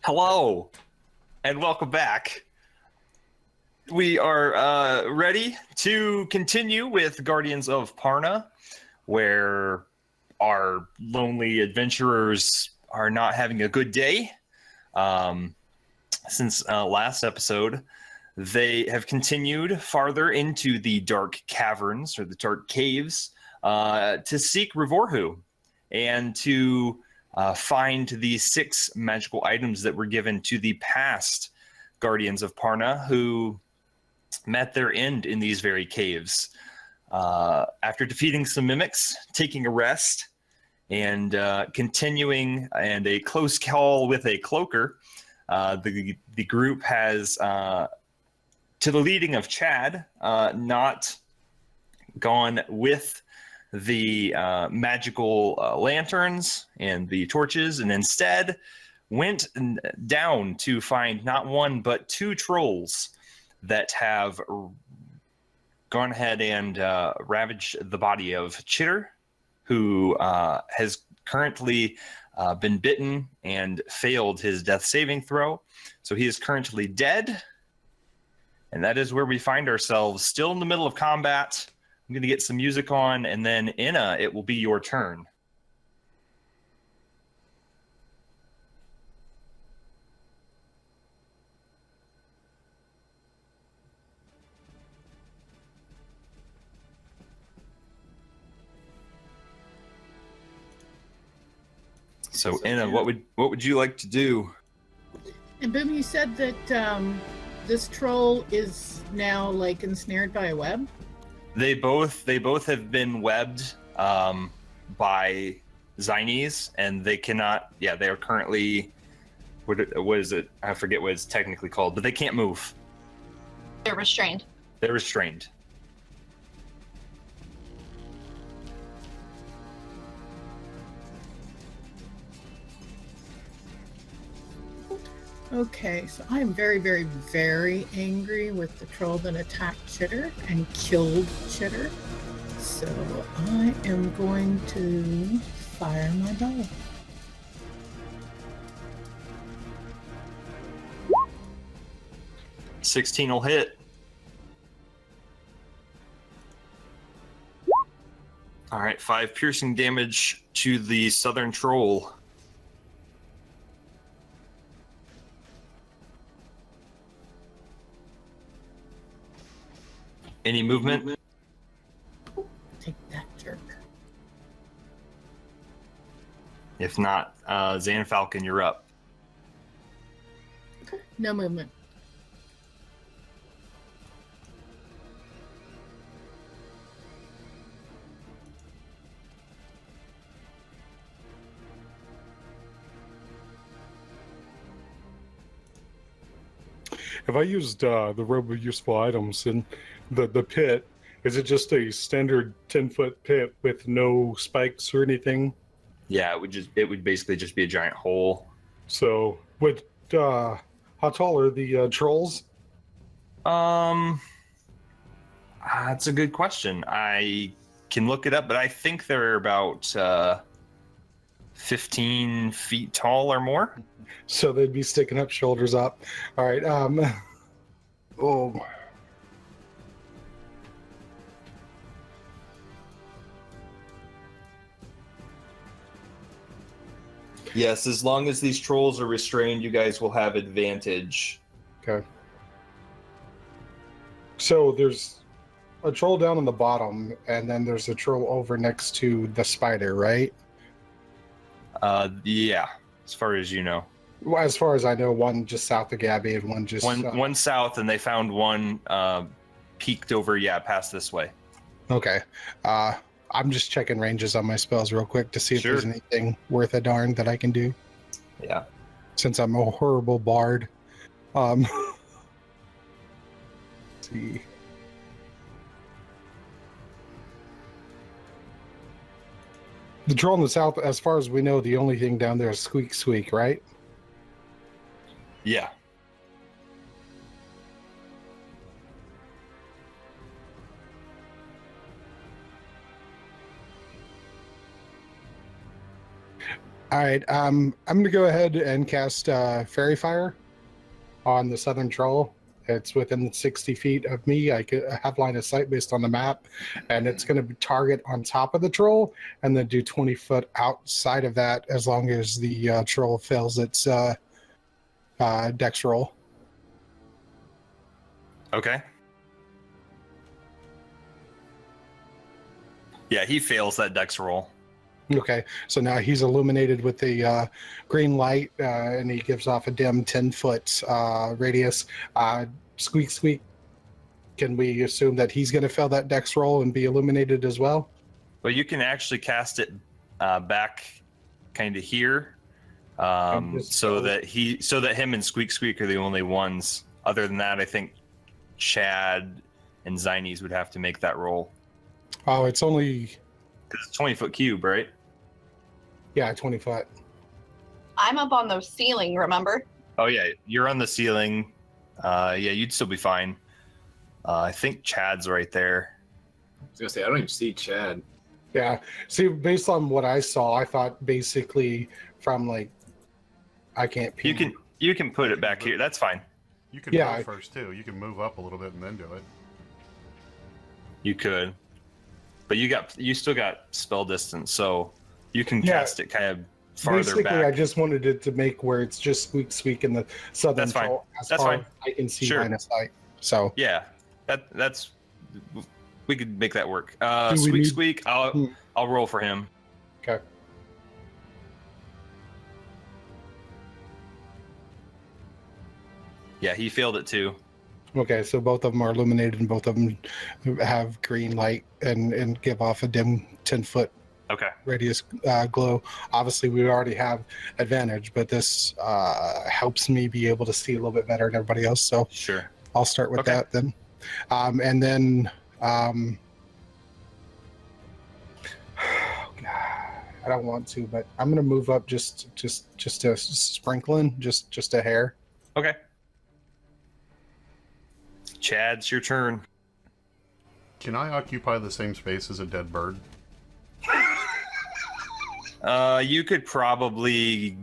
Hello, and welcome back. We are ready to continue with Guardians of Parna, where our lonely adventurers are not having a good day. Since last episode, they have continued farther into the dark caverns, or the dark caves, to seek Revorhu, and to find the 6 magical items that were given to the past Guardians of Parna, who met their end in these very caves. After defeating some mimics, taking a rest, and continuing, and a close call with a cloaker, the group has, to the leading of Chad, not gone with the magical lanterns and the torches, and instead went down to find not one but 2 trolls that have gone ahead and ravaged the body of Chitter, who has currently been bitten and failed his death saving throw. So he is currently dead, and that is where we find ourselves, still in the middle of combat. I'm going to get some music on, and then Inna, it will be your turn. So Inna, what would you like to do? And Boom, you said that this troll is now like ensnared by a web? They both have been webbed by Zines, and they cannot. Yeah, they are currently. What is it? I forget what it's technically called, but they can't move. They're restrained. They're restrained. Okay, so I am very, very, very angry with the troll that attacked Chitter and killed Chitter. So I am going to fire my bow. $16 will hit. All right, 5 piercing damage to the southern troll. Any movement? Take that, jerk. If not, Zan Falcon, you're up. No movement. If I used the robe of useful items in the pit, is it just a standard 10-foot pit with no spikes or anything? Yeah, it would basically just be a giant hole. So, how tall are the trolls? That's a good question. I can look it up, but I think they're about 15 feet tall or more. So they'd be sticking up, shoulders up. All right. Oh. Yes, as long as these trolls are restrained, you guys will have advantage. Okay. So there's a troll down on the bottom, and then there's a troll over next to the spider, right? Yeah, as far as you know. Well, as far as I know, one just south of Gabby and one just... One south, and they found one peeked over, past this way. Okay. I'm just checking ranges on my spells real quick to see if Sure. there's anything worth a darn that I can do. Yeah. Since I'm a horrible bard. Let's see. The troll in the south, as far as we know, the only thing down there is Squeak Squeak, right? Yeah. All right. I'm going to go ahead and cast Fairy Fire on the southern troll. It's within 60 feet of me. I could have line of sight based on the map, and it's going to target on top of the troll, and then do 20 foot outside of that as long as the troll fails its dex roll. Okay. Yeah, he fails that dex roll. Okay, so now he's illuminated with the green light, and he gives off a dim 10-foot radius. Squeak, squeak. Can we assume that he's going to fail that dex roll and be illuminated as well? Well, you can actually cast it back kind of here, so that him and Squeak Squeak are the only ones. Other than that, I think Chad and Zines would have to make that roll. Oh, it's only... Because it's 20-foot cube, right? Yeah, 20 foot. I'm up on the ceiling, remember? Oh, yeah, you're on the ceiling. Yeah, you'd still be fine. I think Chad's right there. I was gonna say I don't even see Chad. Yeah. See, based on what I saw, I thought basically from like, I can't ping. You can put it back here. That's fine. You can move first too. You can move up a little bit and then do it. You could, but you still got spell distance, so you can cast it kind of farther basically, back. I just wanted it to make where it's just Squeak Squeak in the southern That's fine. troll as That's far fine. as I can see Sure. line of sight. So Yeah, that's we could make that work. Do we Squeak need- Squeak, I'll roll for him. okay. Yeah, he failed it too. Okay, so both of them are illuminated and both of them have green light and give off a dim 10-foot Okay. radius glow. Obviously, we already have advantage, but this helps me be able to see a little bit better than everybody else. So Sure. I'll start with Okay. that then. And then, I don't want to, but I'm going to move up just a sprinkling, just a hair. Okay. Chad, it's your turn. Can I occupy the same space as a dead bird? You could probably,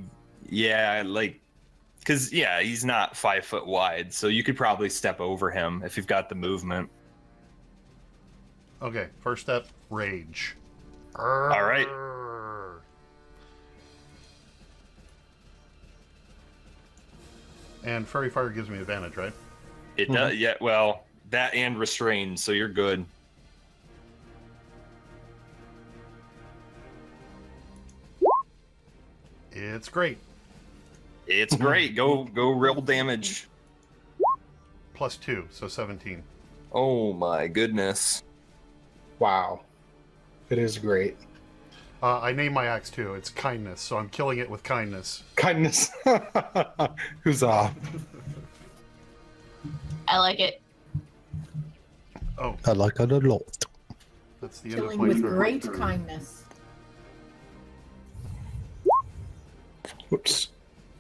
because he's not 5 foot wide, so you could probably step over him if you've got the movement. Okay, first step, rage. All right. And Fairy Fire gives me advantage, right? It does, yeah. Well, that and restrained, so you're good. It's great. It's great. Go real damage. +2, so 17. Oh my goodness. Wow. It is great. I name my axe too. It's kindness, so I'm killing it with kindness. Kindness. Huzzah. I like it. Oh, I like it a lot. that's the end of Killing my with turn. great kindness. Whoops.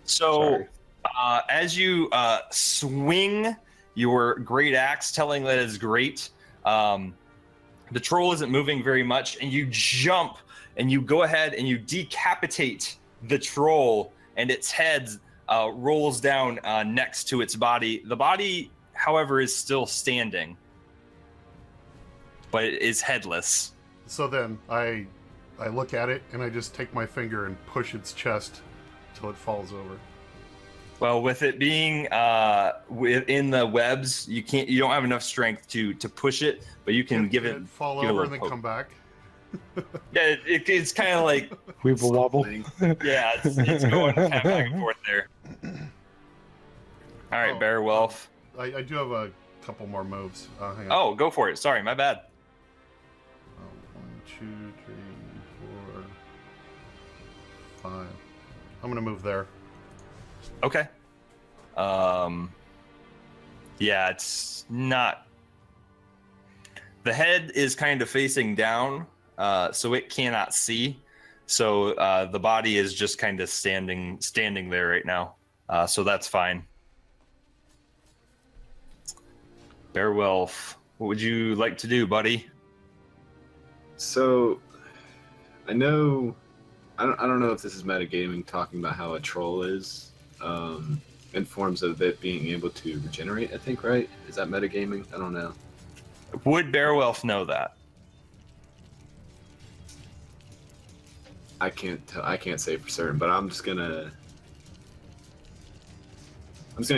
So, Sorry. as you swing your great axe, telling that it's great, the troll isn't moving very much, and you jump and you go ahead and you decapitate the troll, and its head rolls down next to its body. The body, however, is still standing, but it is headless. So then I look at it and I just take my finger and push its chest till it falls over. Well, with it being within the webs, you don't have enough strength to push it, but you can give it fall give it a over little and then poke. come back. Yeah, it's kind of like Weeble wobble. yeah, it's going kind of back and forth there. All right, Oh, Beowulf. I do have a couple more moves. Hang on. Oh, go for it. Sorry, my bad. 1, 2, 3, 4, 5. I'm gonna move there. Okay. Yeah, it's not. The head is kind of facing down, so it cannot see. So the body is just kind of standing there right now. So that's fine. Beowulf, what would you like to do, buddy? So, I know I don't know if this is metagaming talking about how a troll is, in forms of it being able to regenerate, I think, right? Is that metagaming? I don't know. Would Beowulf know that? I can't tell, I can't say for certain, but I'm just gonna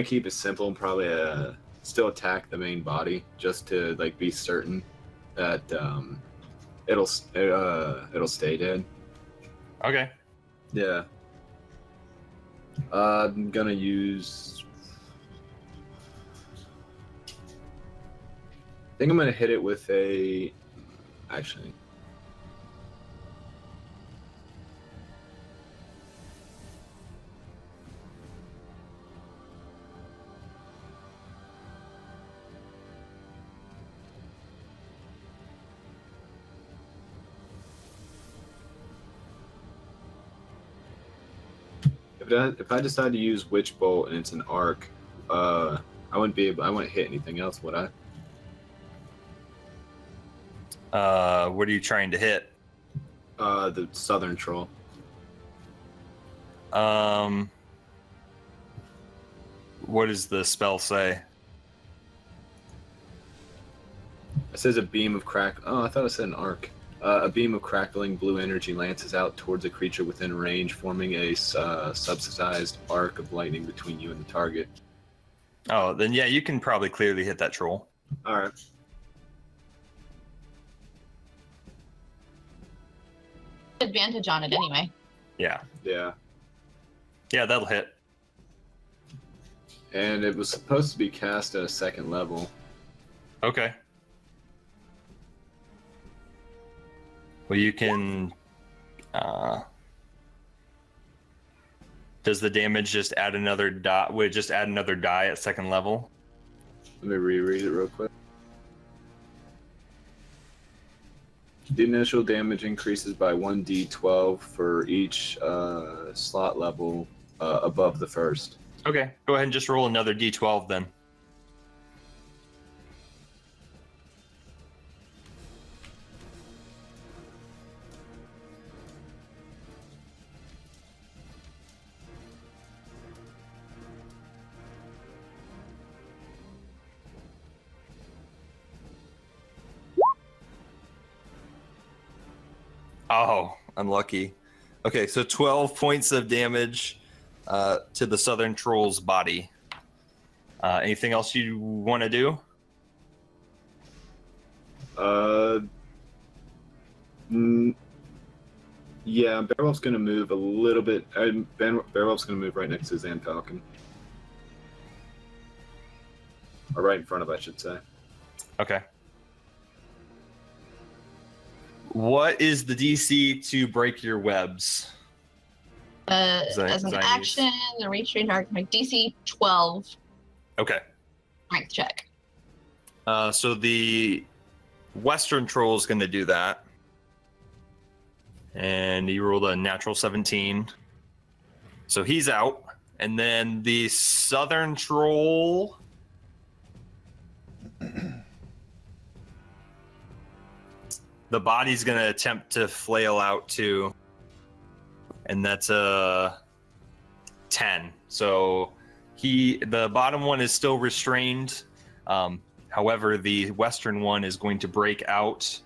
keep it simple and probably still attack the main body just to like be certain that it'll stay dead. Okay. Yeah. I'm gonna use. I think I'm gonna hit it with a. Actually. If I decide to use Witch Bolt and it's an arc, I wouldn't hit anything else, would I? What are you trying to hit? The Southern Troll. What does the spell say? It says a beam of crack. Oh, I thought it said an arc. A beam of crackling blue energy lances out towards a creature within range, forming a subsidized arc of lightning between you and the target. Oh, then yeah, you can probably clearly hit that troll. All right. Advantage on it anyway. Yeah. Yeah. Yeah, that'll hit. And it was supposed to be cast at a second level. Okay. Well, you can. Does the damage just add another die? Would it just add another die at second level? Let me reread it real quick. The initial damage increases by 1d12 for each slot level above the first. Okay. Go ahead and just roll another d12 then. Oh, unlucky. Okay, so 12 points of damage to the Southern Troll's body. Anything else you want to do? Yeah, Beowulf's going to move a little bit. Beowulf's going to move right next to Zan Falcon. Or right in front of, I should say. Okay. What is the DC to break your webs? As an action, the reach range arc, my DC 12 Okay. strength check. So the Western Troll is going to do that. And he rolled a natural 17. So he's out. And then the Southern Troll. The body's going to attempt to flail out too. And that's a 10. So the bottom one is still restrained. However, the Western one is going to break out.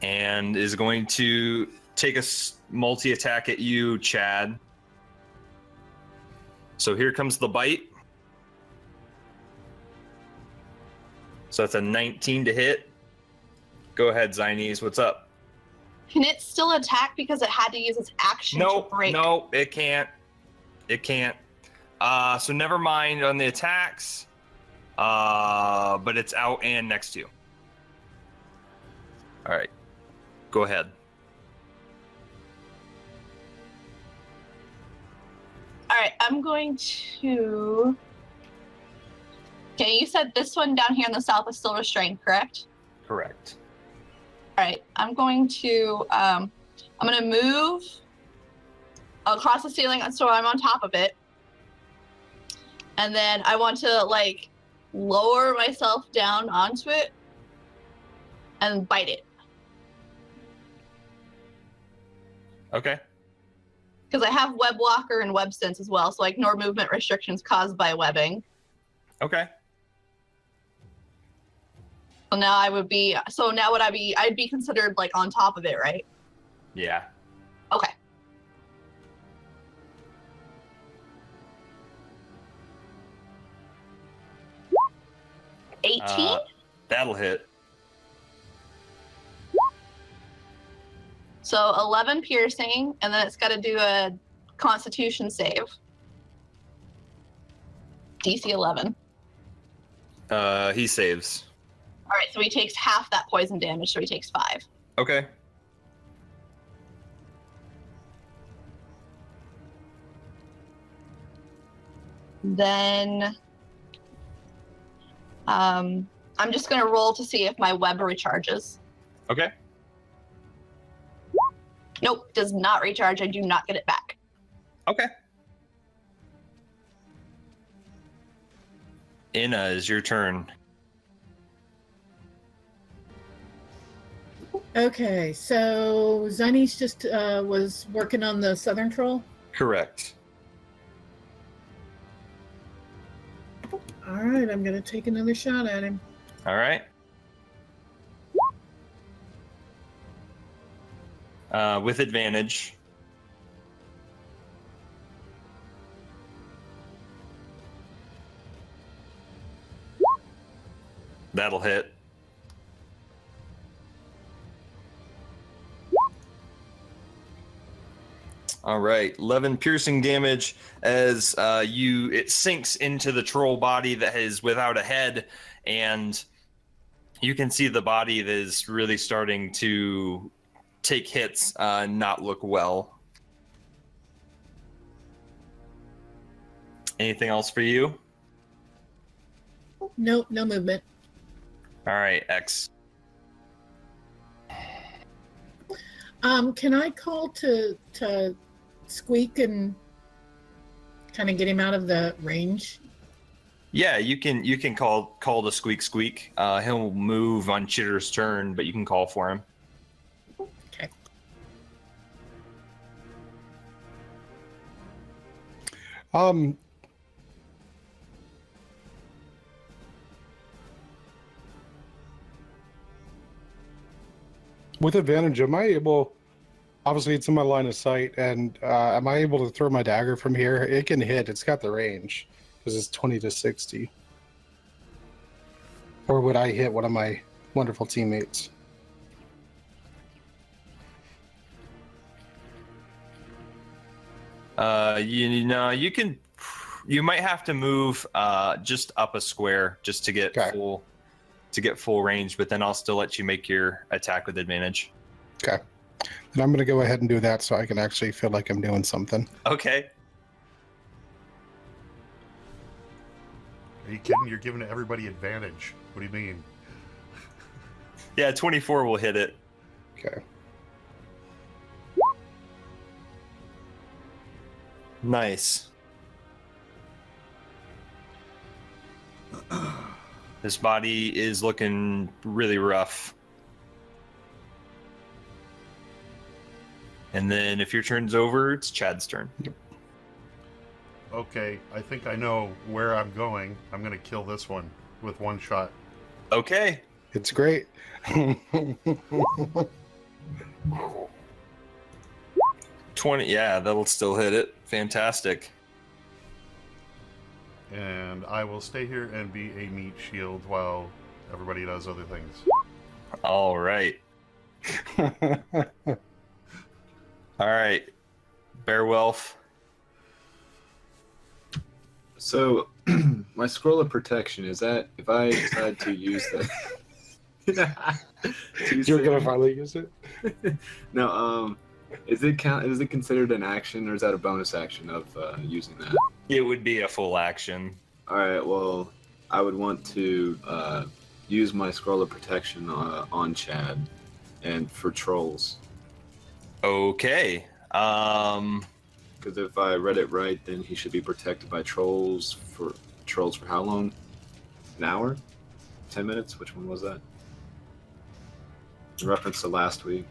And is going to take a multi-attack at you, Chad. So here comes the bite. So that's a 19 to hit. Go ahead, Zynes. What's up? Can it still attack because it had to use its action to break? No, it can't. It can't. So never mind on the attacks. But it's out and next to you. All right. Go ahead. All right, I'm going to... Okay, you said this one down here in the south is still restrained, correct? Correct. All right, I'm going to move across the ceiling so I'm on top of it. And then I want to like lower myself down onto it and bite it. Okay. Because I have web walker and web sense as well, so I ignore movement restrictions caused by webbing. Okay. So now I would be. So now would I be? I'd be considered like on top of it, right? Yeah. Okay. $18. That'll hit. So 11 piercing, and then it's got to do a Constitution save. DC 11. He saves. All right, so he takes half that poison damage, so he takes 5. Okay. Then I'm just gonna roll to see if my web recharges. Okay. Nope, does not recharge. I do not get it back. Okay. Inna, is your turn. Okay, so Zani's just was working on the southern troll. Correct. All right, I'm gonna take another shot at him. All right. With advantage. That'll hit. All right, 11 piercing damage as it sinks into the troll body that is without a head, and you can see the body that is really starting to take hits, not look well. Anything else for you? Nope, no movement. All right, X. Can I call to Squeak and kind of get him out of the range? Yeah, you can call to Squeak. He'll move on Chitter's turn, but you can call for him. Okay. With advantage, am I able? Obviously, it's in my line of sight, and am I able to throw my dagger from here? It can hit. It's got the range because it's 20 to 60. Or would I hit one of my wonderful teammates? You can. You might have to move just up a square just to get full range, but then I'll still let you make your attack with advantage. Okay. And I'm going to go ahead and do that so I can actually feel like I'm doing something. Okay. Are you kidding? You're giving everybody advantage. What do you mean? Yeah, 24 will hit it. Okay. Nice. This body is looking really rough. And then if your turn's over, it's Chad's turn. Okay, I think I know where I'm going. I'm going to kill this one with one shot. Okay. It's great. 20, yeah, that'll still hit it. Fantastic. And I will stay here and be a meat shield while everybody does other things. All right. All right. Beowulf. So, my scroll of protection, is that if I decide to use that? You're going to finally use it? No, is it considered an action, or is that a bonus action of using that? It would be a full action. All right, well, I would want to use my scroll of protection on Chad and for trolls. Okay. Because if I read it right, then he should be protected by trolls trolls for how long? An hour? 10 minutes? Which one was that? In reference to last week.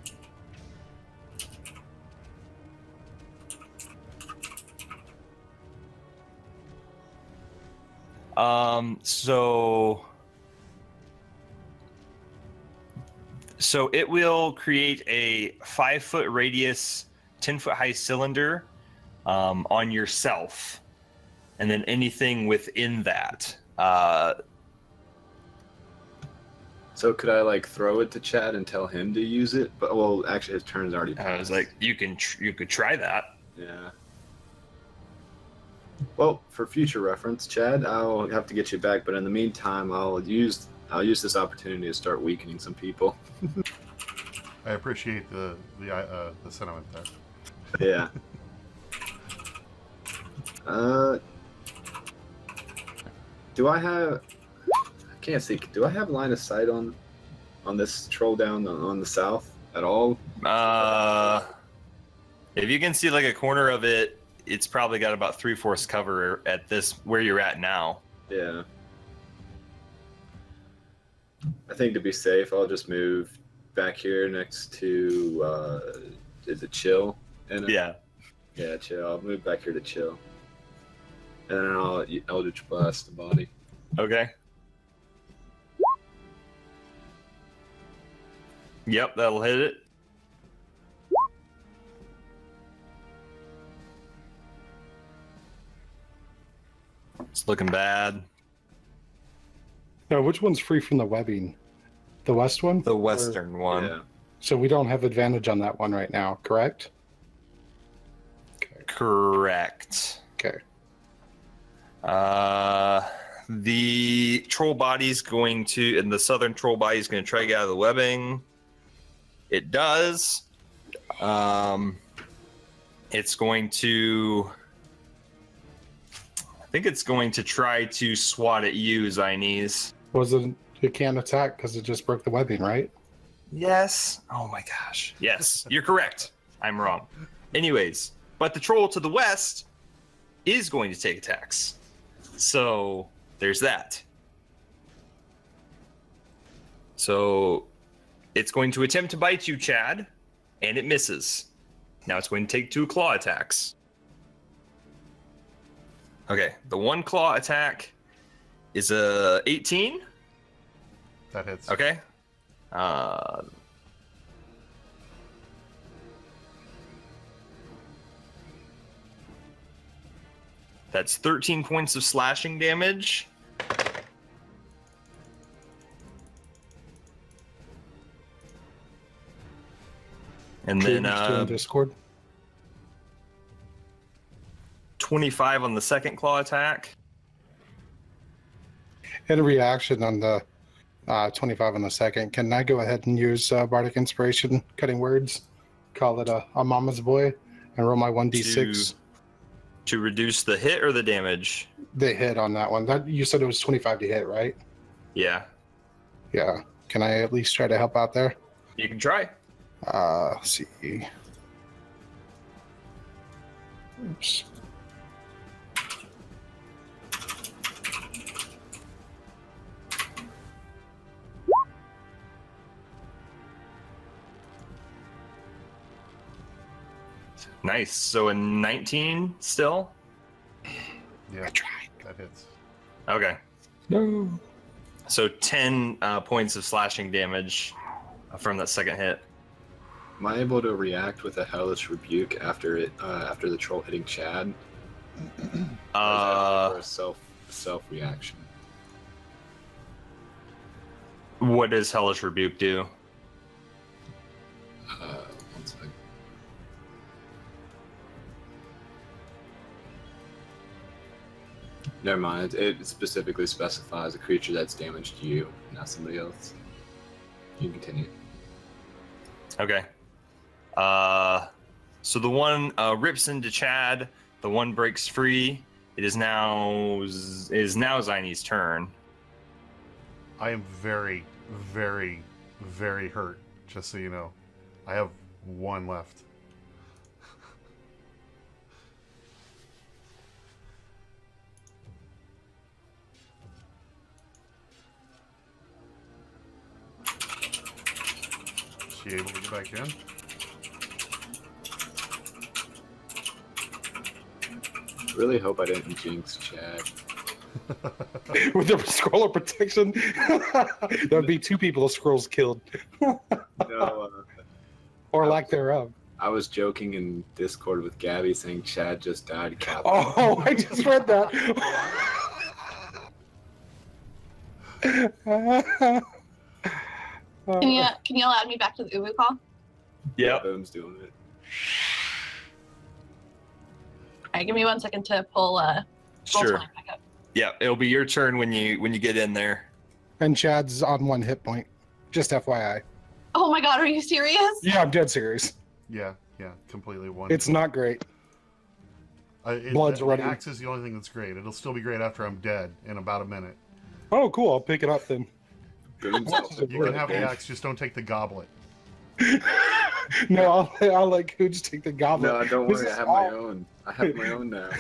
So it will create a 5-foot radius, 10-foot high cylinder on yourself, and then anything within that. So could I like throw it to Chad and tell him to use it? But well, actually, his turn's already passed. I was like, you could try that. Yeah. Well, for future reference, Chad, I'll have to get you back. But in the meantime, I'll use this opportunity to start weakening some people. I appreciate the sentiment there. Yeah. Do I have? I can't see. Do I have line of sight on this troll down on the south at all? If you can see like a corner of it, it's probably got about 3/4 cover at this where you're at now. Yeah. I think to be safe, I'll just move back here next to. Is it chill? Yeah. Yeah, chill. I'll move back here to chill. And then I'll Eldritch Blast the body. Okay. Yep, that'll hit it. It's looking bad. Now, which one's free from the webbing? The west one? The western one. Yeah. So we don't have advantage on that one right now, correct? Correct. Okay. The troll body's going to, and the southern troll body is going to try to get out of the webbing. It does. It's going to. I think it's going to try to swat at you, Zinese. It can't attack because it just broke the webbing, right? Yes. Oh my gosh. Yes, you're correct. I'm wrong. Anyways, but the troll to the west is going to take attacks. So there's that. So it's going to attempt to bite you, Chad, and it misses. Now it's going to take 2 claw attacks. Okay, the 1 claw attack is a 18. That hits. Okay. That's 13 points of slashing damage. And then Doing Discord. 25 on the second claw attack. And a reaction on the 25 on the second. Can I go ahead and use Bardic Inspiration, Cutting Words, call it a mama's boy, and roll my 1d6? To reduce the hit or the damage? The hit on that one. You said it was 25 to hit, right? Yeah. Yeah. Can I at least try to help out there? You can try. Let's see. Oops. Nice. So a 19 still? Yeah, I tried. that hits. Okay. No. So 10 points of slashing damage from that second hit. Am I able to react with a Hellish Rebuke after the troll hitting Chad? Or is that a self reaction? What does Hellish Rebuke do? One second. Never mind. It specifically specifies a creature that's damaged you, not somebody else. You can continue. Okay. So the one rips into Chad. The one breaks free. It is now Zine's turn. I am very, very, very hurt, just so you know. I have 1 left. she able to get back in? Really hope I didn't jinx Chad. With the scroll of protection, that would be 2 people scrolls killed, No, or lack thereof. I was joking in Discord with Gabby saying Chad just died. Oh, I just read that. Can you add me back to the Ubu call? Yep. Boom's doing it. Alright, give me 1 second to pull Sure. Roll20 back up. Yeah, it'll be your turn when you get in there. And Chad's on 1 hit point. Just FYI. Oh my god, are you serious? Yeah, I'm dead serious. Yeah, completely one. It's not great. Blood's the running. axe is the only thing that's great. It'll still be great after I'm dead in about a minute. Oh, cool. I'll pick it up then. Boom's You also You can have the dead. axe, just don't take the goblet. No, I'll let Cooch take the goblet. No, don't This worry. I is have all- my own. I have my own now.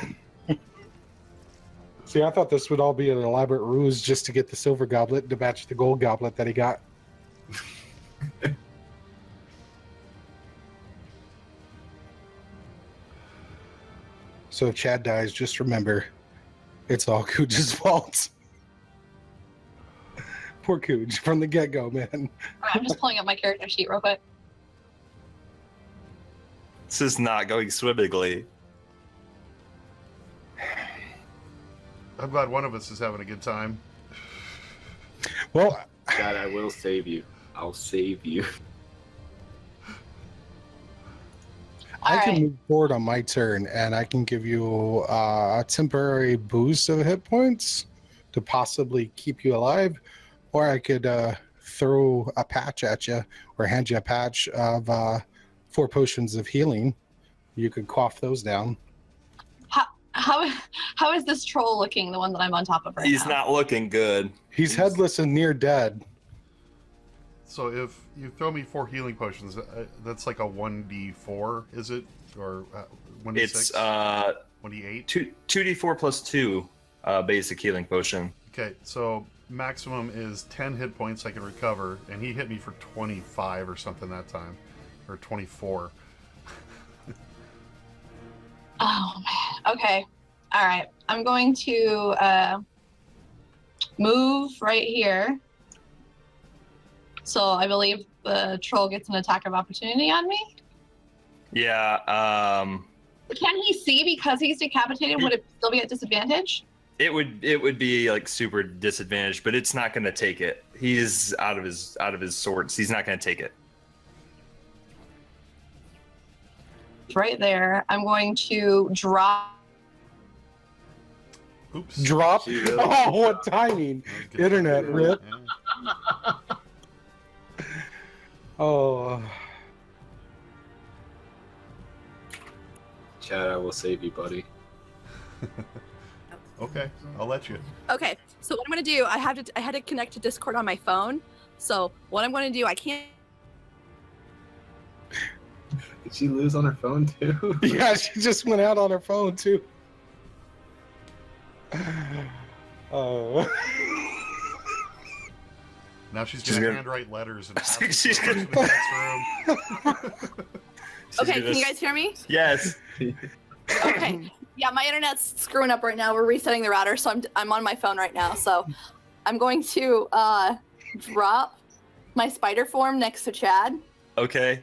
See, I thought this would all be an elaborate ruse just to get the silver goblet to match the gold goblet that he got. So if Chad dies, just remember, it's all Cooch's fault. Poor Cooch from the get-go, man. Alright, I'm just pulling up my character sheet real quick. This is not going swimmingly. I'm glad one of us is having a good time. Well, Chad, I will save you. I'll save you. I can Alright. move forward on my turn, and I can give you a temporary boost of hit points to possibly keep you alive, or I could throw a patch at you or hand you a patch of 4 potions of healing. You could quaff those down. How is this troll looking, the one that I'm on top of right He's now? not looking good. He's headless and near dead. So if you throw me 4 healing potions, that's like a 1d4, is it? Or 1d6? It's 1d8? 2d4 plus 2 basic healing potion. Okay, so maximum is 10 hit points I can recover, and he hit me for 25 or something that time. Or 24. Oh man. Okay. All right. I'm going to move right here. So I believe the troll gets an attack of opportunity on me. Yeah. Can he see because he's decapitated? Would it still be at disadvantage? It would be like super disadvantaged, but it's not going to take it. He's out of his sorts. He's not going to take it. Right there. I'm going to drop. Oops. Drop. She really- Oh, what timing! Good. Internet rip. Yeah. Oh, Chad, I will save you, buddy. Okay, I'll let you. Okay, so what I'm gonna do, I had to connect to Discord on my phone. So what I'm gonna do, I can't. Did she lose on her phone too? yeah, she just went out on her phone too. Oh. Now she's She's gonna gonna- handwrite letters and She's pass them to the next room. She's Okay, gonna can you guys hear me? Yes. Okay. Yeah, my internet's screwing up right now. We're resetting the router, so I'm on my phone right now. So I'm going to drop my spider form next to Chad Okay.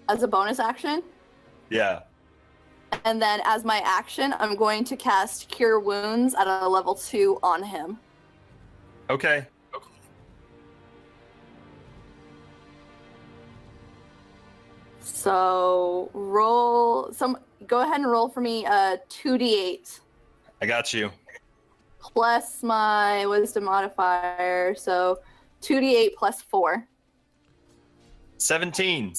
as a bonus action. Yeah. And then as my action, I'm going to cast Cure Wounds at a level 2 on him. Okay. So go ahead and roll for me 2d8 I got you. plus my wisdom modifier. So 2d8 plus 4. 17.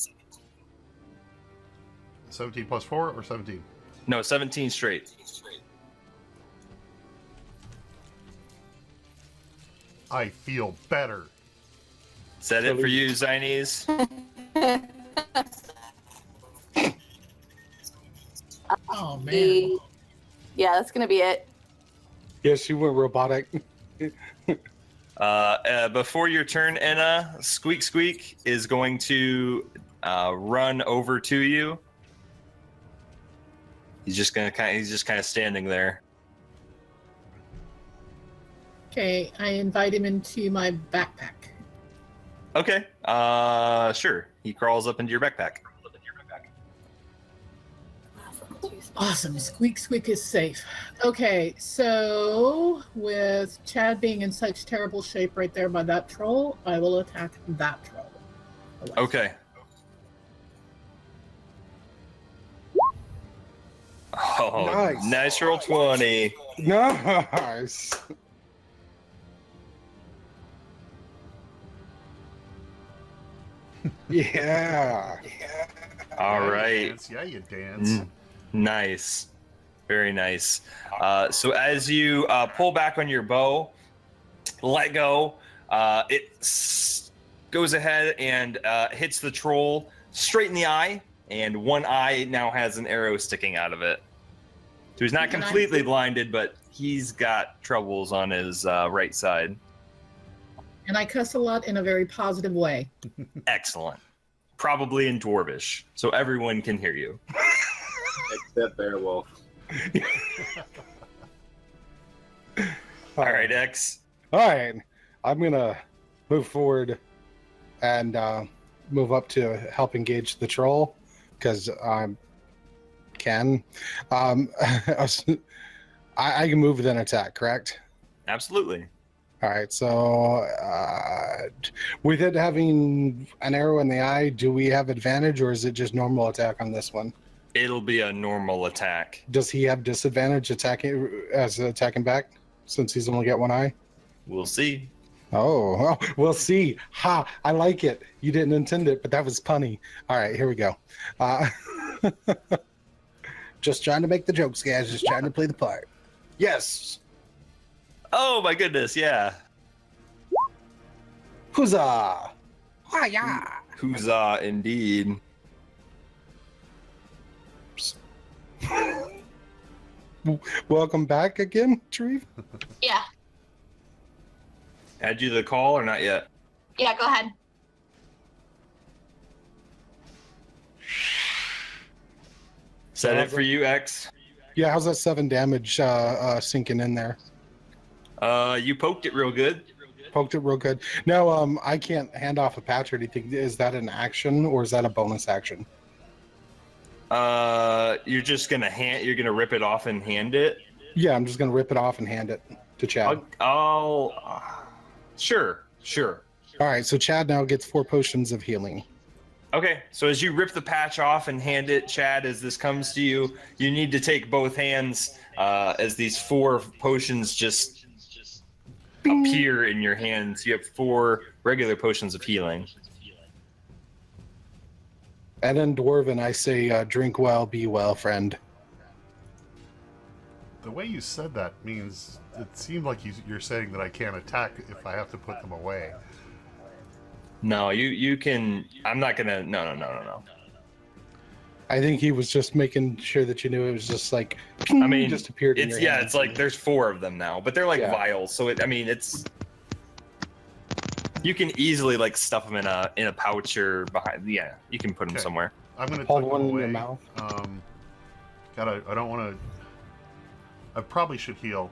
17 plus 4 or 17? No, 17 straight. I feel better. Is that it for you, Zinies? Oh man. Yeah, that's gonna be it. Yeah, she went robotic. Before your turn, Enna, Squeak Squeak is going to run over to you. He's just kind of standing there. Okay, I invite him into my backpack. Okay. Sure. He crawls up into your backpack. Awesome. Squeak Squeak is safe. Okay, so with Chad being in such terrible shape right there by that troll, I will attack that troll. Okay. Oh, Nice. natural 20. Nice. Yeah. All Yeah, you right. dance. Yeah, you dance. Nice. Very nice. So as you pull back on your bow, let go, goes ahead and hits the troll straight in the eye, and one eye now has an arrow sticking out of it. So he's not completely blinded, but he's got troubles on his right side. And I cuss a lot in a very positive way. Excellent. Probably in Dwarvish, so everyone can hear you. Except Beowulf. All right, X. All right. I'm going to move forward and move up to help engage the troll because I can. I can move then attack, correct? Absolutely. All right. So with it having an arrow in the eye, do we have advantage or is it just normal attack on this one? It'll be a normal attack. Does he have disadvantage attacking back since he's only got one eye? We'll see. Oh, we'll see. Ha! I like it. You didn't intend it, but that was punny. All right, here we go. Just trying to make the jokes, guys. Just trying to play the part. Yes. Oh my goodness, yeah. Huzzah! Ah, yeah. Huzzah, indeed. Welcome back again, Treve. Yeah. Had you the call or not yet? Yeah, go ahead. Set it for you, X. Yeah, how's that 7 damage sinking in there? You poked it real good. Poked it real good. No, I can't hand off a patch or anything. Is that an action or is that a bonus action? You're just gonna you're gonna rip it off and hand it. Yeah, I'm just gonna rip it off and hand it to Chad. Sure. All right, so Chad now gets 4 potions of healing. Okay, so as you rip the patch off and hand it, Chad, as this comes to you, you need to take both hands as these 4 potions just appear in your hands. You have 4 regular potions of healing. And in Dwarven, I say, drink well, be well, friend. The way you said that means it seemed like you're saying that I can't attack if I have to put them away. No, you can. I'm not gonna. No. I think he was just making sure that you knew it was just like. I mean, just appeared in it's your hand. it's like there's 4 of them now, but they're like vials. So it's. You can easily like stuff them in a pouch or behind. Yeah, you can put them somewhere. I'm gonna Hold tuck one them in away. your mouth. God, I don't want to. I probably should heal.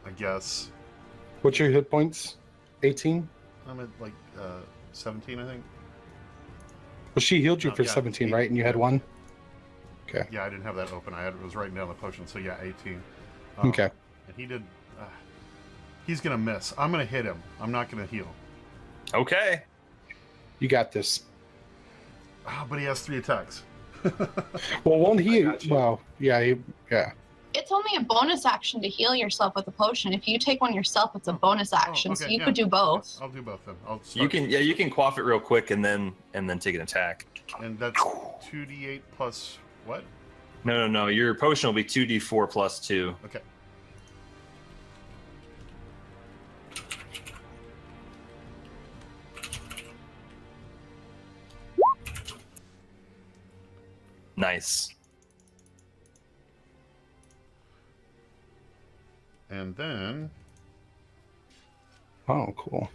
I guess. What's your hit points? 18? I'm at like 17, I think. Well, she healed you No, for yeah, 17, 8, right? And you had yeah. 1? Okay. Yeah, I didn't have that open. I was writing down the potion, so yeah, 18. Okay. And he did. He's gonna miss. I'm gonna hit him. I'm not gonna heal. Okay. You got this. But he has 3 attacks. Well, won't he? got you. Well, yeah. It's only a bonus action to heal yourself with a potion. If you take one yourself, it's a bonus action, so okay, you yeah. could do both. I'll do both then. I'll You start. can quaff it real quick and then take an attack. And that's 2d8 plus what? No. Your potion will be 2d4 plus 2. Okay. Nice. And then Oh, cool.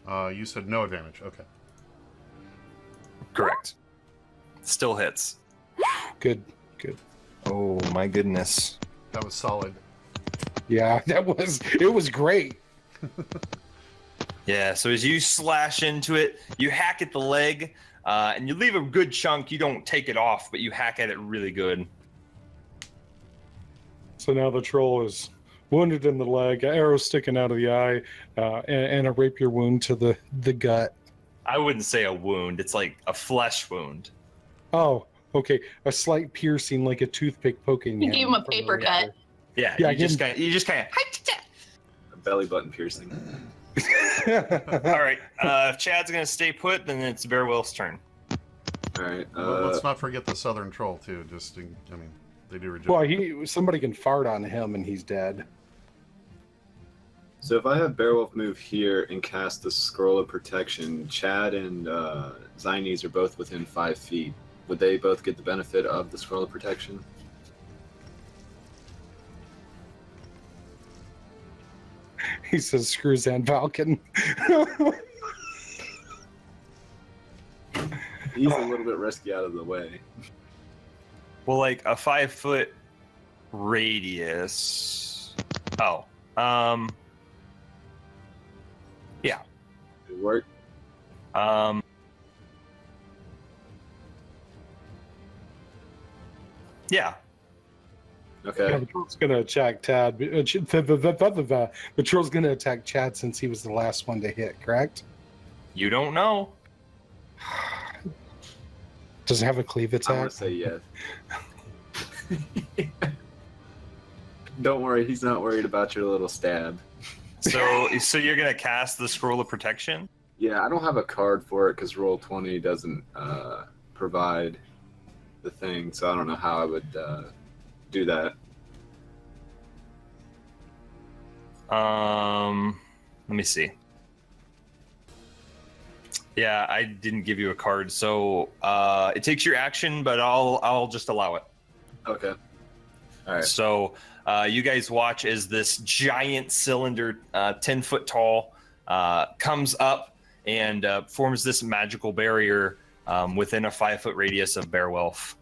You said no advantage. Okay. Correct. Still hits. Good, good. Oh my goodness. That was solid. Yeah, it was great. Yeah, so as you slash into it, you hack at the leg, and you leave a good chunk. You don't take it off, but you hack at it really good. So now the troll is wounded in the leg, arrow sticking out of the eye, and a rapier wound to the gut. I wouldn't say a wound. It's like a flesh wound. Oh, okay. A slight piercing, like a toothpick poking. You gave him a paper cut. Yeah, Yeah, you just kind of. A belly button piercing. All right, if Chad's gonna stay put, then it's Bearwolf's turn. All right. Let's not forget the southern troll too. They do reject. Well, somebody can fart on him and he's dead. So if I have Beowulf move here and cast the Scroll of Protection, Chad and Zynes are both within 5 feet. Would they both get the benefit of the Scroll of Protection? He says, "Screw Zan Falcon." He's a little bit risky out of the way. Well, like a 5-foot radius. Oh, yeah. It work? Yeah. Okay. Yeah, the troll's gonna attack Tad. The troll's gonna attack Chad since he was the last one to hit. Correct? You don't know. Does it have a cleave I attack? want to say yes. Don't worry, he's not worried about your little stab. So you're gonna cast the Scroll of Protection? Yeah, I don't have a card for it because Roll20 doesn't provide the thing, so I don't know how I would do that. Let me see. Yeah, I didn't give you a card, so it takes your action, but I'll just allow it. Okay. All right. So you guys watch as this giant cylinder, 10 foot tall, comes up and forms this magical barrier within a 5-foot radius of Beowulf.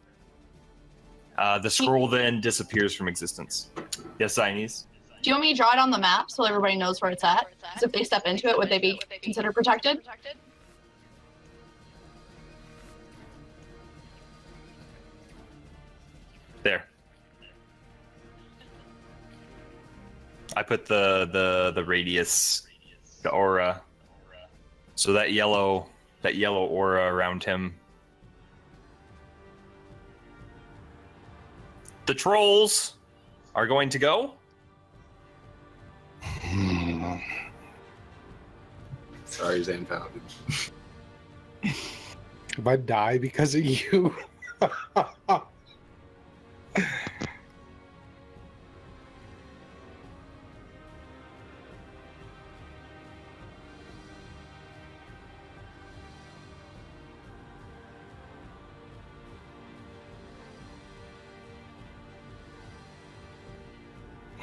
The scroll then disappears from existence. Yes, Zynes? Do you want me to draw it on the map so everybody knows where it's at? So if they step into it, would they be considered protected? There. I put the radius, the aura. So that yellow aura around him. The trolls are going to go. Sorry, Zane Falcon. If I die because of you.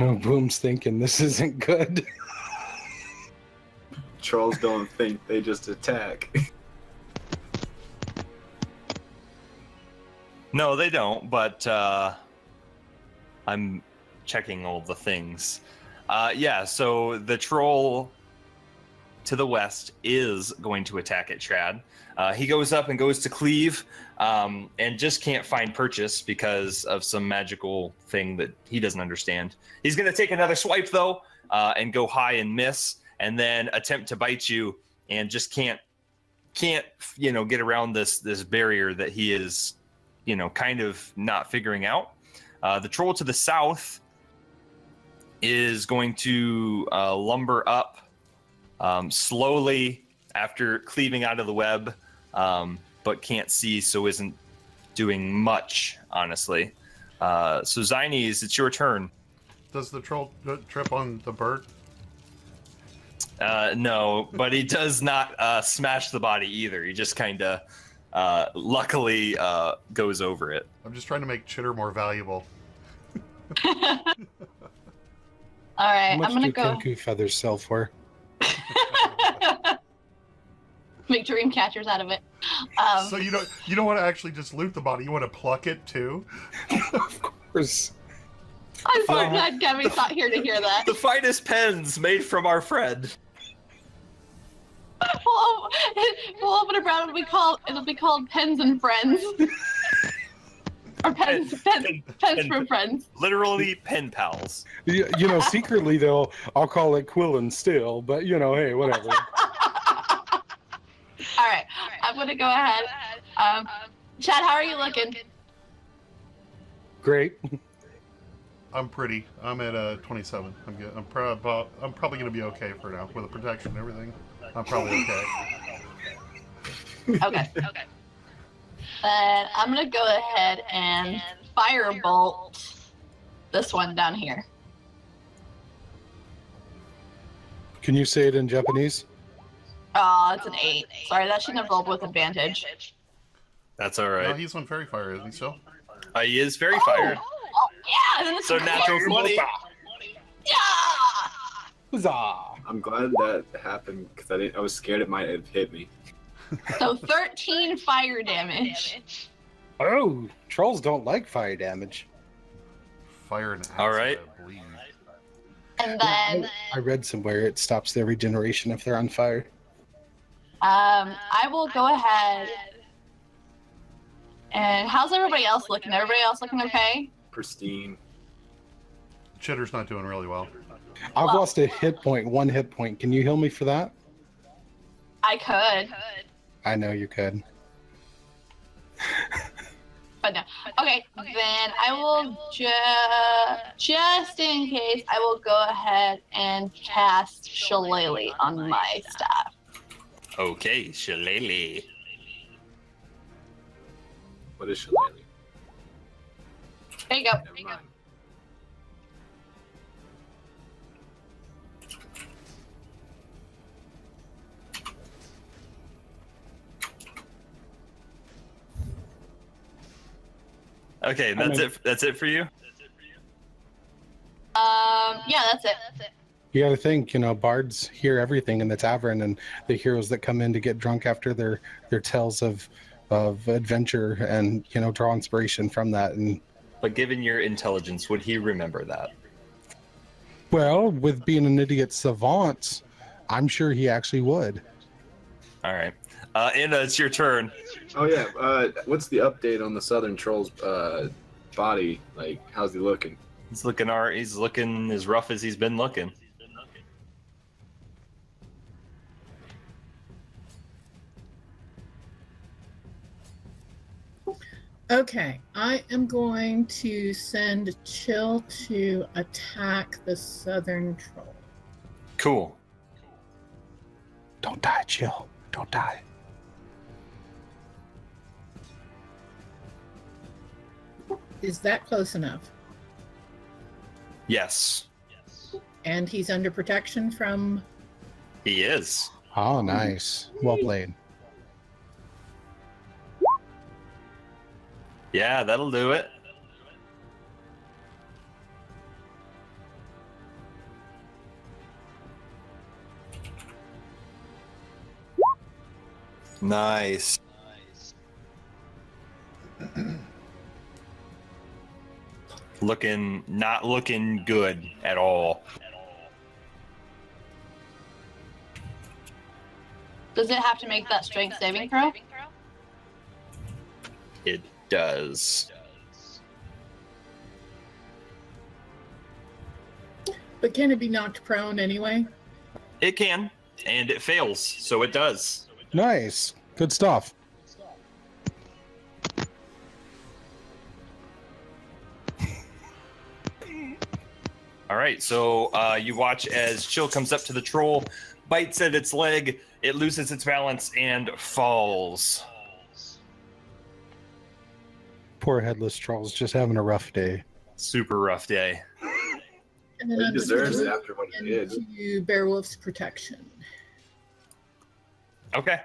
Oh, Boom's thinking this isn't good. Trolls don't think, they just attack. No, they don't, but I'm checking all the things. Yeah, so the troll to the west is going to attack at Trad. He goes up and goes to cleave and just can't find purchase because of some magical thing that he doesn't understand. He's going to take another swipe, though, and go high and miss, and then attempt to bite you and just can't get around this barrier that he is kind of not figuring out. The troll to the south is going to lumber up slowly after cleaving out of the web, but can't see, so isn't doing much, honestly. So Zynes, it's your turn. Does the troll trip on the bird? No, but he does not smash the body either. He just kind of luckily goes over it. I'm just trying to make Chitter more valuable. All right, How much I'm gonna do go Kenku feathers sell for? make dream catchers out of it. So you don't want to actually just loot the body. You want to pluck it too. Of course. I'm so glad Kevin's not here to hear that. The finest pens made from our friend. We'll open a brown. It'll be called Pens and Friends. Or pens from friends. Literally pen pals. You know, secretly though, I'll call it Quill and Still, but you know, hey, whatever. All right, I'm gonna go ahead. Chad, how are you looking? Great. I'm pretty. I'm at 27. I'm good. I'm probably gonna be okay for now with the protection and everything. I'm probably okay. Okay. Then I'm gonna go ahead and firebolt this one down here. Can you say it in Japanese? Oh, it's an 8. Sorry, that shouldn't have rolled with advantage. That's all No, right. he's on fairy fire, isn't he still? He is very fired. Oh, yeah! And then it's So natural 20. Yeah! Huzzah! I'm glad that happened because I was scared it might have hit me. So 13 fire damage. Oh, trolls don't like fire damage. Fire and acid, All right. I believe. And then I read somewhere it stops their regeneration if they're on fire. I will go ahead. And how's everybody else looking? Everybody else looking okay? Pristine. Chitter's not doing really well. I've lost a hit point, 1 hit point. Can you heal me for that? I could. I know you could. But no. Okay, then I will just in case, I will go ahead and cast Shillelagh on my staff. Okay, Shillelagh. What is Shillelagh? There you go. Never mind. Okay, that's it. That's it for you. Yeah, that's it. You got to think, you know, bards hear everything in the tavern, and the heroes that come in to get drunk after their tales of adventure, and you know, draw inspiration from that. And But given your intelligence, would he remember that? well, with being an idiot savant, I'm sure he actually would. All right, Anna, it's your turn. Oh yeah. What's the update on the Southern Troll's body? Like, how's he looking? He's looking He's looking as rough as he's been looking. Okay, I am going to send Chill to attack the southern troll. Cool. Don't die, Chill. Don't die. Is that close enough? Yes, And he's under protection from. he is. Oh, nice. Well played. Yeah, that'll do it. Nice. Not looking good at all. Does it have to make that strength saving throw? It does. But can it be knocked prone anyway? It can, and it fails, so it does. Nice. Good stuff. All right, so you watch as Chill comes up to the troll, bites at its leg, it loses its balance, and falls. Poor headless troll's just having a rough day. Super rough day. And then He I'm deserves just it after what he did. into Beowulf's protection. Okay.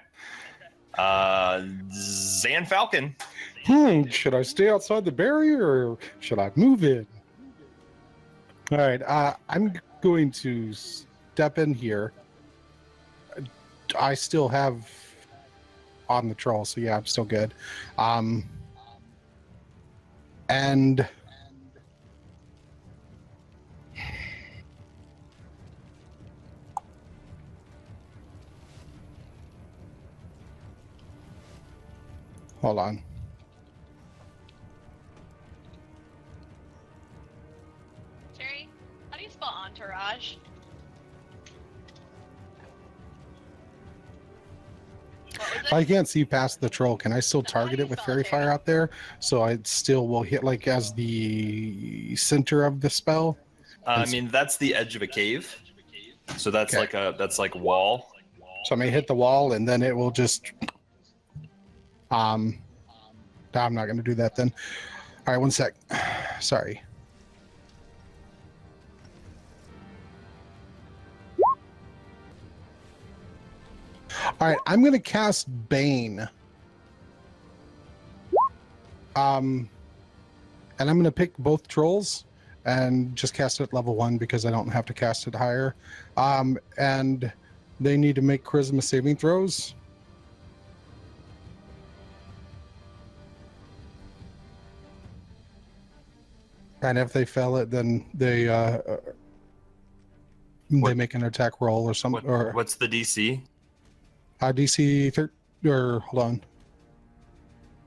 Zan Falcon. Should I stay outside the barrier or should I move in? All right, I'm going to step in here. I still have on the troll, so yeah, I'm still good. And hold on. Jerry, how do you spell entourage? What was I it? can't see past the troll. Can I still target it with fairy fire out there? So I still will hit like as the center of the spell. I mean, that's the edge of a cave. So that's Okay. like wall. So I may hit the wall and then it will just no, I'm not gonna do that then. All right, one sec. Sorry. All right, I'm gonna cast Bane. And I'm gonna pick both trolls and just cast it at level 1 because I don't have to cast it higher. And they need to make charisma saving throws. And if they fail it, then they make an attack roll or something. Or What's the DC? DC 13. Or hold on,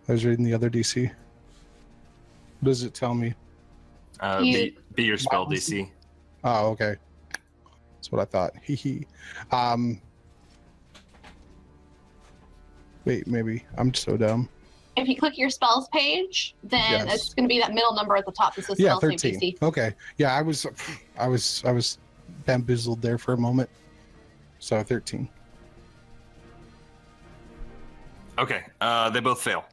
I was reading the other DC. What does it tell me? Be your spell DC. Oh, okay. That's what I thought. Hee hee. Wait, maybe I'm so dumb. If you click your spells page, then Yes. it's going to be that middle number at the top that says Yeah, spell save 13. DC. Okay. Yeah, I was bamboozled there for a moment. So 13. Okay. They both fail.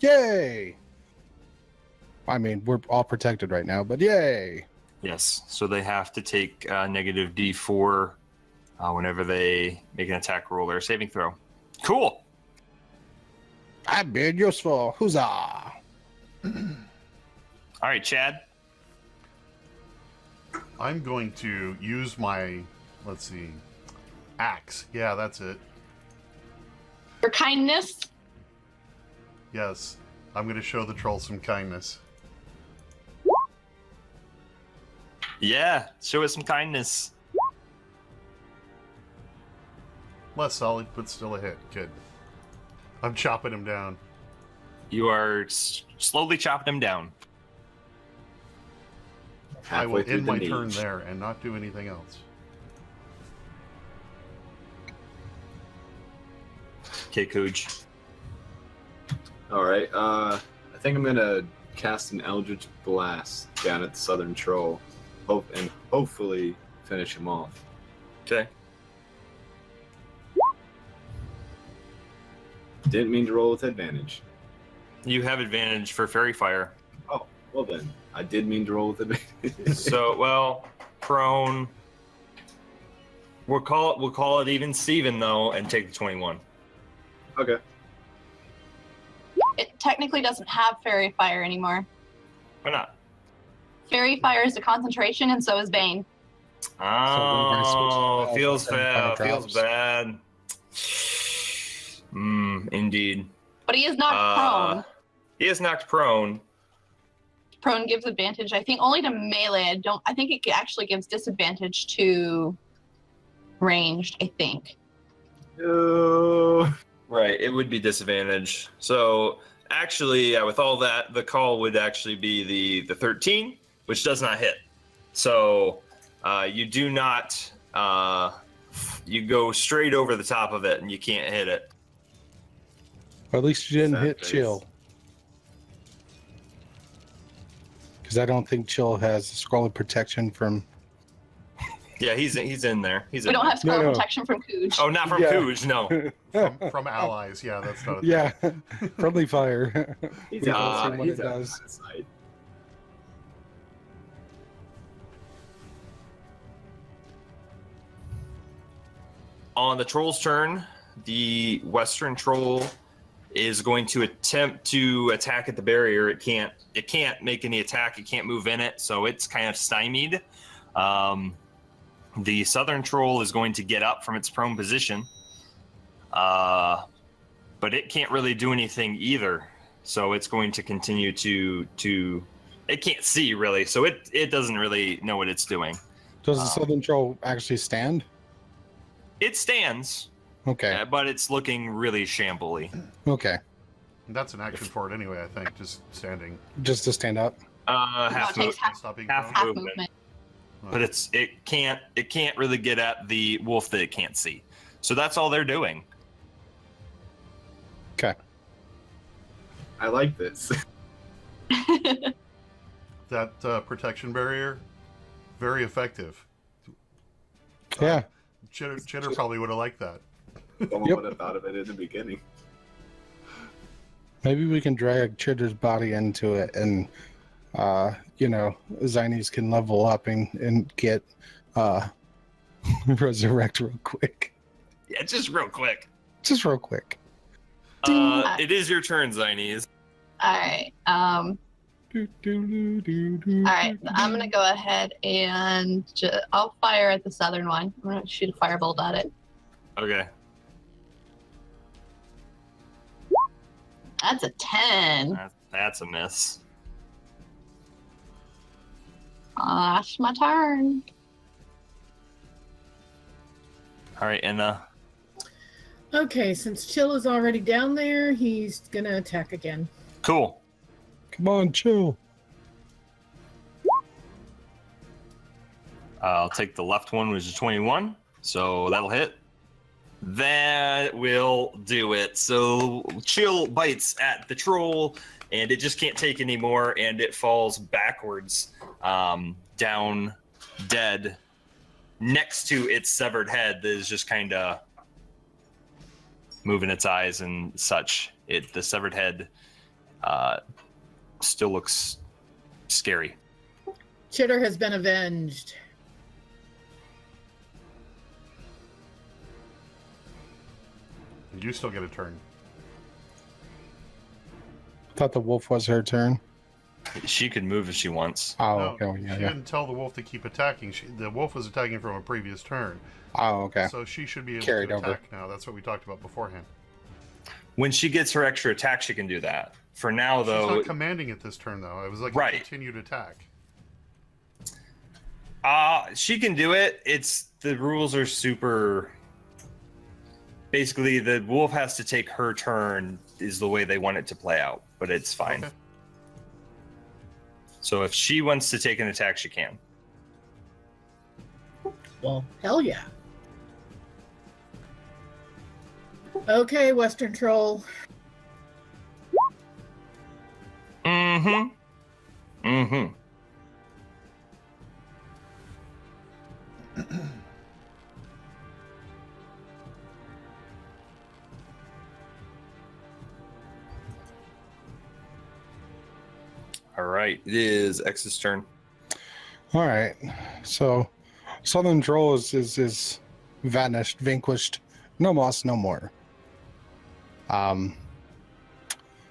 Yay! I mean, we're all protected right now, but yay! Yes. So they have to take negative D4 whenever they make an attack roll or a saving throw. Cool. I've been useful. Huzzah! All right, Chad. I'm going to use my, let's see, axe. Yeah, that's it. For kindness, Yes, I'm going to show the troll some kindness. Yeah. Show us some kindness. Less solid, but still a hit. Good. I'm chopping him down. You are slowly chopping him down. I will Halfway through end the my turn niche. there and not do anything else. Okay, Cooge. All right. I think I'm gonna cast an Eldritch Blast down at the Southern Troll, and hopefully finish him off. Okay. Didn't mean to roll with advantage. You have advantage for fairy fire. Oh, well then, I did mean to roll with advantage. So, well, prone. We'll call it even Steven though, and take the 21. Okay. it technically doesn't have fairy fire anymore. Why not? Fairy fire is a concentration, and so is Bane. Oh, feels bad. Fire Feels drops. bad. Indeed. But he is not prone. He is knocked prone. Prone gives advantage, I think, only to melee. I think it actually gives disadvantage to ranged, I think. No. Right, it would be disadvantage. So actually, with all that, the call would actually be the 13, which does not hit. So you do not. You go straight over the top of it, and you can't hit it. Or at least you didn't Sad hit face. chill. Because I don't think chill has a scroll of protection from. Yeah, he's in there. He's We in don't there. have scroll No. protection from Cooge. Oh, not from Yeah. Cooge, no. From allies, yeah, that's not a thing. Yeah, friendly fire. He's We've out all of seen what he's it out of does. sight. On the troll's turn, the western troll is going to attempt to attack at the barrier. It can't make any attack. It can't move in it, so it's kind of stymied. The southern troll is going to get up from its prone position, but it can't really do anything either. So it's going to continue to. It can't see really, so it doesn't really know what it's doing. Does the southern troll actually stand? It stands, Okay. but it's looking really shambly. Okay. That's an action for it anyway, I think, just standing. Just to stand up. Half it takes movement. Stop being Half prone. half movement. movement. But it can't really get at the wolf that it can't see. So that's all they're doing. Okay. I like this. That protection barrier, very effective. Yeah. Chitter probably would have liked that. Someone Yep. would have thought of it in the beginning. Maybe we can drag Chitter's body into it and, Zinies can level up and get resurrect real quick. Yeah, just real quick. Just real quick. It is your turn, Zinies. All right. All right. I'm gonna go ahead and I'll fire at the southern one. I'm gonna shoot a firebolt at it. Okay. That's a 10. That's a miss. That's my turn. All right, and Okay, since Chill is already down there, he's gonna attack again. cool. Come on, chill. I'll take the left one, which is 21. So that'll hit. That will do it. So Chill bites at the troll, and it just can't take anymore, and it falls backwards down dead next to its severed head that is just kind of moving its eyes and such. The severed head still looks scary. Chitter has been avenged. You still get a turn. Thought the wolf was her turn. She can move if she wants. Oh, No, okay. she Yeah. didn't tell the wolf to keep attacking. The wolf was attacking from a previous turn. Oh, okay. So she should be able Carried to over. attack now. That's what we talked about beforehand. When she gets her extra attack, she can do that. For now, She's though, not commanding it this turn, though. It was like a Right. continued attack. she can do it. The rules are super. Basically, the wolf has to take her turn. Is the way they want it to play out, but it's fine. Okay. So if she wants to take an attack, she can. Well, hell yeah. Okay, Western Troll. Mm-hmm. Mm-hmm. All right, it is X's turn. All right. So, Southern Troll is vanished, vanquished, no loss, no more.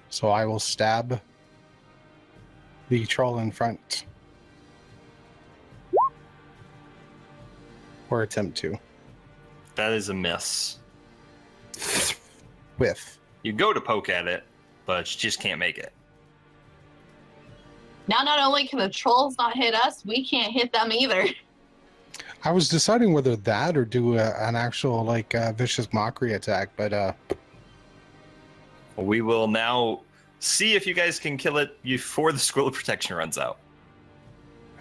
So I will stab the troll in front, or attempt to That is a miss. with. You go to poke at it, but you just can't make it. Now, not only can the trolls not hit us, we can't hit them either. I was deciding whether that or do an actual vicious mockery attack, but We will now see if you guys can kill it before the scroll of protection runs out.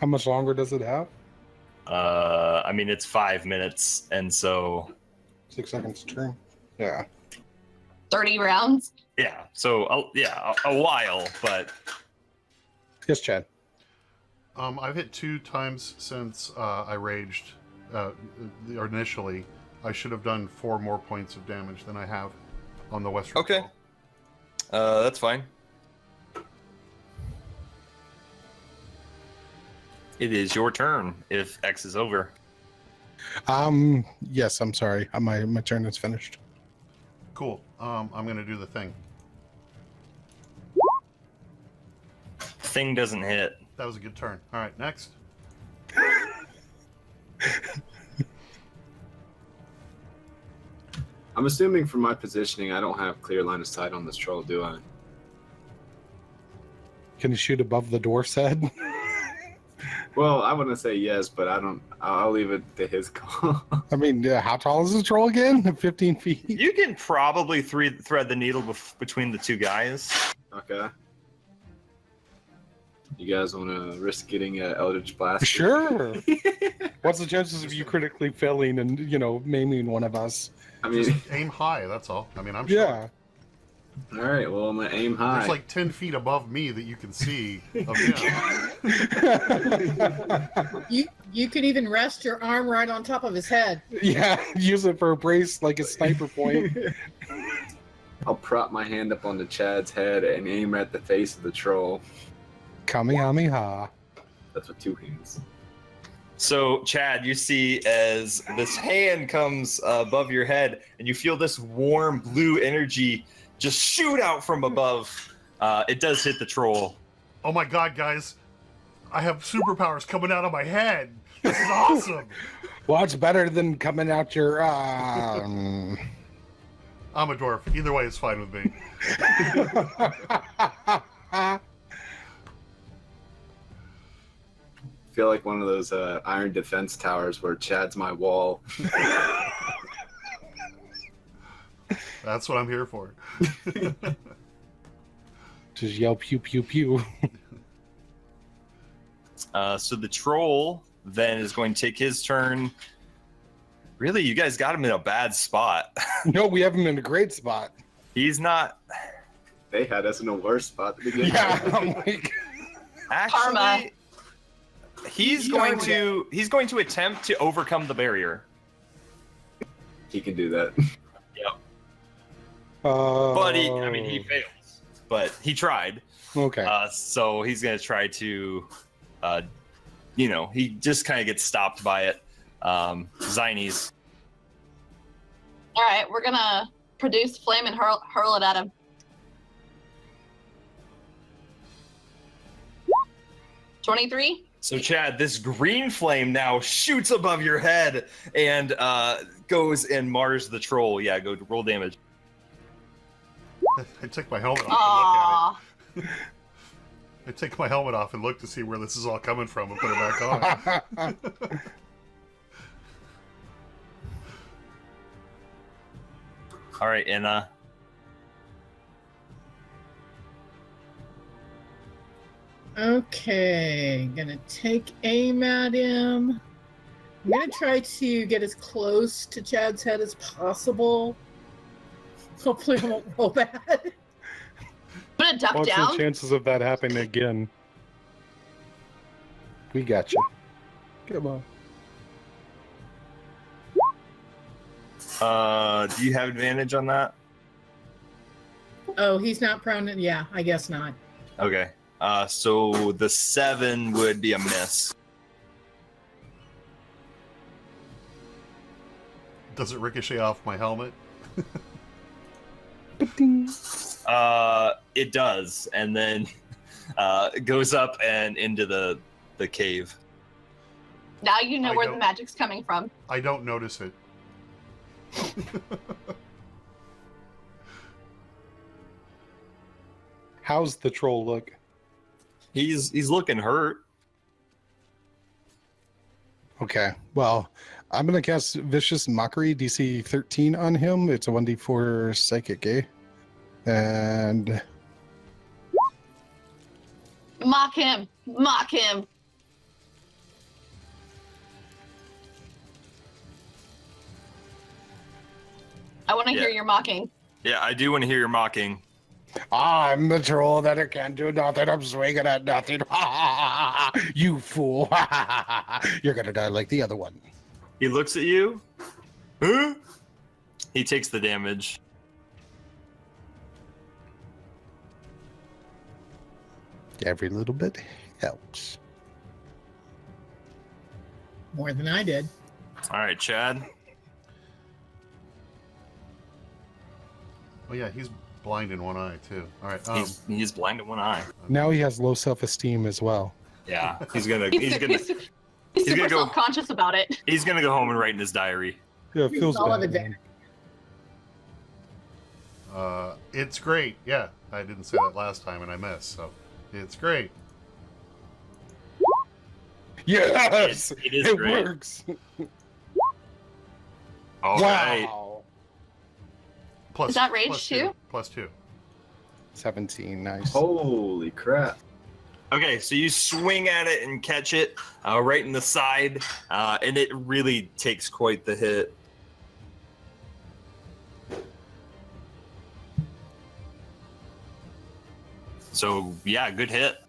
how much longer does it have? I mean, it's 5 minutes, and so 6 seconds to turn. Yeah. 30 rounds. yeah, so a while, but Yes, Chad. I've hit 2 times since I raged initially. I should have done 4 more points of damage than I have on the Western. Okay. Troll. That's fine. It is your turn if X is over. Yes, I'm sorry. My turn is finished. Cool. I'm going to do the thing. Thing doesn't hit. That was a good turn. All right, next. I'm assuming from my positioning, I don't have clear line of sight on this troll, do I? Can you shoot above the dwarf's head? Well, I wouldn't say yes, but I don't. I'll leave it to his call. I mean, how tall is the troll again? 15 feet? You can probably thread the needle between the two guys. Okay. You guys want to risk getting an Eldritch Blast? Sure. What's the chances of you critically failing and, maiming one of us? I mean, Just aim high, that's all. I mean, I'm sure. Yeah. all right. Well, I'm gonna aim high. There's like 10 feet above me that you can see of him. You could even rest your arm right on top of his head. Yeah, use it for a brace like a sniper point. I'll prop my hand up onto Chad's head and aim at the face of the troll. Kamehameha. That's with two hands. So, Chad, you see as this hand comes above your head, and you feel this warm blue energy just shoot out from above. It does hit the troll. Oh my god, guys. I have superpowers coming out of my head. This is awesome. Well, it's better than coming out your. I'm a dwarf. Either way, it's fine with me. I feel like one of those iron defense towers where Chad's my wall. That's what I'm here for. Just yell pew pew pew. So the troll then is going to take his turn. Really, you guys got him in a bad spot. No, we have him in a great spot. He's not. They had us in a worse spot to begin Yeah, with. I'm like, Karma. Actually, he's going to attempt to overcome the barrier. He can do that. But he fails. But he tried. Okay. So he's going to try to, he just kind of gets stopped by it. Zinies. All right, we're gonna produce flame and hurl it at him. $23. So Chad, this green flame now shoots above your head and goes and mars the troll. Yeah, go roll damage. I take my helmet off and look at Aww. it. I take my helmet off and look to see where this is all coming from and put it back on. All right, and Okay, gonna take aim at him. I'm gonna try to get as close to Chad's head as possible. Hopefully, I won't roll bad. I'm gonna duck What's down. the chances of that happening again? We got you. Come on. do you have advantage on that? Oh, he's not prone. Yeah, I guess not. Okay. So the 7 would be a miss. Does it ricochet off my helmet? It does, and then it goes up and into the cave. Now you know I where the don't- magic's coming from. I don't notice it. How's the troll look? He's looking hurt. Okay, well, I'm gonna cast Vicious Mockery DC 13 on him. It's a 1d4 psychic, and Mock him. Mock him. I want to Yeah. hear your mocking. Yeah, I do want to hear your mocking. I'm the troll that it can't do nothing. I'm swinging at nothing. You fool! You're gonna die like the other one. He looks at you. Huh? He takes the damage. Every little bit helps. More than I did. All right, Chad. Oh yeah, he's blind in one eye too. All right. He's blind in one eye. Now he has low self-esteem as well. Yeah, he's gonna He's gonna super gonna go- self-conscious about it. he's gonna go home and write in his diary. Yeah, it feels Solid bad. advantage. It's great. Yeah, I didn't say that last time and I missed, so it's great. Yes, It is great. works. All right. Wow. Plus, Is that rage plus too? Plus 2. 17, nice. Holy crap! Okay, so you swing at it and catch it right in the side, and it really takes quite the hit. So, yeah, good hit.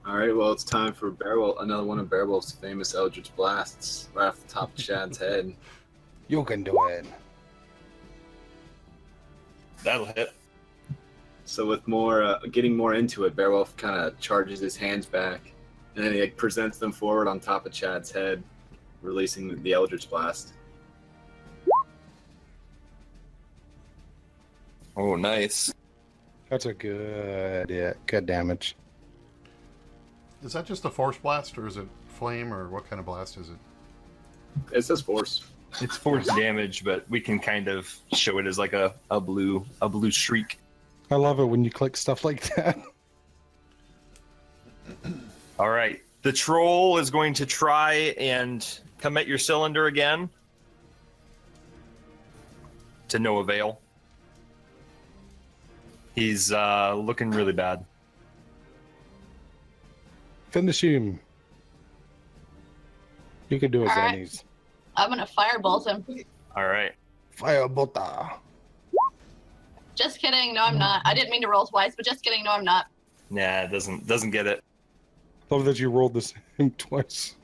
All right, well, it's time for another one of Beowulf's famous Eldritch Blasts, right off the top of Chad's head. You can do it. That'll hit. So with more, getting more into it, Beowulf kind of charges his hands back, and then he presents them forward on top of Chad's head, releasing the Eldritch Blast. Oh, nice. That's a good damage. Is that just a force blast, or is it flame, or what kind of blast is it? It says force. It's force damage, but we can kind of show it as like a blue streak. I love it when you click stuff like that. All right. The troll is going to try and come at your cylinder again. To no avail. He's looking really bad. Finish him. You can do it, All right. Zannies. I'm gonna firebolt him. All right. Firebota. Just kidding. No, I'm not. I didn't mean to roll twice, but just kidding. No, I'm not. Nah, it doesn't get it. Love that you rolled the same twice.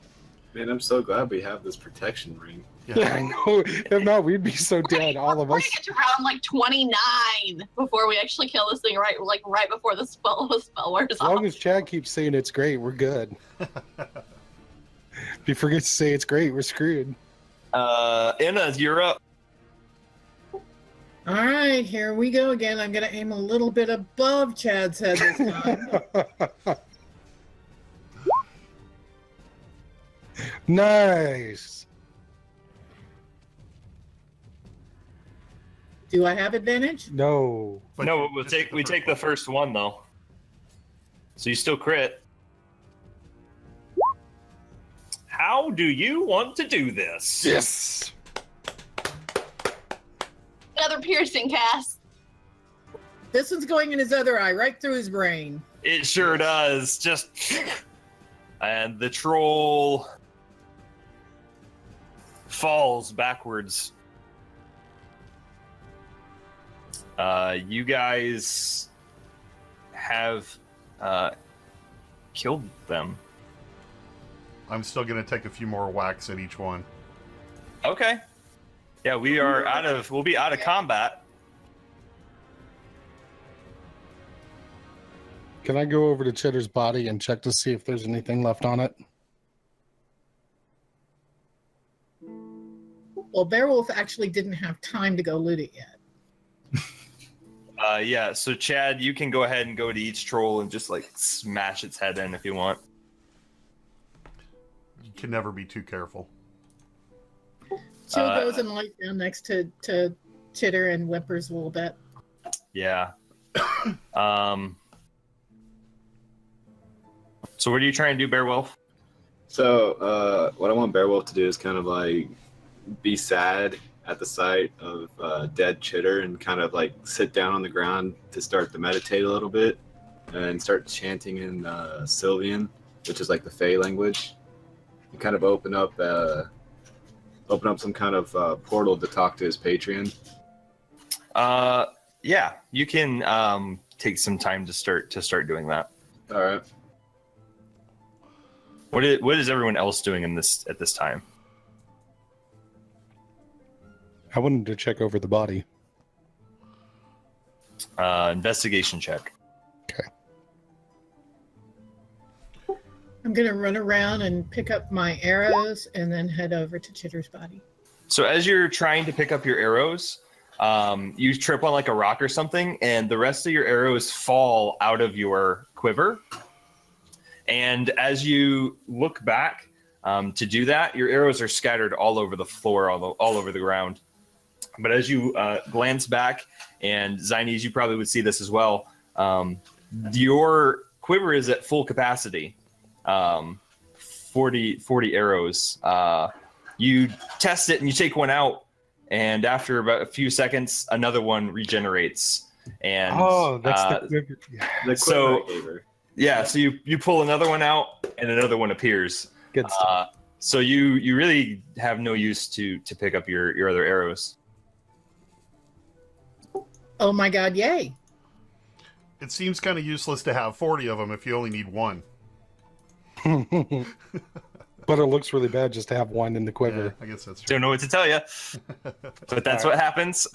Man, I'm so glad we have this protection ring. Yeah, I know. If not, we'd be so dead, all of We're us. gonna get to round like 29 before we actually kill this thing. Right before the spell wears As off. long as Chad keeps saying it's great, we're good. If he forgets to say it's great, we're screwed. Anna, you're up. All right, here we go again. I'm going to aim a little bit above Chad's head this time. Nice. Do I have advantage? No. But No, you we just get take the first one though. So you still crit. How do you want to do this? Yes. Another piercing cast. This one's going in his other eye, right through his brain. It sure does. Just and the troll falls backwards. You guys have killed them. I'm still going to take a few more whacks at each one. Okay. Yeah, we'll be out of combat. Can I go over to Cheddar's body and check to see if there's anything left on it? Well, Beowulf actually didn't have time to go loot it yet. Yeah, so Chad, you can go ahead and go to each troll and just like smash its head in if you want. You can never be too careful. Chill goes and lies down next to Chitter and whimpers a little bit. Yeah. So what are you trying to do, Beowulf? So, what I want Beowulf to do is kind of like be sad at the sight of dead Chitter and kind of like sit down on the ground to start to meditate a little bit and start chanting in Sylvian, which is like the Fey language, and kind of open up some kind of portal to talk to his Patreon. Yeah, you can take some time to start doing that. All right. What is everyone else doing at this time? I wanted to check over the body. Investigation check. I'm going to run around and pick up my arrows and then head over to Chitter's body. So as you're trying to pick up your arrows, you trip on like a rock or something, and the rest of your arrows fall out of your quiver. And as you look back, to do that, your arrows are scattered all over the floor, all over the ground. But as you glance back, and Zines, you probably would see this as well, your quiver is at full capacity, 40 arrows. You test it and you take one out, and after about a few seconds, another one regenerates. And that's the quiver. The So- quiver I gave her. yeah, so you pull another one out, and another one appears. Good stuff. So you really have no use to pick up your other arrows. Oh my god, yay. It seems kind of useless to have 40 of them if you only need one. But it looks really bad just to have one in the quiver. Yeah, I guess that's true. Don't know what to tell you, but that's what happens.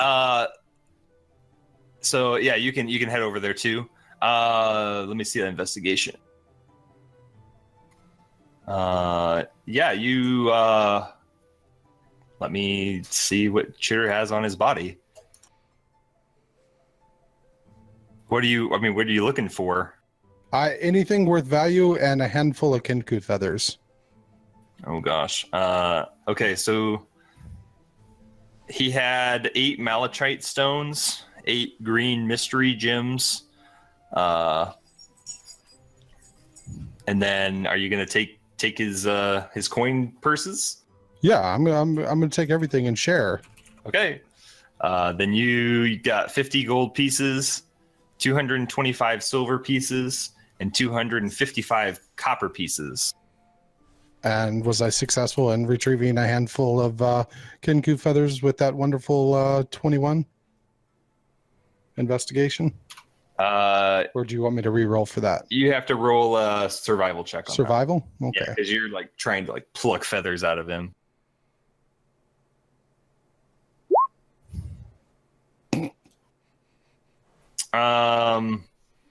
So yeah, you can head over there too. Let me see that investigation. Yeah, you. Let me see what Chitter has on his body. What are you looking for? Anything worth value and a handful of Kenku feathers. Oh gosh. Okay, so he had 8 malachite stones, 8 green mystery gems, and then are you gonna take his coin purses? Yeah, I'm gonna take everything and share. Okay. Then you got 50 gold pieces, 225 silver pieces, and 255 copper pieces. And was I successful in retrieving a handful of Kenku feathers with that wonderful 21 investigation? Or do you want me to re-roll for that? You have to roll a survival check on Survival? that. Okay. Yeah, because you're like trying to like pluck feathers out of him.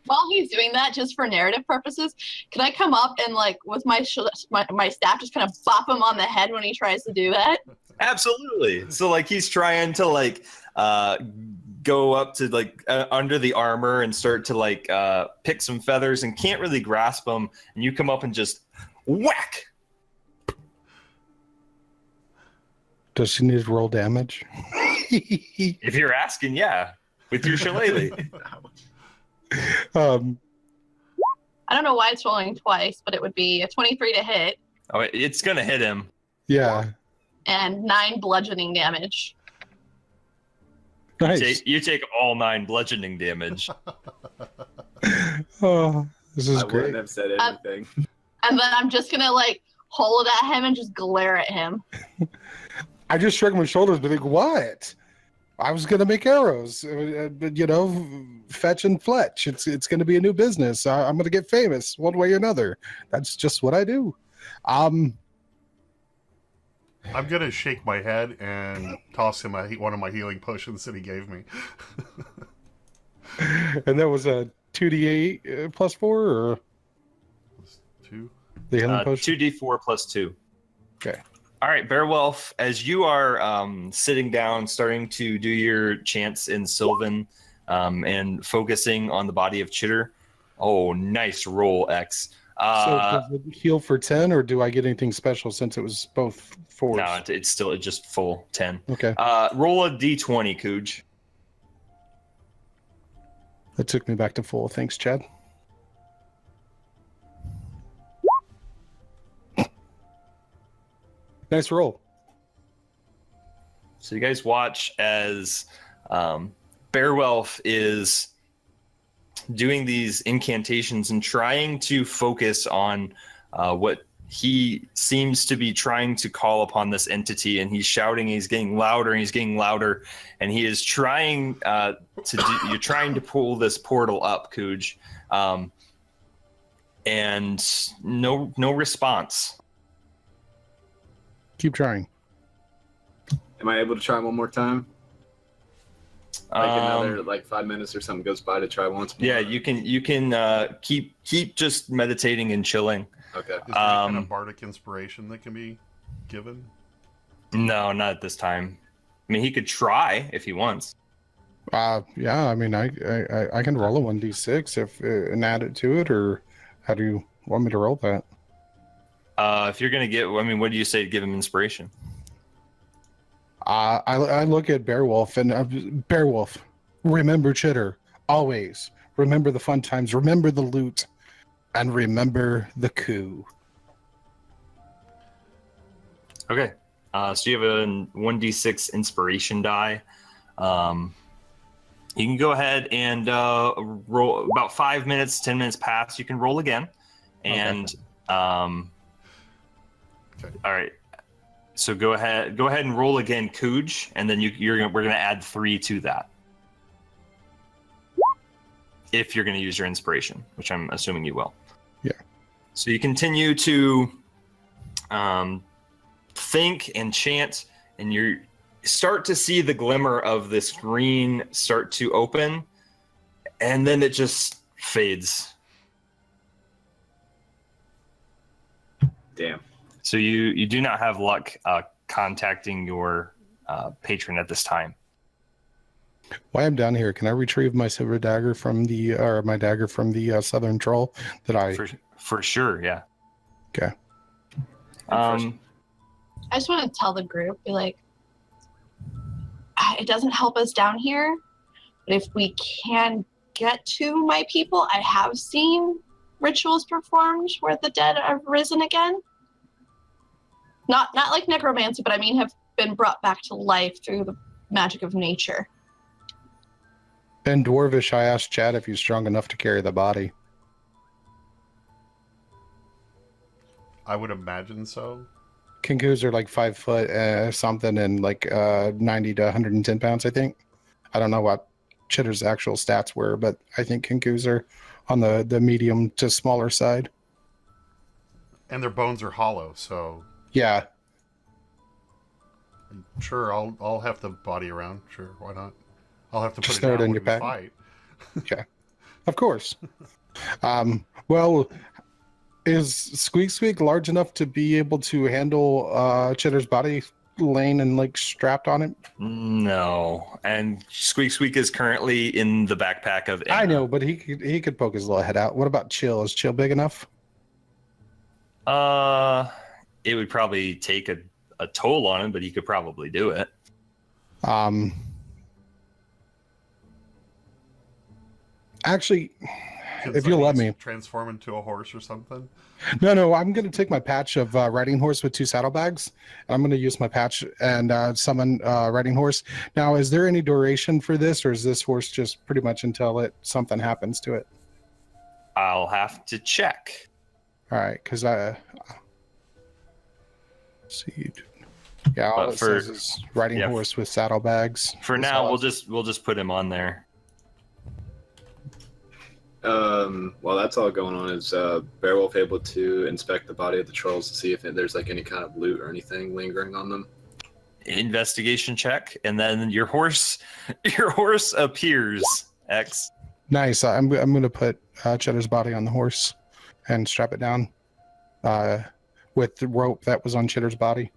While he's doing that, just for narrative purposes, can I come up and like with my staff just kind of bop him on the head when he tries to do that? Absolutely. So like he's trying to like go up to like under the armor and start to like pick some feathers and can't really grasp them, and you come up and just whack. Does she need to roll damage? If you're asking, yeah, with your shillelagh. I don't know why it's rolling twice, but it would be a 23 to hit Oh, it's gonna hit him. Yeah. and 9 bludgeoning damage. Nice. You take all 9 bludgeoning damage. Oh, this is I great. wouldn't have said anything. And then I'm just gonna like hold at him and just glare at him. I just shrug my shoulders, but like, what? I was gonna make arrows, but fetch and fletch. It's gonna be a new business. I'm gonna get famous one way or another. That's just what I do. I'm gonna shake my head and toss him one of my healing potions that he gave me. And that was a 2d8 plus 4, or 2. the healing potion. 2d4 plus 2. Okay. All right, Beowulf, as you are sitting down, starting to do your chants in Sylvan and focusing on the body of Chitter. Oh, nice roll, X. So does it heal for 10, or do I get anything special since it was both 4s? No, it's just full 10. Okay. Roll a d20, Cooge. That took me back to full. Thanks, Chad. Nice roll. So you guys watch as Beowulf is doing these incantations and trying to focus on what he seems to be trying to call upon this entity, and he's shouting, he's getting louder, and he's getting louder, and he is trying you're trying to pull this portal up, Cooge, and no response. Keep trying. Am I able to try one more time? Another 5 minutes or something goes by to try once more. Yeah, you can keep just meditating and chilling. Okay. Is there any kind of bardic inspiration that can be given? No, not at this time. I mean, he could try if he wants. Yeah. I mean, I can roll a 1d6 and add it to it, or how do you want me to roll that? If you're gonna get, I mean, what do you say to give him inspiration? I look at Beowulf and Beowulf, remember Chitter always. Remember the fun times. Remember the loot, and remember the coup. Okay. So you have a 1d6 inspiration die. You can go ahead and roll. About 5 minutes, 10 minutes pass. You can roll again, and all right. So go ahead and roll again, Cooge, and then we're gonna add 3 to that. If you're gonna use your inspiration, which I'm assuming you will. Yeah. So you continue to think and chant, and you start to see the glimmer of this green start to open, and then it just fades. Damn. So you do not have luck contacting your patron at this time. While I'm down here, can I retrieve my silver dagger from my dagger from the southern troll that I? For sure, yeah. Okay. I just want to tell the group, be like, it doesn't help us down here, but if we can get to my people, I have seen rituals performed where the dead have risen again. Not like necromancy, but I mean have been brought back to life through the magic of nature. In Dwarvish, I asked Chad if he's strong enough to carry the body. I would imagine so. Kinkus are like 5 foot something and like 90 to 110 pounds, I think. I don't know what Chitter's actual stats were, but I think Kinkus are on the medium to smaller side. And their bones are hollow, so Yeah. sure, I'll have the body around. Sure, why not? I'll have to put Just it throw it down in when your we pack. fight. Okay. Of course. Well, is Squeak Squeak large enough to be able to handle Chitter's body laying and like strapped on it? No, and Squeak Squeak is currently in the backpack of Emma. I know, but he could poke his little head out. What about Chill? Is Chill big enough? It would probably take a toll on him, but he could probably do it. Actually, Can if you'll let Zion's me. transform into a horse or something. No, I'm going to take my patch of riding horse with 2 saddlebags. And I'm going to use my patch and summon riding horse. Now, is there any duration for this, or is this horse just pretty much until something happens to it? I'll have to check. All right, because see. Yeah, all But it says is riding horse with saddlebags. For now, we'll just put him on there. While that's all going on, is Beowulf able to inspect the body of the trolls to see if there's like any kind of loot or anything lingering on them? Investigation check, and then your horse appears. X. Nice. I'm going to put Cheddar's body on the horse and strap it down with the rope that was on Cheddar's body,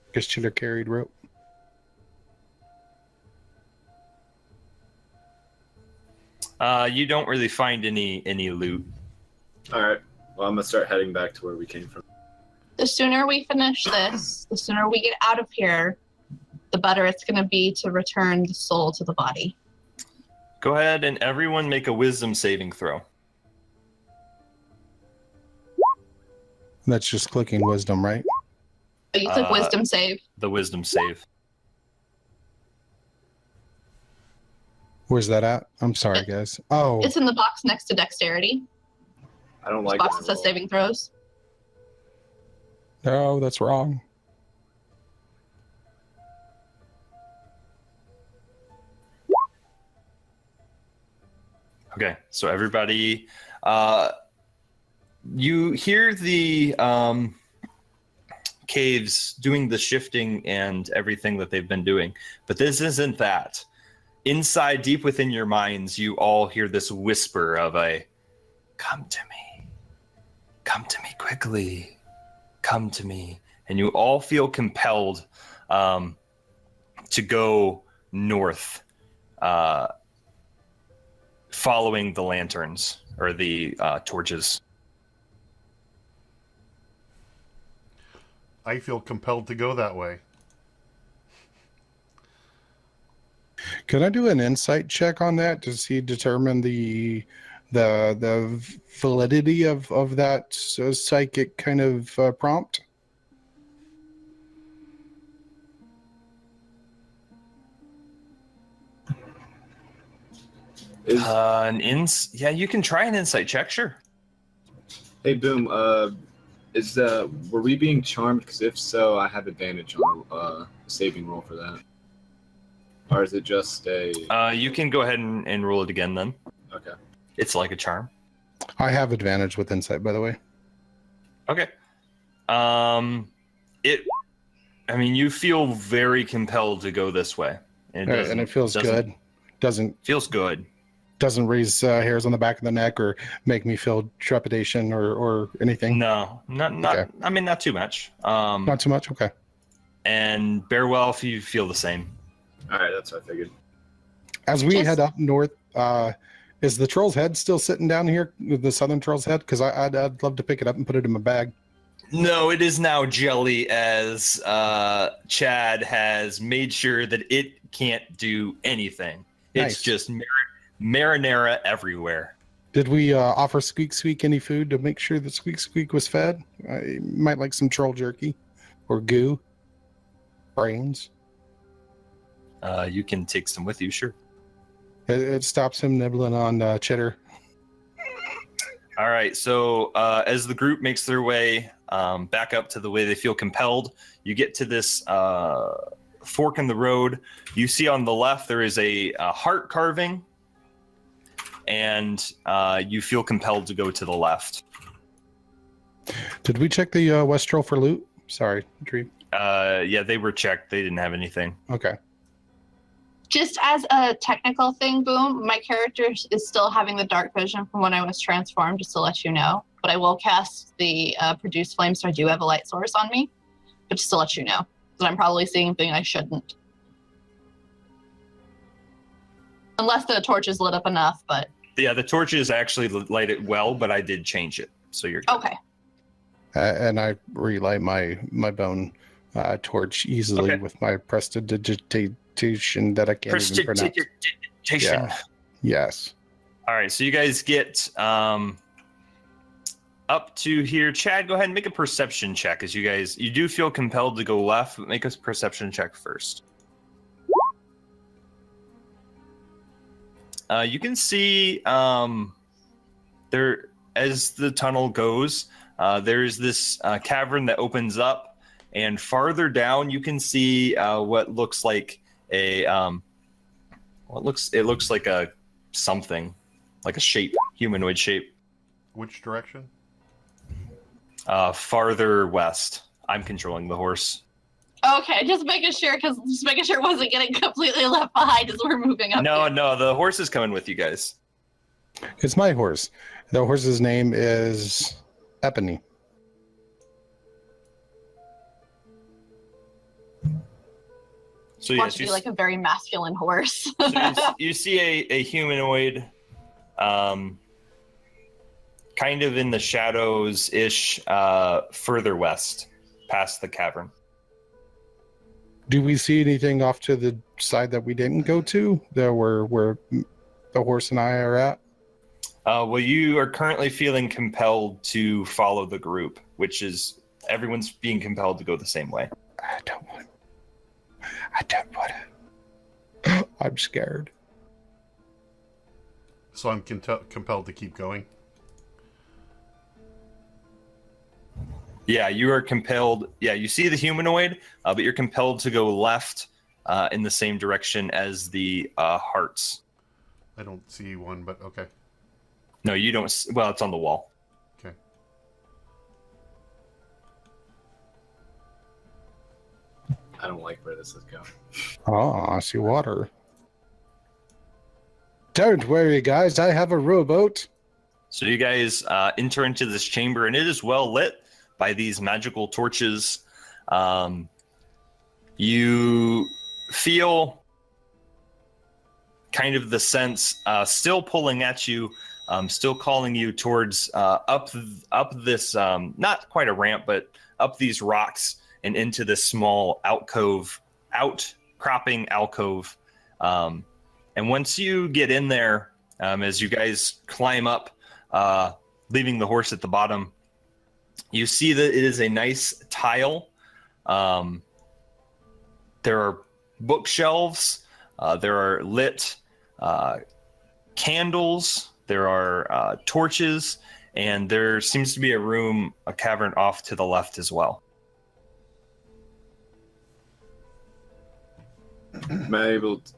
because Cheddar carried rope. You don't really find any loot. All right. Well, I'm gonna start heading back to where we came from. The sooner we finish this, the sooner we get out of here, the better it's going to be to return the soul to the body. Go ahead and everyone make a wisdom saving throw. That's just clicking wisdom, right? Oh, you click wisdom save. The wisdom save. Where's that at? I'm sorry, guys. Oh, It's in the box next to dexterity. I don't This like box that that says roll. saving throws. no, that's wrong. Okay, so everybody, you hear the caves doing the shifting and everything that they've been doing, but this isn't that. Inside, deep within your minds, you all hear this whisper of come to me quickly, come to me. And you all feel compelled to go north, following the lanterns or the torches. I feel compelled to go that way. Can I do an insight check on that to see determine the validity of that psychic kind of prompt? Yeah, you can try an insight check, sure. Hey, Boom. Were we being charmed? Because if so, I have advantage on a saving roll for that. Or is it just a? You can go ahead and roll it again then. Okay. It's like a charm. I have advantage with insight, by the way. Okay. You feel very compelled to go this way, And it feels good. Feels good. Doesn't raise hairs on the back of the neck or make me feel trepidation or anything. No, not. Okay. I mean, not too much. Not too much. Okay. And Bearwell, if you feel the same. All right, that's what I figured. As we head up north, is the troll's head still sitting down here? The southern troll's head? Because I'd love to pick it up and put it in my bag. No, it is now jelly, as Chad has made sure that it can't do anything. It's Nice. just marinara everywhere. Did we offer Squeak Squeak any food to make sure that Squeak Squeak was fed? I might like some troll jerky or goo, brains. You can take some with you, sure. It stops him nibbling on cheddar. All right, so as the group makes their way back up to the way they feel compelled, you get to this fork in the road. You see on the left there is a heart carving, and you feel compelled to go to the left. Did we check the West Troll for loot? Sorry, Dream. Yeah, they were checked. They didn't have anything. Okay. Just as a technical thing, Boom, my character is still having the dark vision from when I was transformed, just to let you know. But I will cast the produce flame, so I do have a light source on me. But just to let you know, that I'm probably seeing things I shouldn't. Unless the torch is lit up enough, but... Yeah, the torches actually light it well, but I did change it, so you're good. Okay. And I relight my bone torch easily Okay. with my prestidigitation that I can't even pronounce. Prestidigitation. Yeah. Yes. All right, so you guys get up to here. Chad, go ahead and make a perception check, as you do feel compelled to go left, but make a perception check first. You can see there, as the tunnel goes, there's this cavern that opens up, and farther down you can see what looks like a it looks like a something, like a shape, humanoid shape. Which direction? Farther west. I'm controlling the horse. Okay, just making sure it wasn't getting completely left behind as we're moving up. No, here. no, the horse is coming with you guys. It's my horse. The horse's name is Epony. So Want yes, to be like a very masculine horse. you see a humanoid, kind of in the shadows ish, further west, past the cavern. Do we see anything off to the side that we didn't go to? There where the horse and I are at? Well, you are currently feeling compelled to follow the group, which is everyone's being compelled to go the same way. I don't want to. I'm scared. So I'm compelled to keep going. Yeah, you are compelled. Yeah, you see the humanoid, but you're compelled to go left in the same direction as the hearts. I don't see one, but okay. No, you don't. Well, it's on the wall. Okay. I don't like where this is going. Oh, I see water. Don't worry, guys. I have a rowboat. So you guys enter into this chamber, and it is well lit by these magical torches. You feel kind of the sense still pulling at you, still calling you towards up this, not quite a ramp, but up these rocks and into this small outcropping alcove. And once you get in there, as you guys climb up, leaving the horse at the bottom, you see that it is a nice tile. There are bookshelves. There are lit candles. There are torches. And there seems to be a cavern off to the left as well.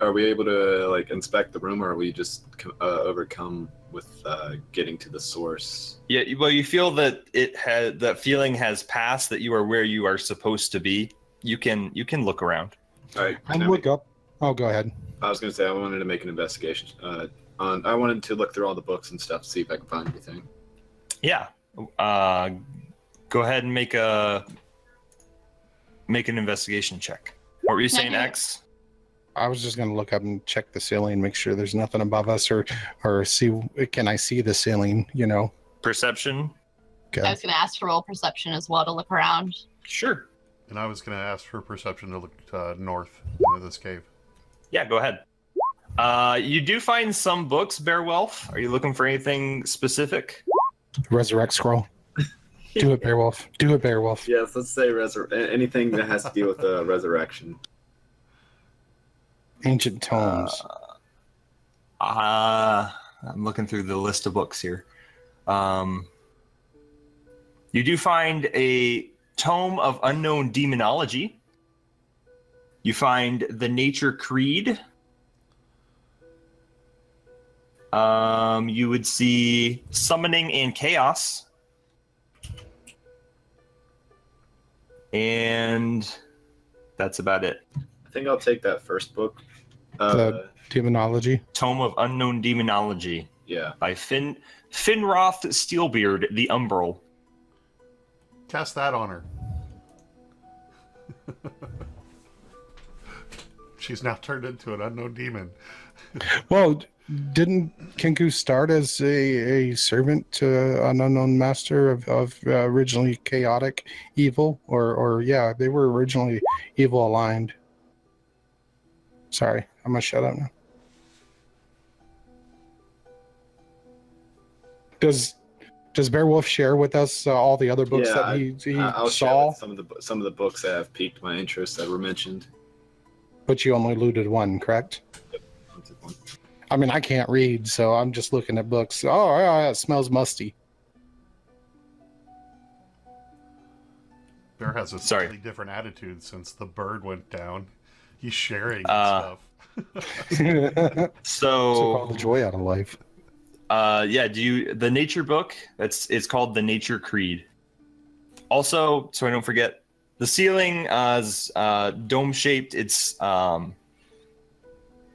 Are we able to like inspect the room, or are we just overcome with getting to the source? Yeah, well, you feel that that feeling has passed, that you are where you are supposed to be. You can look around. All right. I look up. Oh, go ahead. I was going to say I wanted to make an investigation. I wanted to look through all the books and stuff, see if I could find anything. Yeah. Go ahead and make an investigation check. What were you saying, X? I was just going to look up and check the ceiling, make sure there's nothing above us, or see, can I see the ceiling, Perception? Okay. I was going to ask for roll perception as well to look around. Sure. And I was going to ask for perception to look north into this cave. Yeah, go ahead. You do find some books, Beowulf. Are you looking for anything specific? Resurrect scroll. Do it, Beowulf. Do it, Beowulf. Yes, let's say anything that has to deal with resurrection. Ancient tomes. I'm looking through the list of books here. You do find a tome of unknown demonology. You find the Nature Creed. You would see Summoning and Chaos. And that's about it. I think I'll take that first book. The demonology. Tome of Unknown Demonology. Yeah. By Finroth Steelbeard, the Umbral. Cast that on her. She's now turned into an unknown demon. Well, didn't Kenku start as a servant to an unknown master of originally chaotic evil? Or yeah, they were originally evil aligned. Sorry, I'm gonna shut up now. Does Beowulf share with us all the other books that he I'll share saw? with some of the books that have piqued my interest that were mentioned. But you only looted one, correct? Yep. I'll take one. I mean, I can't read, so I'm just looking at books. Oh, yeah, it smells musty. Bear has a slightly different attitude since the bird went down. He's sharing stuff. So Took all the joy out of life. yeah, the nature book, it's called the Nature Creed. Also, so I don't forget, the ceiling is dome shaped. It's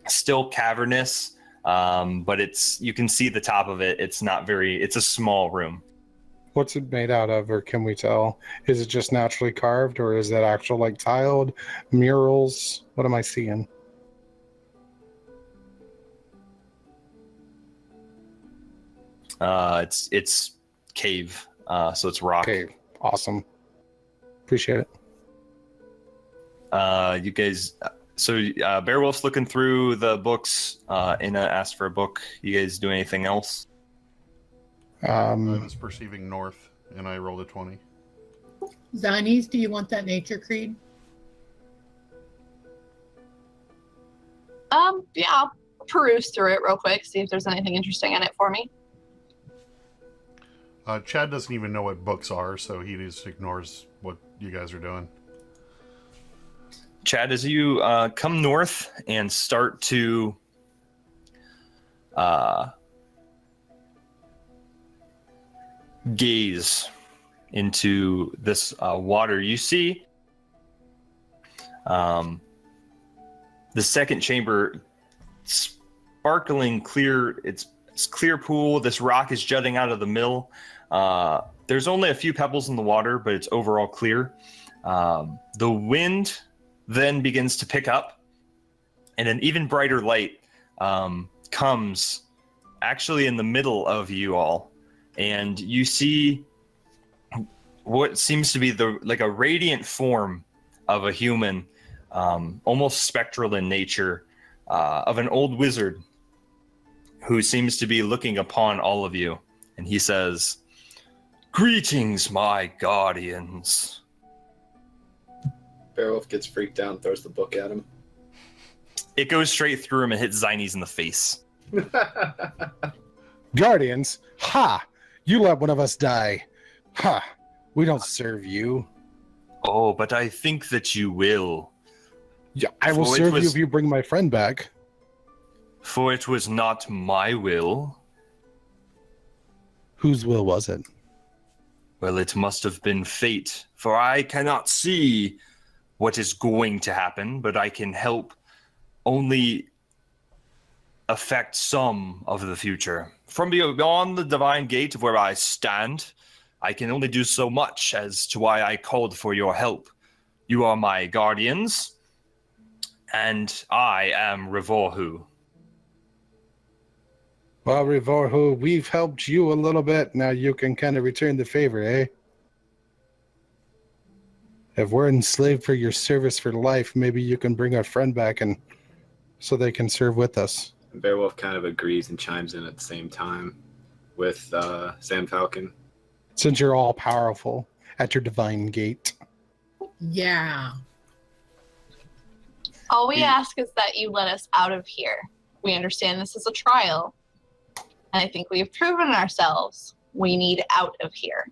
still cavernous, but you can see the top of it. It's a small room. What's it made out of, or can we tell? Is it just naturally carved, or is it actual like tiled murals? What am I seeing? It's cave, so it's rock. Okay, awesome. Appreciate it. You guys, so Beowulf's looking through the books. Inna asked for a book. You guys do anything else? I was perceiving north, and I rolled a 20. Zanies, do you want that Nature Creed? Yeah, I'll peruse through it real quick, see if there's anything interesting in it for me. Chad doesn't even know what books are, so he just ignores what you guys are doing. Chad, as you come north and start to gaze into this water, you see the second chamber, sparkling clear. It's clear pool. This rock is jutting out of the middle. There's only a few pebbles in the water, but it's overall clear. The wind then begins to pick up, and an even brighter light comes actually in the middle of you all, and you see what seems to be a radiant form of a human, almost spectral in nature, of an old wizard who seems to be looking upon all of you. And he says, "Greetings, my guardians." Beowulf gets freaked out and throws the book at him. It goes straight through him and hits Zines in the face. Guardians? Ha! You let one of us die. Ha! We don't serve you. Oh, but I think that you will. Yeah, I will serve you if you bring my friend back. For it was not my will. Whose will was it? Well, it must have been fate, for I cannot see what is going to happen, but I can help only affect some of the future. From beyond the divine gate of where I stand, I can only do so much as to why I called for your help. You are my guardians, and I am Rivorhu. Well, Rivorhu, we've helped you a little bit. Now you can kind of return the favor, eh? If we're enslaved for your service for life, maybe you can bring our friend back and so they can serve with us. Beowulf kind of agrees and chimes in at the same time with Sam Falcon. Since you're all powerful at your divine gate. Yeah. All we ask is that you let us out of here. We understand this is a trial, and I think we've proven ourselves. We need out of here.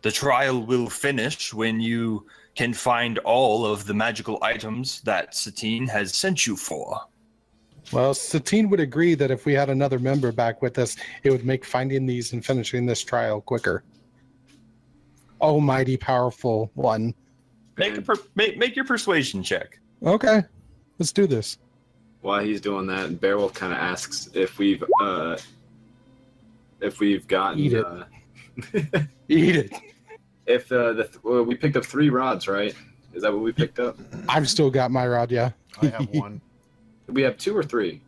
The trial will finish when you can find all of the magical items that Satine has sent you for. Well, Satine would agree that if we had another member back with us, it would make finding these and finishing this trial quicker. Almighty powerful one. Make your persuasion check. Okay, let's do this. While he's doing that, Beowulf kind of asks if we've gotten Eat it. Eat it. If we picked up 3 rods, right? Is that what we picked up? I've still got my rod, yeah. I have one. We have 2 or 3.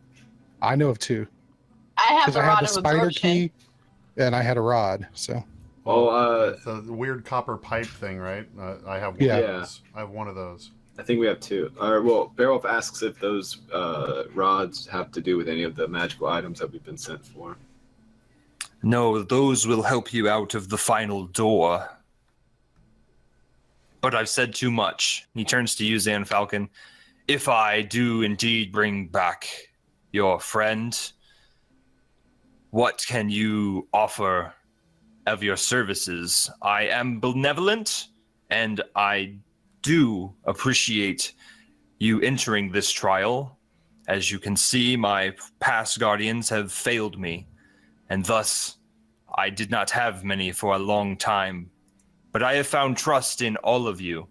I know of 2. I have Because the I had rod the of spider absorption. key, and I had a rod, so. Well, The weird copper pipe thing, right? I have one Yeah. of those. I have one of those. I think we have 2. Beowulf asks if those rods have to do with any of the magical items that we've been sent for. No, those will help you out of the final door. But I've said too much. He turns to you, Zan Falcon. If I do indeed bring back your friend, what can you offer of your services? I am benevolent, and I do appreciate you entering this trial. As you can see, my past guardians have failed me, and thus I did not have many for a long time. But I have found trust in all of you.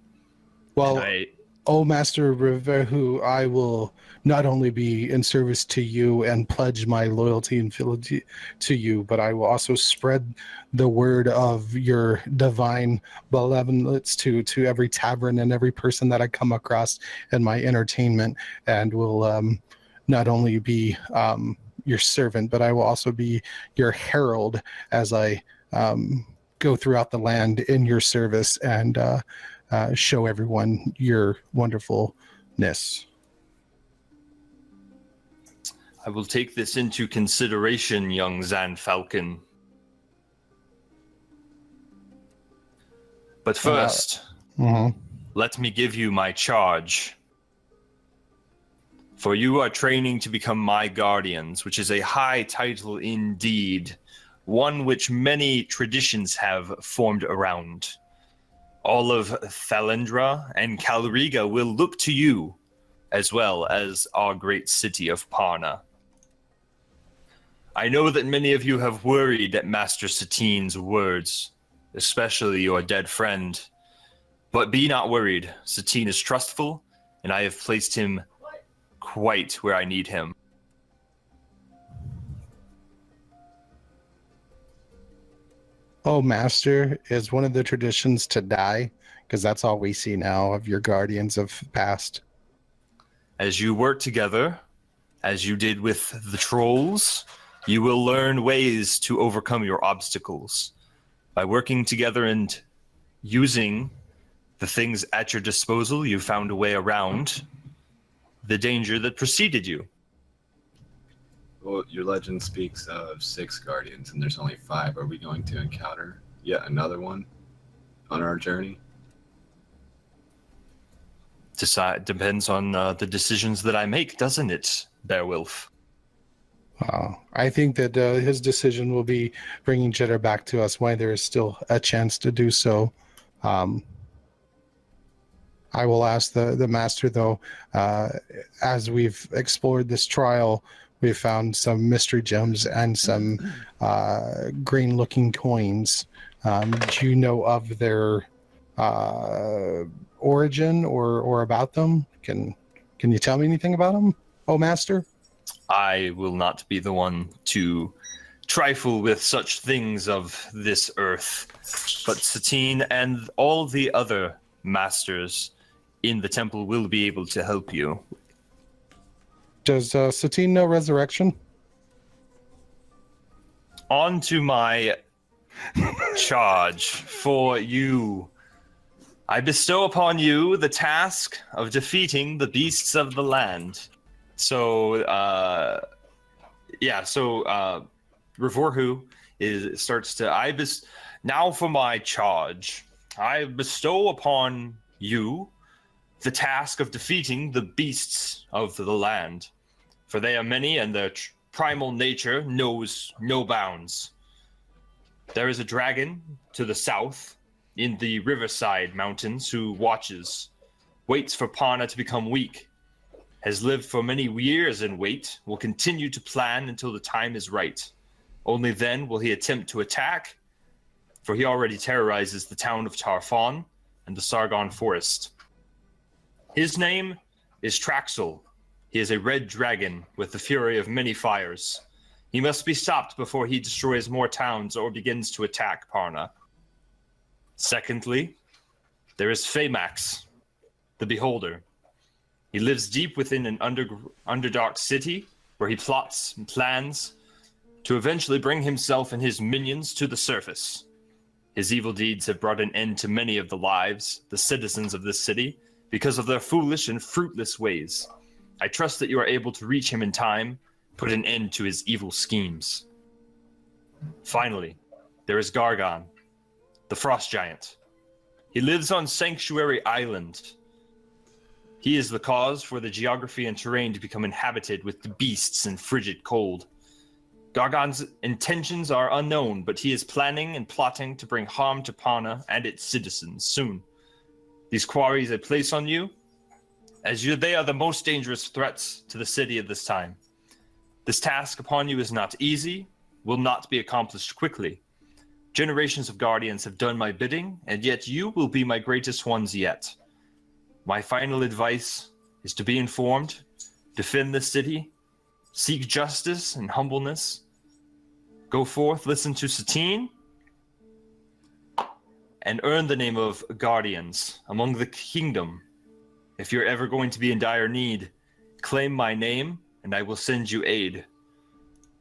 Well, And Master Riverhu, I will not only be in service to you and pledge my loyalty and fidelity to you, but I will also spread the word of your divine benevolence to every tavern and every person that I come across in my entertainment, and will not only be your servant, but I will also be your herald as I go throughout the land in your service and show everyone your wonderfulness. I will take this into consideration, young Zan Falcon. But first, let me give you my charge. For you are training to become my guardians, which is a high title indeed, one which many traditions have formed around. All of Thalendra and Calriga will look to you, as well as our great city of Parna. I know that many of you have worried at Master Satine's words, especially your dead friend. But be not worried. Satine is trustful, and I have placed him quite where I need him. Oh, Master, is one of the traditions to die? Because that's all we see now of your guardians of past. As you work together, as you did with the trolls, you will learn ways to overcome your obstacles. By working together and using the things at your disposal, you found a way around the danger that preceded you. Well, your legend speaks of 6 guardians, and there's only 5. Are we going to encounter yet another one on our journey? Depends on the decisions that I make, doesn't it, Beowulf? I think that his decision will be bringing Jitter back to us while there is still a chance to do so. I will ask the master, though, as we've explored this trial, we've found some mystery gems and some green-looking coins. Do you know of their origin or about them? Can you tell me anything about them, oh master? I will not be the one to trifle with such things of this earth, but Satine and all the other masters in the temple will be able to help you. Does Satine know resurrection? On to my charge for you. I bestow upon you the task of defeating the beasts of the land. So, Revorhu starts to, now for my charge, I bestow upon you the task of defeating the beasts of the land, for they are many and their primal nature knows no bounds. There is a dragon to the south in the riverside mountains who waits for Parna to become weak, has lived for many years in wait, will continue to plan until the time is right. Only then will he attempt to attack, for he already terrorizes the town of Tarfon and the Sargon forest. His name is Traxel. He is a red dragon with the fury of many fires. He must be stopped before he destroys more towns or begins to attack Parna. Secondly, there is Phaemax, the Beholder. He lives deep within an underdark city where he plots and plans to eventually bring himself and his minions to the surface. His evil deeds have brought an end to many of the citizens of this city, because of their foolish and fruitless ways. I trust that you are able to reach him in time, put an end to his evil schemes. Finally, there is Gargon, the frost giant. He lives on Sanctuary Island. He is the cause for the geography and terrain to become inhabited with the beasts and frigid cold. Gargon's intentions are unknown, but he is planning and plotting to bring harm to Parna and its citizens soon. These quarries I place on you, they are the most dangerous threats to the city at this time. This task upon you is not easy, will not be accomplished quickly. Generations of guardians have done my bidding, and yet you will be my greatest ones yet. My final advice is to be informed, defend the city, seek justice and humbleness. Go forth, listen to Satine, and earn the name of guardians among the kingdom. If you're ever going to be in dire need, claim my name, and I will send you aid.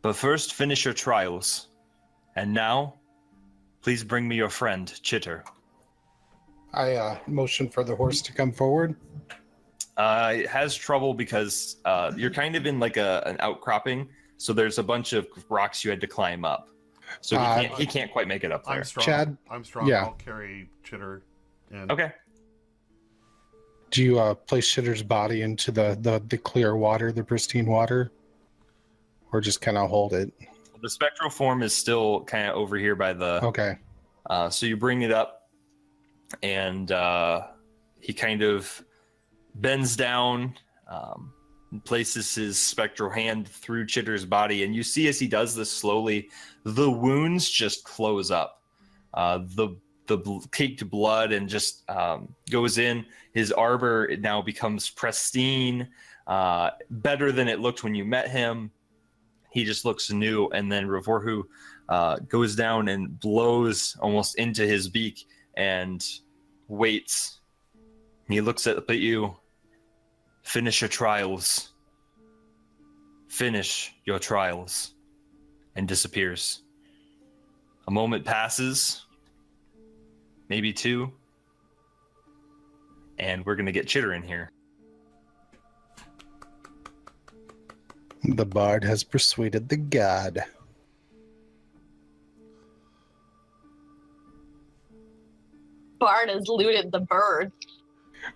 But first, finish your trials. And now, please bring me your friend, Chitter. I motion for the horse to come forward. It has trouble because you're kind of in like an outcropping, so there's a bunch of rocks you had to climb up. So he can't quite make it up there. I'm strong. Chad? I'm strong. Yeah. I'll carry Chitter. And Okay. Do you place Chitter's body into the clear water, the pristine water? Or just kind of hold it? The spectral form is still kind of over here by the... Okay. So you bring it up, and he kind of bends down, and places his spectral hand through Chitter's body, and you see as he does this slowly, the wounds just close up. The caked blood and just goes in. His arbor now becomes pristine, better than it looked when you met him. He just looks new, and then Revorhu goes down and blows almost into his beak and waits. He looks up at you. Finish your trials. Finish your trials. And disappears. A moment passes. maybe 2. And we're going to get Chitter in here. The bard has persuaded the god. Bard has looted the bird.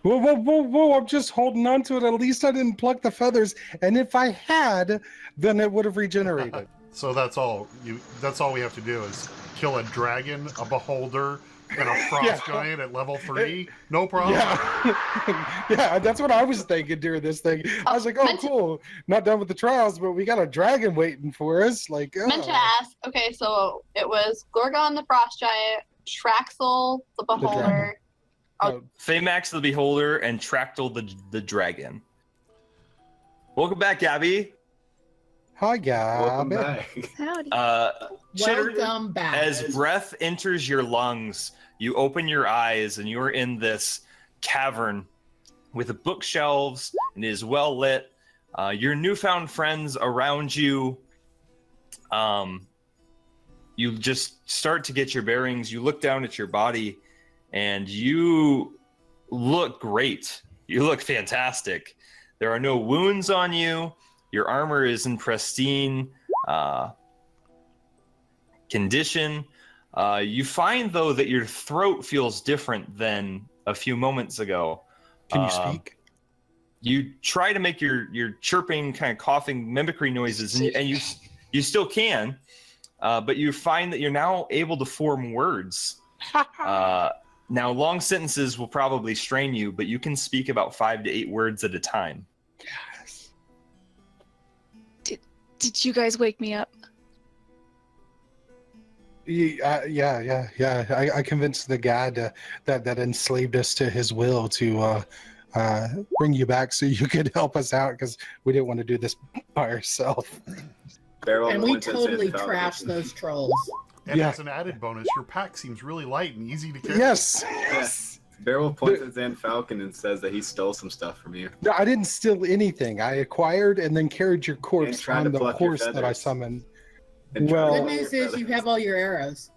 Whoa, whoa, whoa, whoa, I'm just holding on to it. At least I didn't pluck the feathers. And if I had, then it would have regenerated. So that's all we have to do is kill a dragon, a beholder, and a frost giant at level 3. No problem. Yeah. Yeah, that's what I was thinking during this thing. I was like, oh, cool. Not done with the trials, but we got a dragon waiting for us. Like, Meant to ask. Okay, so it was Gorgon the frost giant, Traxel the beholder. Feymax the Beholder and Tractyl the Dragon. Welcome back, Gabby. Hi, Gabby. Welcome back. Howdy. Chitter, Welcome back. as breath enters your lungs, you open your eyes and you're in this cavern with the bookshelves and it is well lit. Your newfound friends around you. You just start to get your bearings. You look down at your body and you look great. You look fantastic. There are no wounds on you. Your armor is in pristine condition. You find, though, that your throat feels different than a few moments ago. Can you speak? You try to make your chirping, kind of coughing mimicry noises, and you still can, but you find that you're now able to form words. Now, long sentences will probably strain you, but you can speak about 5 to 8 words at a time. Yes. Did you guys wake me up? Yeah. I convinced the god that enslaved us to his will to bring you back so you could help us out because we didn't want to do this by ourselves. And we totally trashed those trolls. And as an added bonus, your pack seems really light and easy to carry. Yes. Beryl points at Zan Falcon and says that he stole some stuff from you. No, I didn't steal anything. I acquired and then carried your corpse tried on to the pluck your horse that I feathers. summoned. And Well- Good news is you have all your arrows.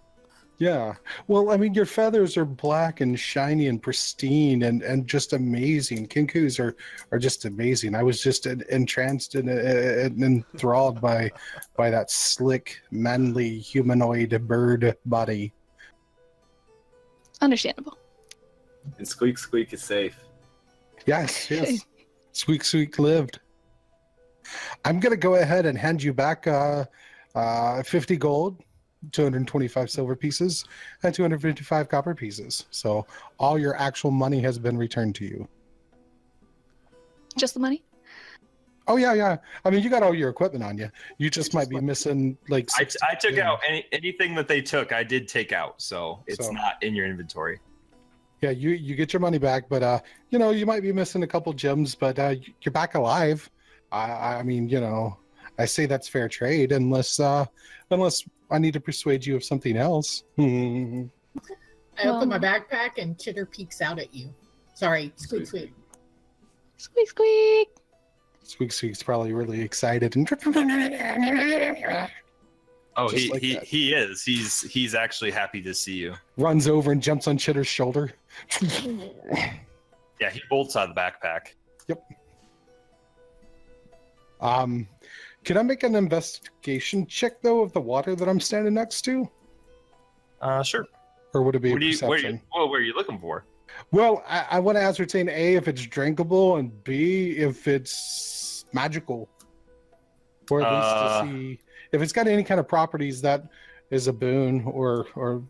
Yeah. Well, I mean, your feathers are black and shiny and pristine and just amazing. Kinkus are just amazing. I was just entranced and enthralled by that slick, manly, humanoid bird body. Understandable. And Squeak Squeak is safe. Yes. Squeak Squeak lived. I'm going to go ahead and hand you back 50 gold, 225 silver pieces, and 255 copper pieces. So all your actual money has been returned to you. Just the money? Oh, yeah. I mean, you got all your equipment on you. You just might be missing, like... I took out anything that they took. I did take out, so it's not in your inventory. Yeah, you get your money back, but, you might be missing a couple gems, but you're back alive. I mean, I say that's fair trade unless I need to persuade you of something else. I open my backpack and Chitter peeks out at you. Sorry, Squeak Squeak. Squeak, squeak. Squeak Squeak's probably really excited and Oh, Just like that. he is. He's actually happy to see you. runs over and jumps on Chitter's shoulder. Yeah, he bolts out of the backpack. Can I make an investigation check though of the water that I'm standing next to, Sure. or would it be a What perception? are you looking for? Well, I want to ascertain A, if it's drinkable, and B, if it's magical, or at least to see if it's got any kind of properties that is a boon or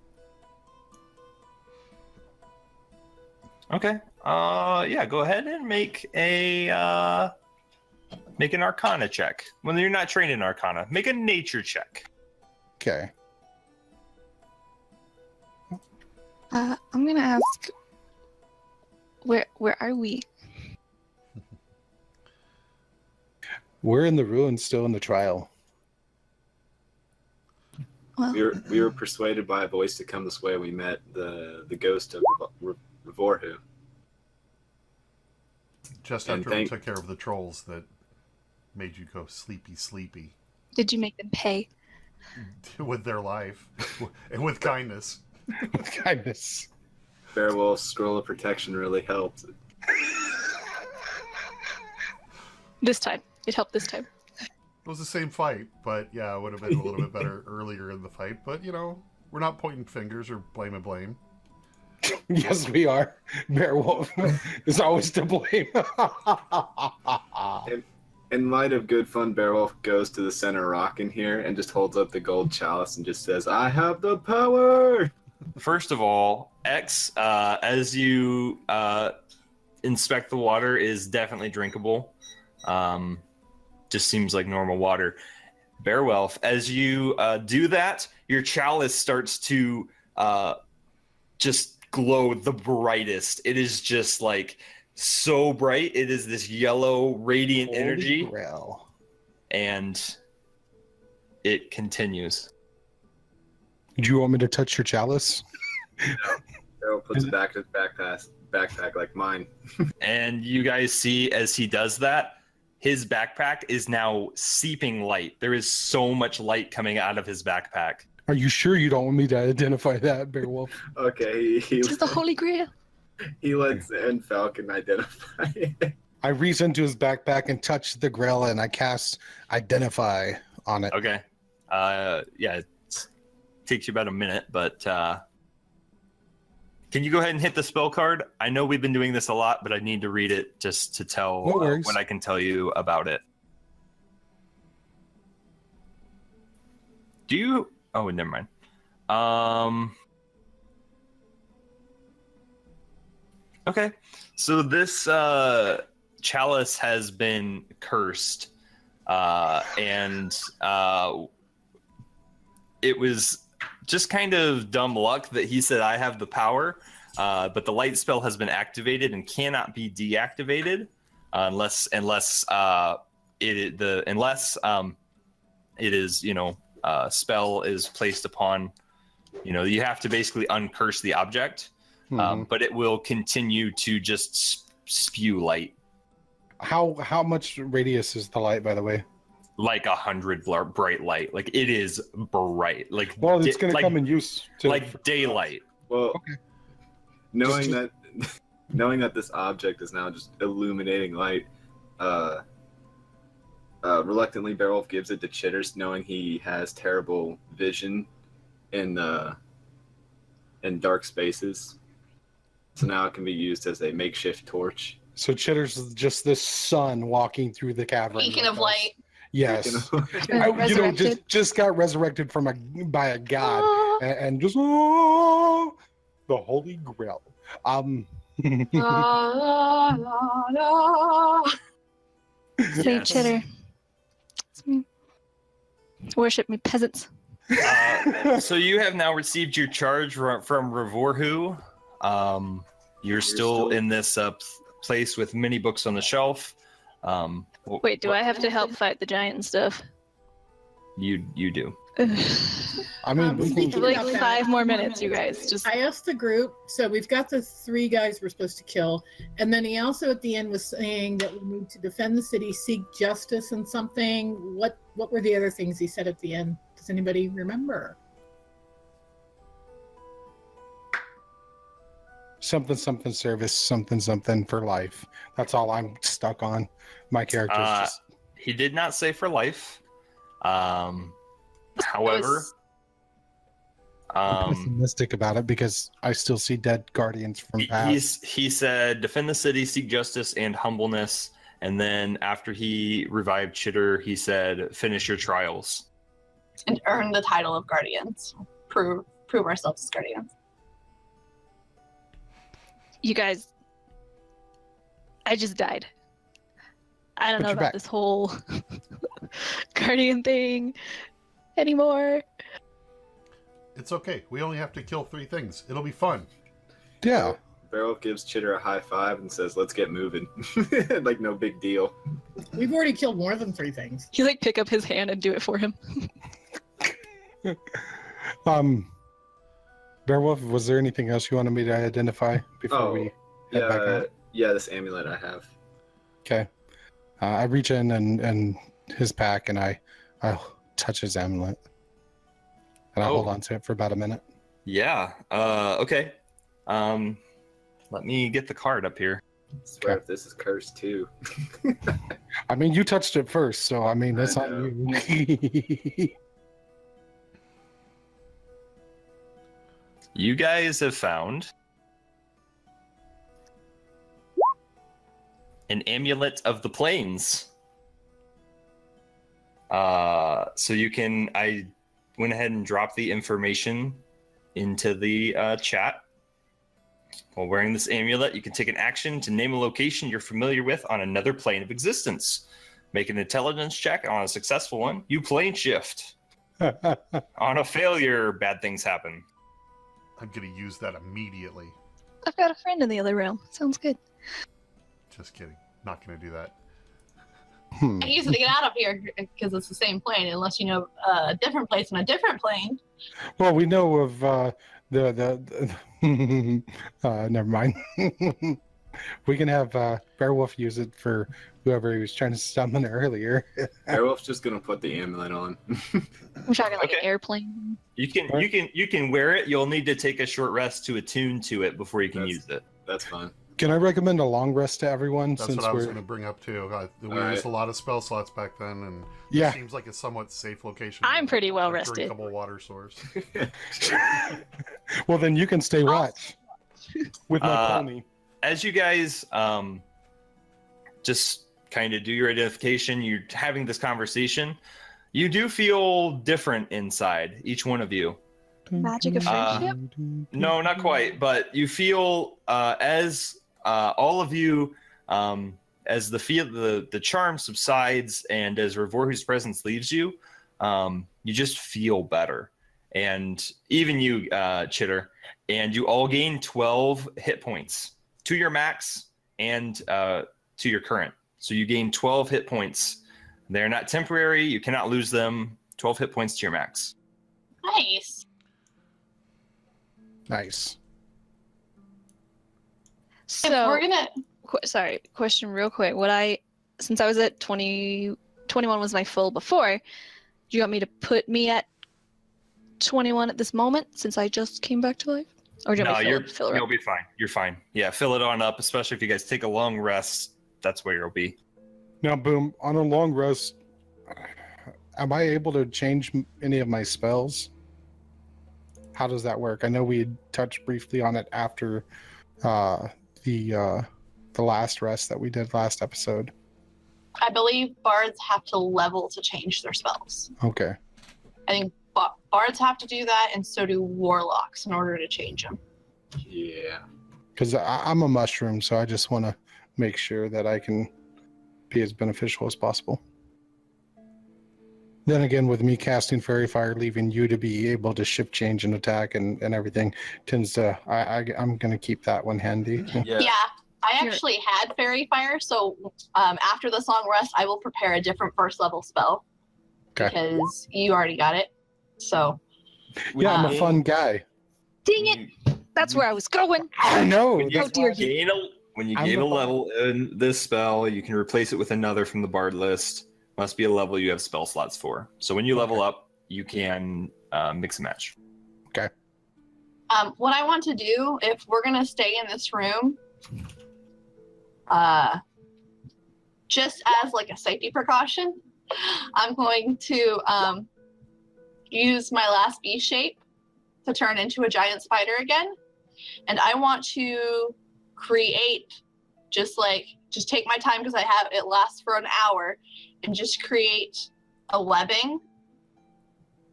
Okay. Yeah, go ahead and make an Arcana check. When you're not trained in Arcana, make a nature check. okay. I'm gonna ask, where are we? We're in the ruins, still in the trial. Well, We were persuaded by a voice to come this way. We met the ghost of Revorhu. Just And after we took care of the trolls that made you go sleepy did you make them pay? with their life and with kindness. With kindness. Beowulf's scroll of protection really helped. This time. It helped this time. It was the same fight, but yeah, it would have been a little bit better earlier in the fight. But, we're not pointing fingers or blame. Yes, we are. Beowulf is always to blame. In light of good fun, Beowulf goes to the center rock in here and just holds up the gold chalice and just says, I have the power! First of all, X, as you inspect the water, is definitely drinkable. Just seems like normal water. Beowulf, as you do that, your chalice starts to just glow the brightest. It is just like so bright. It is this yellow, radiant Holy energy. grail. And it continues. Do you want me to touch your chalice? Beowulf puts it back in his backpack like mine. And you guys see as he does that, his backpack is now seeping light. There is so much light coming out of his backpack. Are you sure you don't want me to identify that, Beowulf? Okay, This is the Holy Grail. he lets and Falcon identify it. I reach into his backpack and touch the grail, and I cast Identify on it. Okay. Yeah, it takes you about a minute, but can you go ahead and hit the spell card? I know we've been doing this a lot, but I need to read it just to tell No worries. what I can tell you about it. Do you... Oh, never mind. Okay. So this chalice has been cursed. And it was just kind of dumb luck that he said, I have the power. But the light spell has been activated and cannot be deactivated unless it is, spell is placed upon, you have to basically uncurse the object, but it will continue to just spew light. How much radius is the light, by the way? Like 100 bright light. Like it is bright. Like Well, it's going to come in use. like daylight. Well, Okay. knowing that this object is now just illuminating light, reluctantly Beowulf gives it to Chitters, knowing he has terrible vision in dark spaces. So now it can be used as a makeshift torch. So Chitter's is just this sun walking through the cavern. Beacon with of us. light. Yes. Resurrected. Just got resurrected by a god, Ah. and just the Holy Grail. La, la, la. Say Yes. Chitter. It's me. Worship me, peasants. So you have now received your charge from Revorhu. You're still in this place with many books on the shelf. Wait, do I have to help fight the giant and stuff? You do. I mean, we speaking can, Like about that, 5 more minutes, you guys. Just I asked the group, so we've got the 3 guys we're supposed to kill, and then he also at the end was saying that we need to defend the city, seek justice, and something. What were the other things he said at the end? Does anybody remember? something service, something for life. That's all I'm stuck on. My character's just He did not say for life. However, I'm pessimistic about it because I still see dead guardians from past. he said defend the city, seek justice and humbleness, and then after he revived Chitter, he said finish your trials. And earn the title of guardians. Prove ourselves as guardians. you guys, I just died. I don't But know you're about back. this whole guardian thing anymore. It's okay. We only have to kill 3 things. It'll be fun. Yeah. Beowulf gives Chitter a high five and says, let's get moving. Like, no big deal. We've already killed more than 3 things. You like pick up his hand and do it for him. Beowulf, was there anything else you wanted me to identify before we head back out? Yeah, this amulet I have. Okay. I reach in and his pack and I touch his amulet. And I hold on to it for about a minute. Yeah. Okay. Let me get the card up here. I swear if this is cursed too. I mean, you touched it first, so I mean, that's I on know. you. You guys have found an amulet of the plains. So you can. I went ahead and dropped the information into the chat. While wearing this amulet, you can take an action to name a location you're familiar with on another plane of existence. Make an intelligence check. On a successful one, you plane shift. On a failure, bad things happen. I'm gonna use that immediately. I've got a friend in the other realm. Sounds good. Just kidding. Not gonna do that. I use it to get out of here because it's the same plane, unless you know a different place in a different plane. Well, we know of the never mind. We can have Beowulf use it for whoever he was trying to summon earlier. Airwolf's just gonna put the amulet on. We're talking like Okay. an airplane. You can wear it. You'll need to take a short rest to attune to it before you can use it. That's fine. Can I recommend a long rest to everyone? That's since what I was we're going to bring up too. We Alright. used a lot of spell slots back then, and Yeah. it seems like a somewhat safe location. I'm pretty well a rested. Drinkable water source. well, then you can stay watch with my pony. As you guys just kind of do your identification, you're having this conversation. You do feel different inside, each one of you. Magic of friendship? No, not quite, but you feel as all of you, as the charm subsides and as Revorhu's presence leaves you, you just feel better. And even you, Chitter, and you all gain 12 hit points to your max and to your current. So you gain 12 hit points. They're not temporary. You cannot lose them. 12 hit points to your max. Nice. Nice. If we're So, gonna, sorry, question real quick. Since I was at 20, 21 was my full before, do you want me to put me at 21 at this moment since I just came back to life? Or do you want me to fill it you'll up? be fine. You're fine. Yeah, fill it on up, especially if you guys take a long rest. That's where you'll be. Now, Boom, on a long rest, am I able to change any of my spells? How does that work? I know we had touched briefly on it after the last rest that we did last episode. I believe bards have to level to change their spells. Okay. I think bards have to do that, and so do warlocks in order to change them. Yeah. Because I'm a mushroom, so I just want to make sure that I can be as beneficial as possible. Then again, with me casting Fairy Fire, leaving you to be able to shift, change, and attack and everything tends to... I'm going to keep that one handy. Yeah, I actually had Fairy Fire, so after this long rest, I will prepare a different first level spell. Okay. Because you already got it. So, Yeah, I'm a fun guy. Dang it! That's where I was going. I know. When you How dare you. I'm gain the a level in this spell, you can replace it with another from the bard list. Must be a level you have spell slots for. So when you level up, you can mix and match. what I want to do, if we're going to stay in this room, just as like a safety precaution, I'm going to use my last B shape to turn into a giant spider again. And I want to create just take my time because it lasts for an hour, and just create a webbing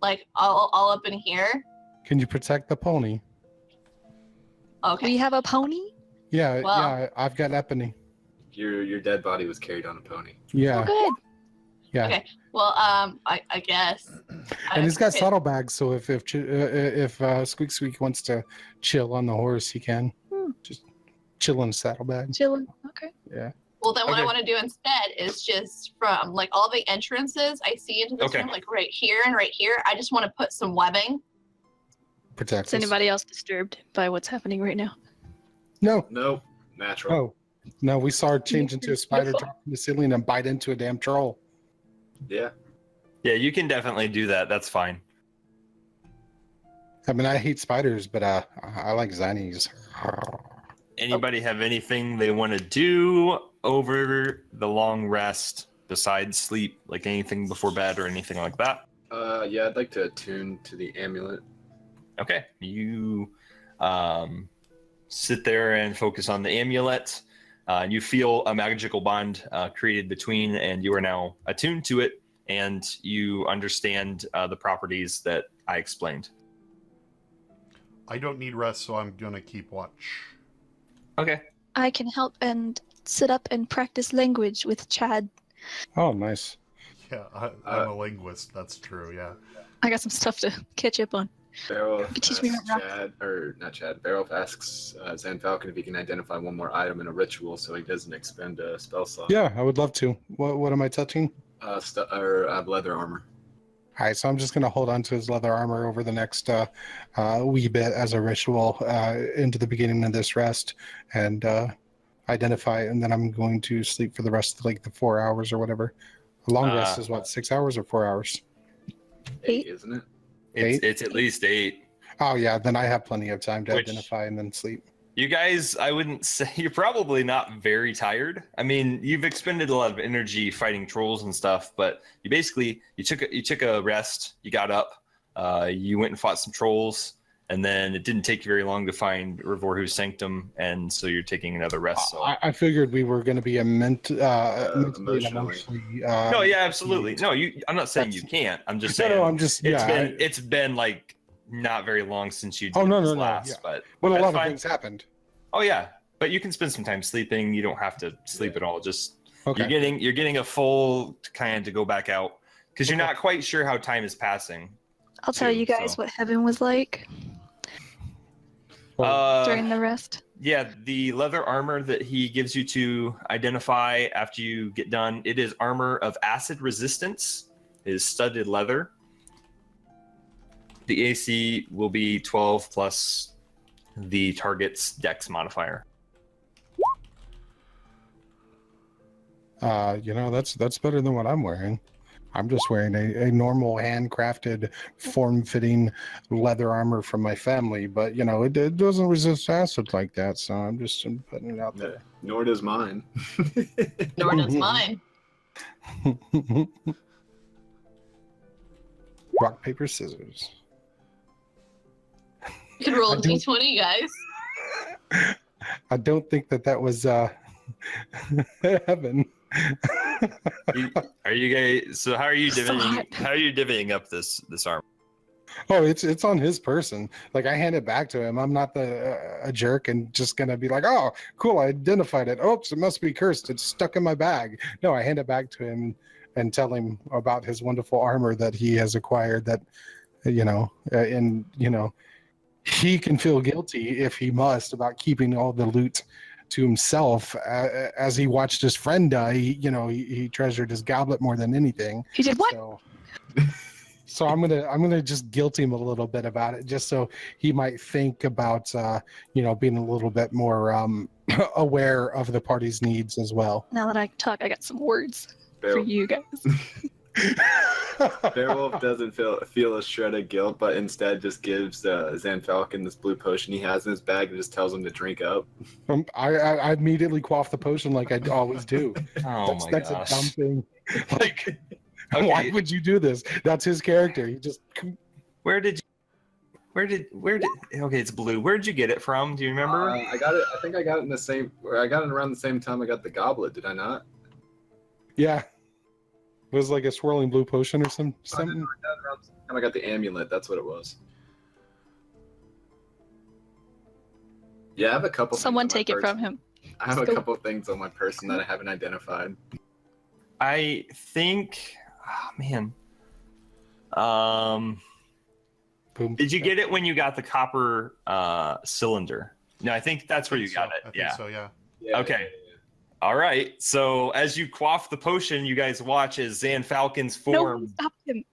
like all up in here. Can you protect the pony? Okay. We have a pony? Yeah, Well- yeah, I've got Epony. Your dead body was carried on a pony. Yeah, Oh, good. yeah. Okay. Well, I guess. And he's got saddlebags, so if Squeak Squeak wants to chill on the horse, he can. Just chill in a saddlebag. Chilling. Okay. Yeah. Well, then what I Okay. want to do instead is just from like all the entrances I see into this Okay. room, like right here and right here, I just want to put some webbing. Protect Is us. anybody else disturbed by what's happening right now? No. Nope. Natural. Oh. No, we saw her change into a spider, drop from the ceiling, and bite into a damn troll. Yeah. Yeah, you can definitely do that. That's fine. I mean, I hate spiders, but I like zanies. Anybody have anything they want to do over the long rest besides sleep, like anything before bed or anything like that? Yeah, I'd like to attune to the amulet. Okay, you sit there and focus on the amulet. You feel a magical bond created between, and you are now attuned to it, and you understand the properties that I explained. I don't need rest, so I'm gonna keep watch. Okay. I can help and sit up and practice language with Chad. Oh, nice. Yeah, I'm a linguist. That's true. Yeah. I got some stuff to catch up on. Beowulf You teach me asks about Chad, or not Chad. Beowulf asks Zan Falcon if he can identify one more item in a ritual, so he doesn't expend a spell slot. Yeah, I would love to. What am I touching? Leather armor. All right, so I'm just going to hold on to his leather armor over the next wee bit as a ritual into the beginning of this rest and identify, and then I'm going to sleep for the rest of like the 4 hours or whatever. A long rest is what, 6 hours or 4 hours? 8, isn't it? It's at least 8. Oh, yeah, then I have plenty of time to Which- identify and then sleep. You guys, I wouldn't say you're probably not very tired. I mean, you've expended a lot of energy fighting trolls and stuff, but you took a rest. You got up, you went and fought some trolls, and then it didn't take you very long to find Revorhu's sanctum, and so you're taking another rest. So I figured we were going to be a mentally and Emotionally. emotionally. no, yeah, absolutely. No, I'm not saying you can't. I'm just saying. No, I'm just It's been like not very long since you did no, this no, last, yeah. but But a that's lot fine. of things happened. Oh yeah, but you can spend some time sleeping. You don't have to sleep at all. Just Okay. you're getting a full kind to go back out because you're not quite sure how time is passing. I'll tell too, you guys so. what heaven was like during the rest. Yeah, the leather armor that he gives you to identify after you get done, it is armor of acid resistance. It is studded leather. The AC will be 12 plus the target's dex modifier. That's better than what I'm wearing. I'm just wearing a normal handcrafted, form-fitting leather armor from my family, but it doesn't resist acid like that, so I'm just putting it out there. Nor does mine. Nor does mine. Rock, paper, scissors. You can roll I a don't- d20, guys. I don't think that was heaven. Are you guys? So how are you divvying? Thought. How are you divvying up this armor? Oh, it's on his person. Like, I hand it back to him. I'm not a jerk and just gonna be like, oh, cool, I identified it. Oops, it must be cursed. It's stuck in my bag. No, I hand it back to him and tell him about his wonderful armor that he has acquired. That he can feel guilty if he must about keeping all the loot to himself. As he watched his friend die, he treasured his goblet more than anything. He did what? So I'm gonna just guilt him a little bit about it, just so he might think about being a little bit more aware of the party's needs as well. Now that I can talk, I got some words for you guys. Beowulf doesn't feel a shred of guilt, but instead just gives Zan Falcon this blue potion he has in his bag and just tells him to drink up. I immediately quaff the potion like I always do. Oh That's gosh. a dumb thing. Like, Okay. why would you do this? That's his character. He just Okay, it's blue. Where did you get it from? Do you remember? I got it. I think I got it I got it around the same time I got the goblet. Did I not? yeah. It was like a swirling blue potion or something. I got it around the same time I got the amulet. That's what it was. Yeah, I have a couple. Someone things on my take it person. from him. I have a Go. couple of things on my person that I haven't identified. I think. Oh, man. Boom. Did you get it when you got the copper cylinder? No, I think that's where you got I it. think Yeah. so, yeah. Yeah, Okay. All right. So as you quaff the potion, you guys watch as Zan Falcon's No, form stop him.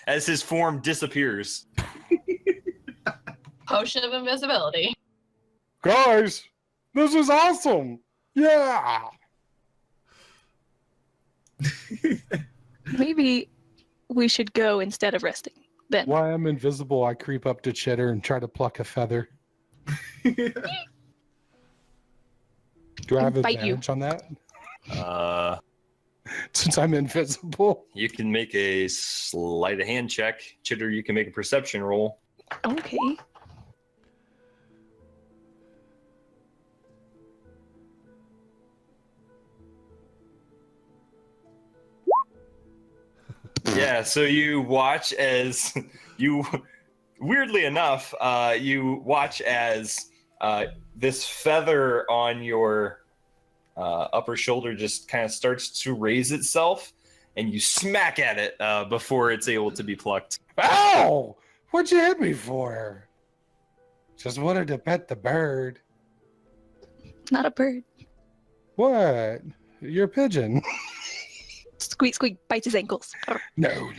as his form disappears. Potion of invisibility. Guys, this is awesome. Yeah. Maybe we should go instead of resting. Ben. While I'm invisible, I creep up to Chitter and try to pluck a feather. Do I have Bite you. advantage on that? Since I'm invisible. You can make a sleight of hand check. Chitter, you can make a perception roll. Okay. Yeah, so you watch as you, weirdly enough, you watch as this feather on your upper shoulder just kind of starts to raise itself, and you smack at it before it's able to be plucked. Ow! What'd you hit me for? Just wanted to pet the bird. Not a bird. What? You're a pigeon. Squeak, squeak, bites his ankles. No.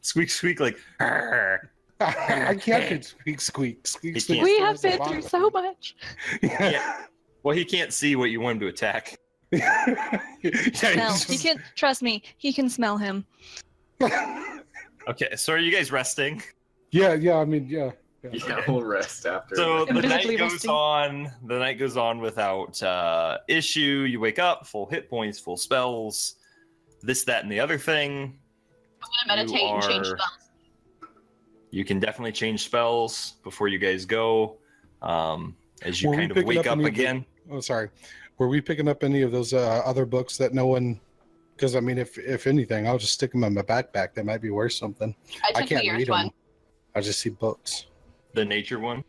Squeak, squeak, like. "Arr." I can't do squeak, squeak, squeak, He squeak. can't. We have There's a been through bottom. so much. Yeah. Well, he can't see what you want him to attack. Yeah, No, he's he just- can. Trust me, he can smell him. Okay, so are you guys resting? yeah, I mean, yeah. Yeah, we'll rest after. So the night Invisibly goes resting. on. The night goes on without issue. You wake up, full hit points, full spells, this, that, and the other thing. I'm gonna meditate and change are- spells. You can definitely change spells before you guys go. As you Were we kind of picking wake up up any of the- again. Oh, sorry. Were we picking up any of those other books that no one? Because I mean, if anything, I'll just stick them in my backpack. They might be worth something. I I took can't the read earth one. them. I just see books. The nature one.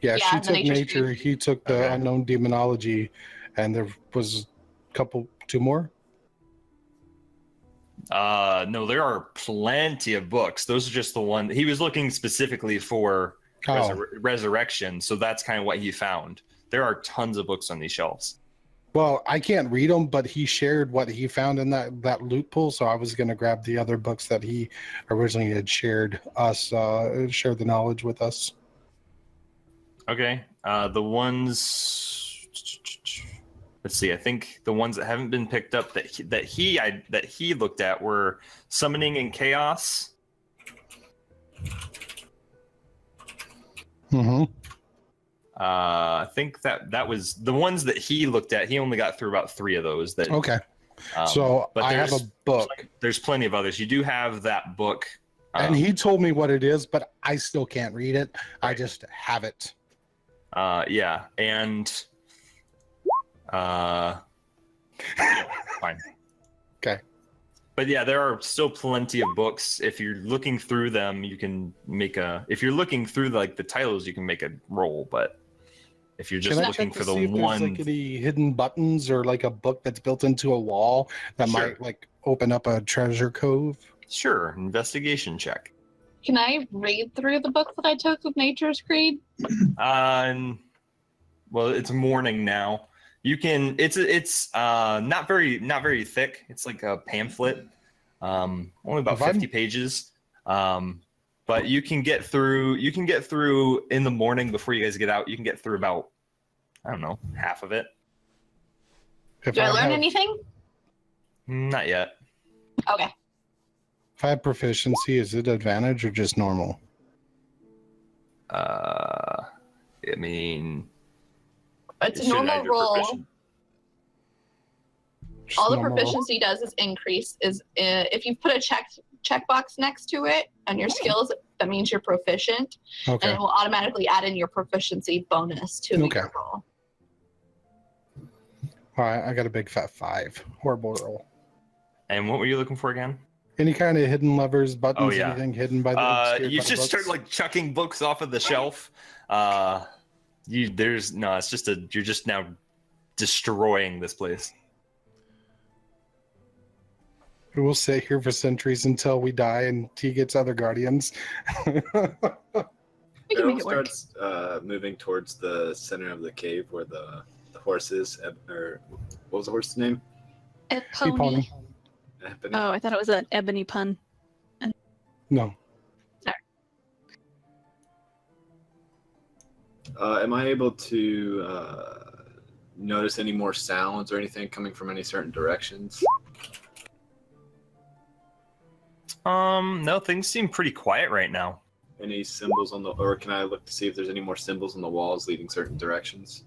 Yeah, Yeah, she the took nature's nature. creed. He took the Okay. unknown demonology, and there was two more. No, there are plenty of books. Those are just the one he was looking specifically for Oh, resurrection. So that's kind of what he found. There are tons of books on these shelves. well, I can't read them, but he shared what he found in that loot pool. So I was going to grab the other books that he originally had shared the knowledge with us. Okay. The ones. Let's see. I think the ones that haven't been picked up that he looked at were Summoning and Chaos. Mm-hmm. I think that was the ones that he looked at. He only got through about 3 of those. That Okay. um, So but I have a there's book, there's plenty of others. You do have that book. and he told me what it is, but I still can't read it. I just have it. Yeah, and yeah, fine. Okay. But yeah, there are still plenty of books. If you're looking through them, you can make a. If you're looking through like the titles, you can make a roll. But if you're just Can I looking check for to the see if there's one, like any hidden buttons or like a book that's built into a wall that Sure. might like open up a treasure cove? sure, investigation check. Can I read through the book that I took with Nature's Creed? Well, it's morning now. You can. It's not very thick. It's like a pamphlet. Only about If I'm- 50 pages. But you can get through. You can get through in the morning before you guys get out. You can get through about, I don't know, half of it. If Do I learn have- anything? Not yet. Okay. If I have proficiency, is it advantage or just normal? I mean, It's it a should normal add your roll. Just All the normal roll? proficiency does is increase. If you put a checkbox next to it on your skills, that means you're proficient, and Okay. it will automatically add in your proficiency bonus to Okay. your roll. All right, I got a big fat 5. Horrible roll. And what were you looking for again? Any kind of hidden levers, buttons, yeah. anything hidden by the obscured You by the just start books? like chucking books off of the shelf. It's just you're just now destroying this place. We'll sit here for centuries until we die and he gets other guardians. We can Errol make it work. starts moving towards the center of the cave where the horse is. Or what was the horse's name? Pony. Pony. Ebony. Oh, I thought it was an ebony pun. No. Am I able to notice any more sounds or anything coming from any certain directions? No, things seem pretty quiet right now. Any symbols on the, or can I look to see if there's any more symbols on the walls leading certain directions?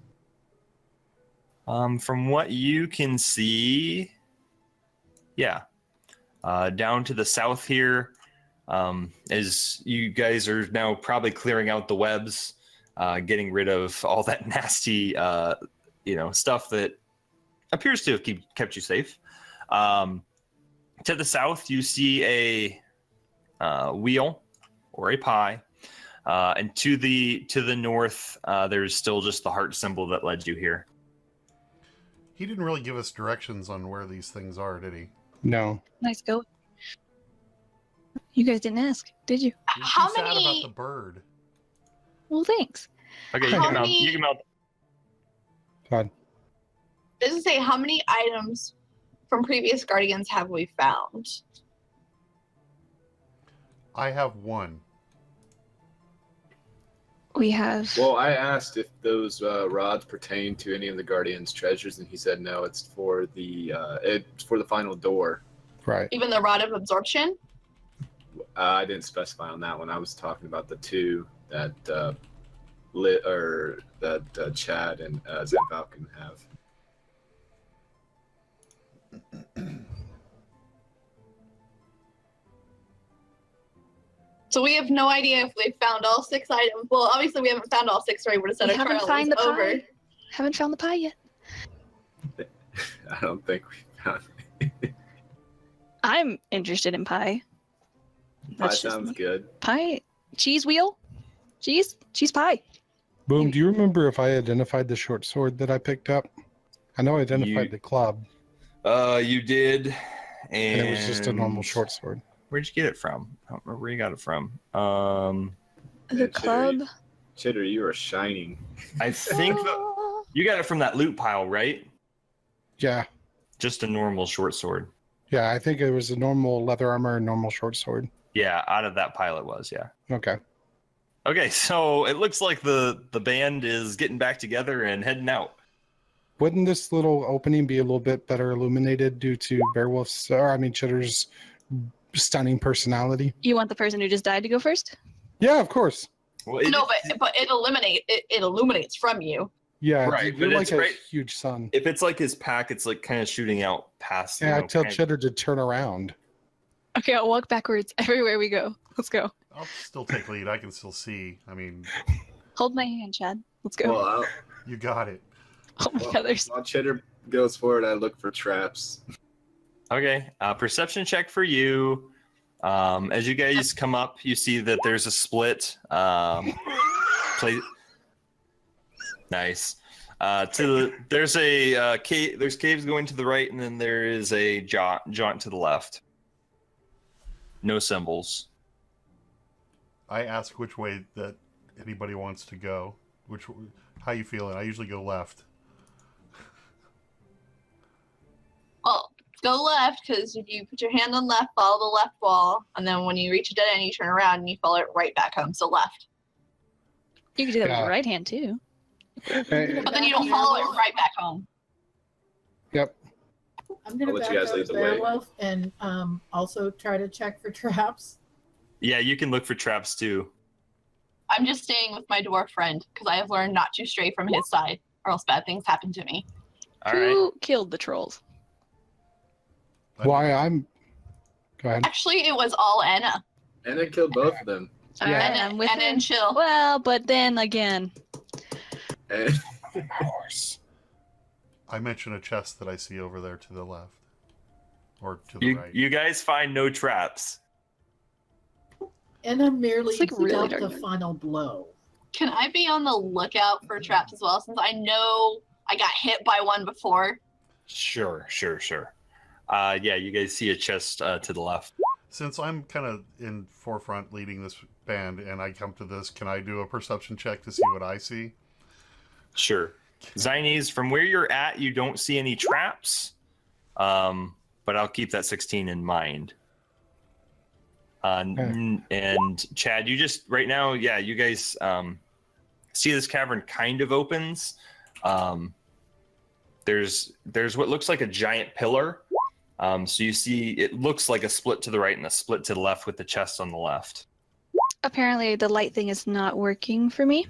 From what you can see, yeah. Down to the south here, as you guys are now probably clearing out the webs, getting rid of all that nasty, stuff that appears to have kept you safe. To the south, you see a wheel or a pie, and to the north, there's still just the heart symbol that led you here. He didn't really give us directions on where these things are, did he? No. Nice go. You guys didn't ask, did you? You're How too sad many- about the bird. Well, thanks. Okay, you How can mount. many- You can mount. God. Does it say how many items from previous Guardians have we found? I have one. We have. Well, I asked if those rods pertain to any of the Guardian's treasures, and he said no. It's for the final door. Right. Even the Rod of Absorption? I didn't specify on that one. I was talking about the two that Chad and Zen Falcon have. So we have no idea if they've found all 6 items. Well, obviously we haven't found all 6, right? We're just We our haven't trial found is the over. pie. Haven't found the pie yet. I don't think we found. I'm interested in pie. Pie That's just sounds me. good. Pie, cheese wheel, cheese pie. Boom, do you remember if I identified the short sword that I picked up? I know I identified You- the club, You did, and it was just a normal short sword. Where'd you get it from? I don't remember where you got it from. The club. Chitter, you are shining. I think you got it from that loot pile, right? Yeah. Just a normal short sword. Yeah, I think it was a normal leather armor and normal short sword. Yeah, out of that pile it was. Yeah. Okay. Okay, so it looks like the band is getting back together and heading out. Wouldn't this little opening be a little bit better illuminated due to Chitter's stunning personality? You want the person who just died to go first? Yeah, of course. Well, No, but it illuminates from you. Yeah, Right, you're but like it's a right- huge sun. if it's like his pack, it's like kind of shooting out past. Yeah, I tell kind of- Chitter to turn around. Okay, I'll walk backwards everywhere we go. Let's go. I'll still take lead. I can still see. I mean, Hold my hand, Chad. Let's go. Well, you got it. Oh my God, there's while Chitter goes forward, I look for traps. Okay, perception check for you. As you guys come up, you see that there's a split. Nice. There's a cave. There's caves going to the right, and then there is a jaunt to the left. No symbols. I ask which way that anybody wants to go. How you feeling? I usually go left. Well, go left, because if you put your hand on left, follow the left wall, and then when you reach a dead end, you turn around and you follow it right back home. So left. you can do that with Yeah. your right hand too. Hey, But then you don't follow it right back home. yep. I'm gonna I'll let back you guys up lead the there, way. Wolf, and also try to check for traps. Yeah, you can look for traps too. I'm just staying with my dwarf friend because I have learned not to stray from his side, or else bad things happen to me. All right. Who killed the trolls? Why I'm. Go ahead. Actually, it was all Anna. And I killed both of them. All Yeah. right, Anna, I'm with Anna her. and Chill. Well, but then again, And Of course. I mention a chest that I see over there to the left. Or to the You right. you guys find no traps. Anna merely It's, like, really dealt dark the there. final blow. Can I be on the lookout for traps as well, since I know I got hit by one before? Sure. Yeah, you guys see a chest to the left. Since I'm kind of in forefront leading this band and I come to this, can I do a perception check to see what I see? Sure. Zines, from where you're at, you don't see any traps, but I'll keep that 16 in mind. And Chad, you just right now, yeah, you guys see this cavern kind of opens. There's what looks like a giant pillar So you see, it looks like a split to the right and a split to the left with the chest on the left. Apparently, the light thing is not working for me.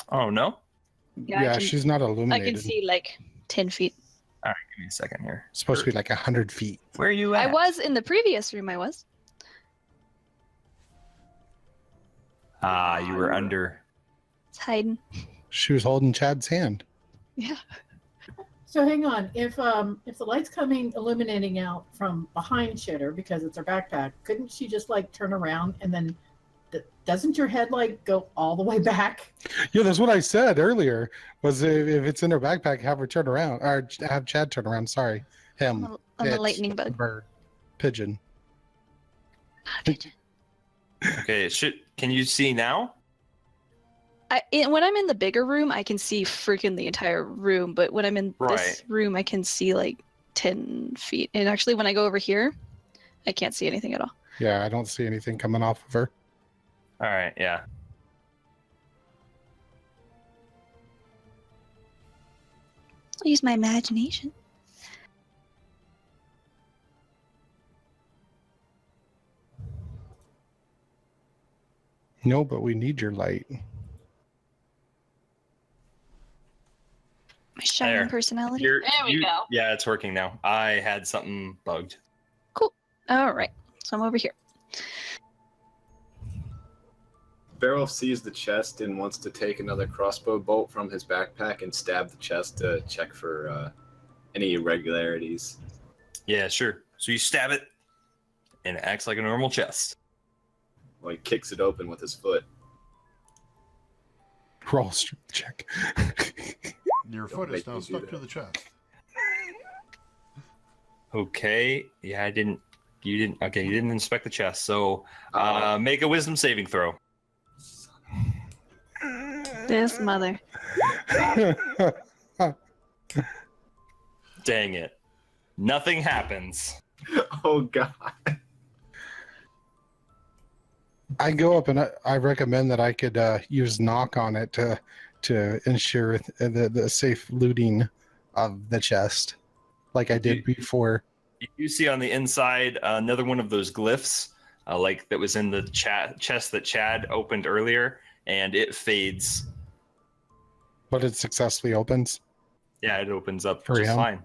Oh, no? Yeah, Yeah, I can, she's not I illuminated. can see like 10 feet. All right, give me a second here. It's supposed to be like 100 feet. Where are you I at? was in the previous room. I was. You were under. It's hiding. She was holding Chad's hand. Yeah. So hang on. If the light's coming illuminating out from behind Shitter because it's her backpack, couldn't she just like turn around and then doesn't your head like go all the way back? Yeah, that's what I said earlier. Was if it's in her backpack, have her turn around, or have Chad turn around. Sorry, him. I'm a It, lightning bug. Bird, pigeon. Okay, can you see now? When I'm in the bigger room, I can see freaking the entire room. But when I'm in this Right. room, I can see like 10 feet. And actually, when I go over here, I can't see anything at all. Yeah, I don't see anything coming off of her. All right, yeah. I'll use my imagination. No, but we need your light. My shining There. personality. You're- There we go. Yeah, it's working now. I had something bugged. All right. So I'm over here. Beowulf sees the chest and wants to take another crossbow bolt from his backpack and stab the chest to check for any irregularities. Yeah, sure. So you stab it, and it acts like a normal chest. Well, he kicks it open with his foot. Roll strength check. Your Don't foot is make now me do stuck that. to the chest. Okay. Yeah, I didn't. You didn't. Okay, you didn't inspect the chest. So make a wisdom saving throw. This mother. Dang it. Nothing happens. Oh god. I go up and I recommend that I could use knock on it to ensure the safe looting of the chest, like I did before. You see on the inside another one of those glyphs, like that was in the chest that Chad opened earlier, and it fades. But it successfully opens. Yeah, it opens up For just him? fine.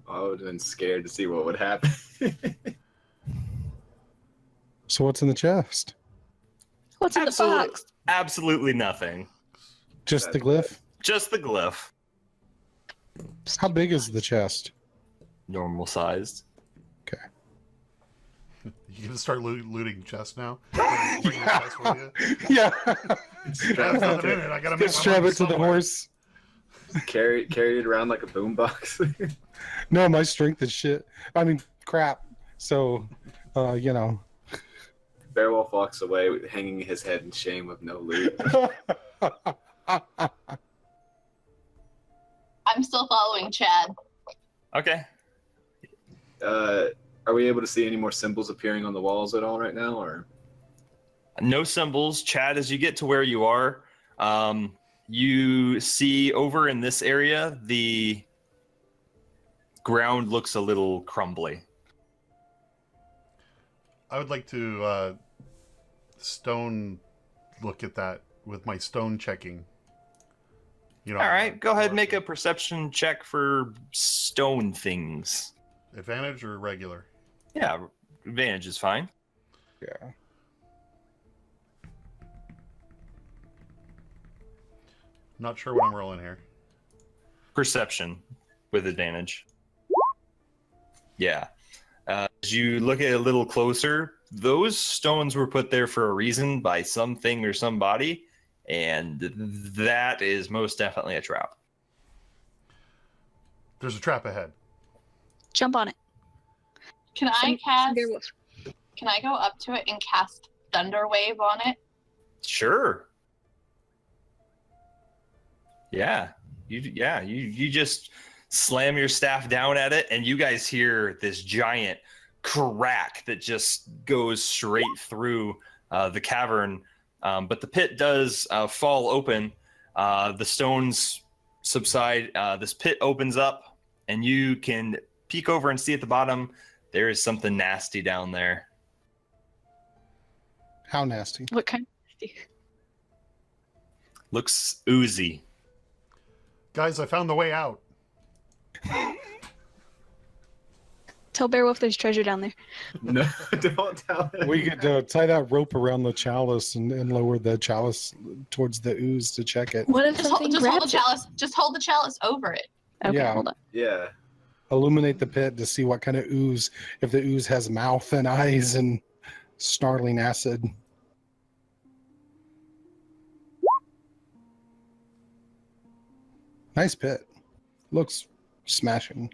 I would have been scared to see what would happen. So what's in the chest? What's in the box? Absolutely nothing. Just the glyph? Just the glyph. How big is the chest? Normal sized. You can start looting chests now. Bring the chest with you. Yeah. There's nothing in it. I gotta make my Strap money it to the somewhere. horse. carry it around like a boombox. No, my strength is shit. I mean, crap. So, you know. Beowulf walks away, hanging his head in shame with no loot. I'm still following Chad. Okay. Are we able to see any more symbols appearing on the walls at all right now, or? No symbols. Chad, as you get to where you are, you see over in this area, the ground looks a little crumbly. I would like to stone look at that with my stone checking. You know. All right, go ahead and make a perception check for stone things. Advantage or regular? Yeah, advantage is fine. Yeah. Not sure what I'm rolling here. Perception with advantage. Yeah. As you look at it a little closer, those stones were put there for a reason by something or somebody, and that is most definitely a trap. There's a trap ahead. Jump on it. Can I Some cast? werewolf. Can I go up to it and cast Thunder Wave on it? Sure. Yeah. You just slam your staff down at it, and you guys hear this giant crack that just goes straight through the cavern. But the pit does fall open. The stones subside. This pit opens up, and you can peek over and see at the bottom there is something nasty down there. How nasty? What kind? Looks oozy. Guys, I found the way out. Tell Beowulf there's treasure down there. No, don't tell him. We could tie that rope around the chalice and lower the chalice towards the ooze to check it. What if Just hold, something just hold the grabs it? chalice. Just hold the chalice over it. Okay, Yeah. hold on. Yeah. Illuminate the pit to see what kind of ooze, if the ooze has mouth and eyes and snarling acid. Nice pit. Looks smashing.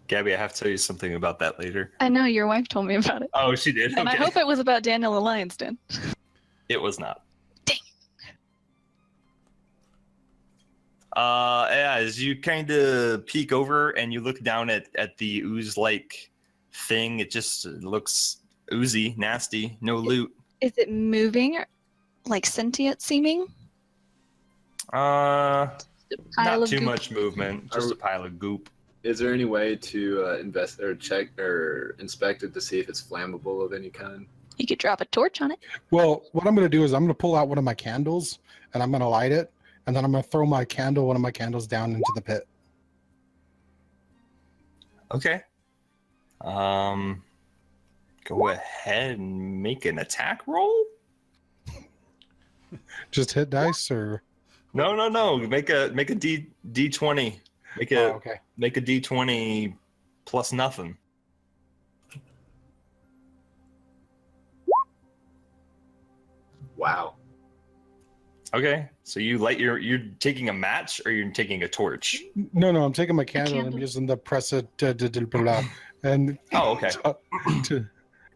Gabby, I have to tell you something about that later. I know your wife told me about it. Oh, she did? And I Okay. hope it was about Daniel the Lion's Den. It was not. Dang. Yeah, as you kind of peek over and you look down at the ooze-like thing, it just looks oozy, nasty, no loot. Is it moving, or like sentient seeming? Not Pile of too goop? much movement, just Are- a pile of goop. Is there any way to invest or check or inspect it to see if it's flammable of any kind? You could drop a torch on it. Well, what I'm going to do is I'm going to pull out one of my candles and I'm going to light it. And then I'm going to throw one of my candles down into the pit. Okay. Go ahead and make an attack roll. Just hit dice or? No. Make a D20. Oh, okay. Make a D20 plus nothing. Wow. Okay. So you're taking a match or you're taking a torch? No, I'm taking my candle. I'm candle. using the press it and Oh, okay.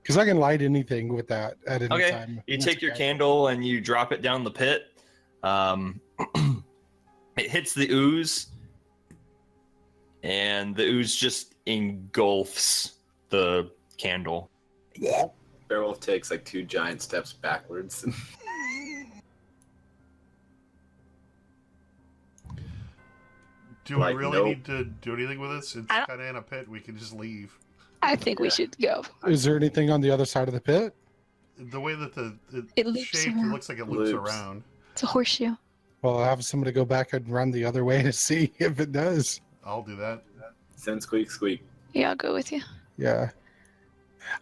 because I can light anything with that at any Okay. time. You That's take your okay. candle and you drop it down the pit. It hits the ooze, and the ooze just engulfs the candle. Beowulf takes like 2 giant steps backwards. Do we Like, really nope. need to do anything with this? It's I don't- kind of in a pit. We can just leave. I think we Yeah. should go. Is there anything on the other side of the pit? The way that It it's loops shaped, around. it looks like it loops Loops. around. It's a horseshoe. Well, I'll have somebody go back and run the other way to see if it does. I'll do that. Send squeak squeak. Yeah, I'll go with you. Yeah.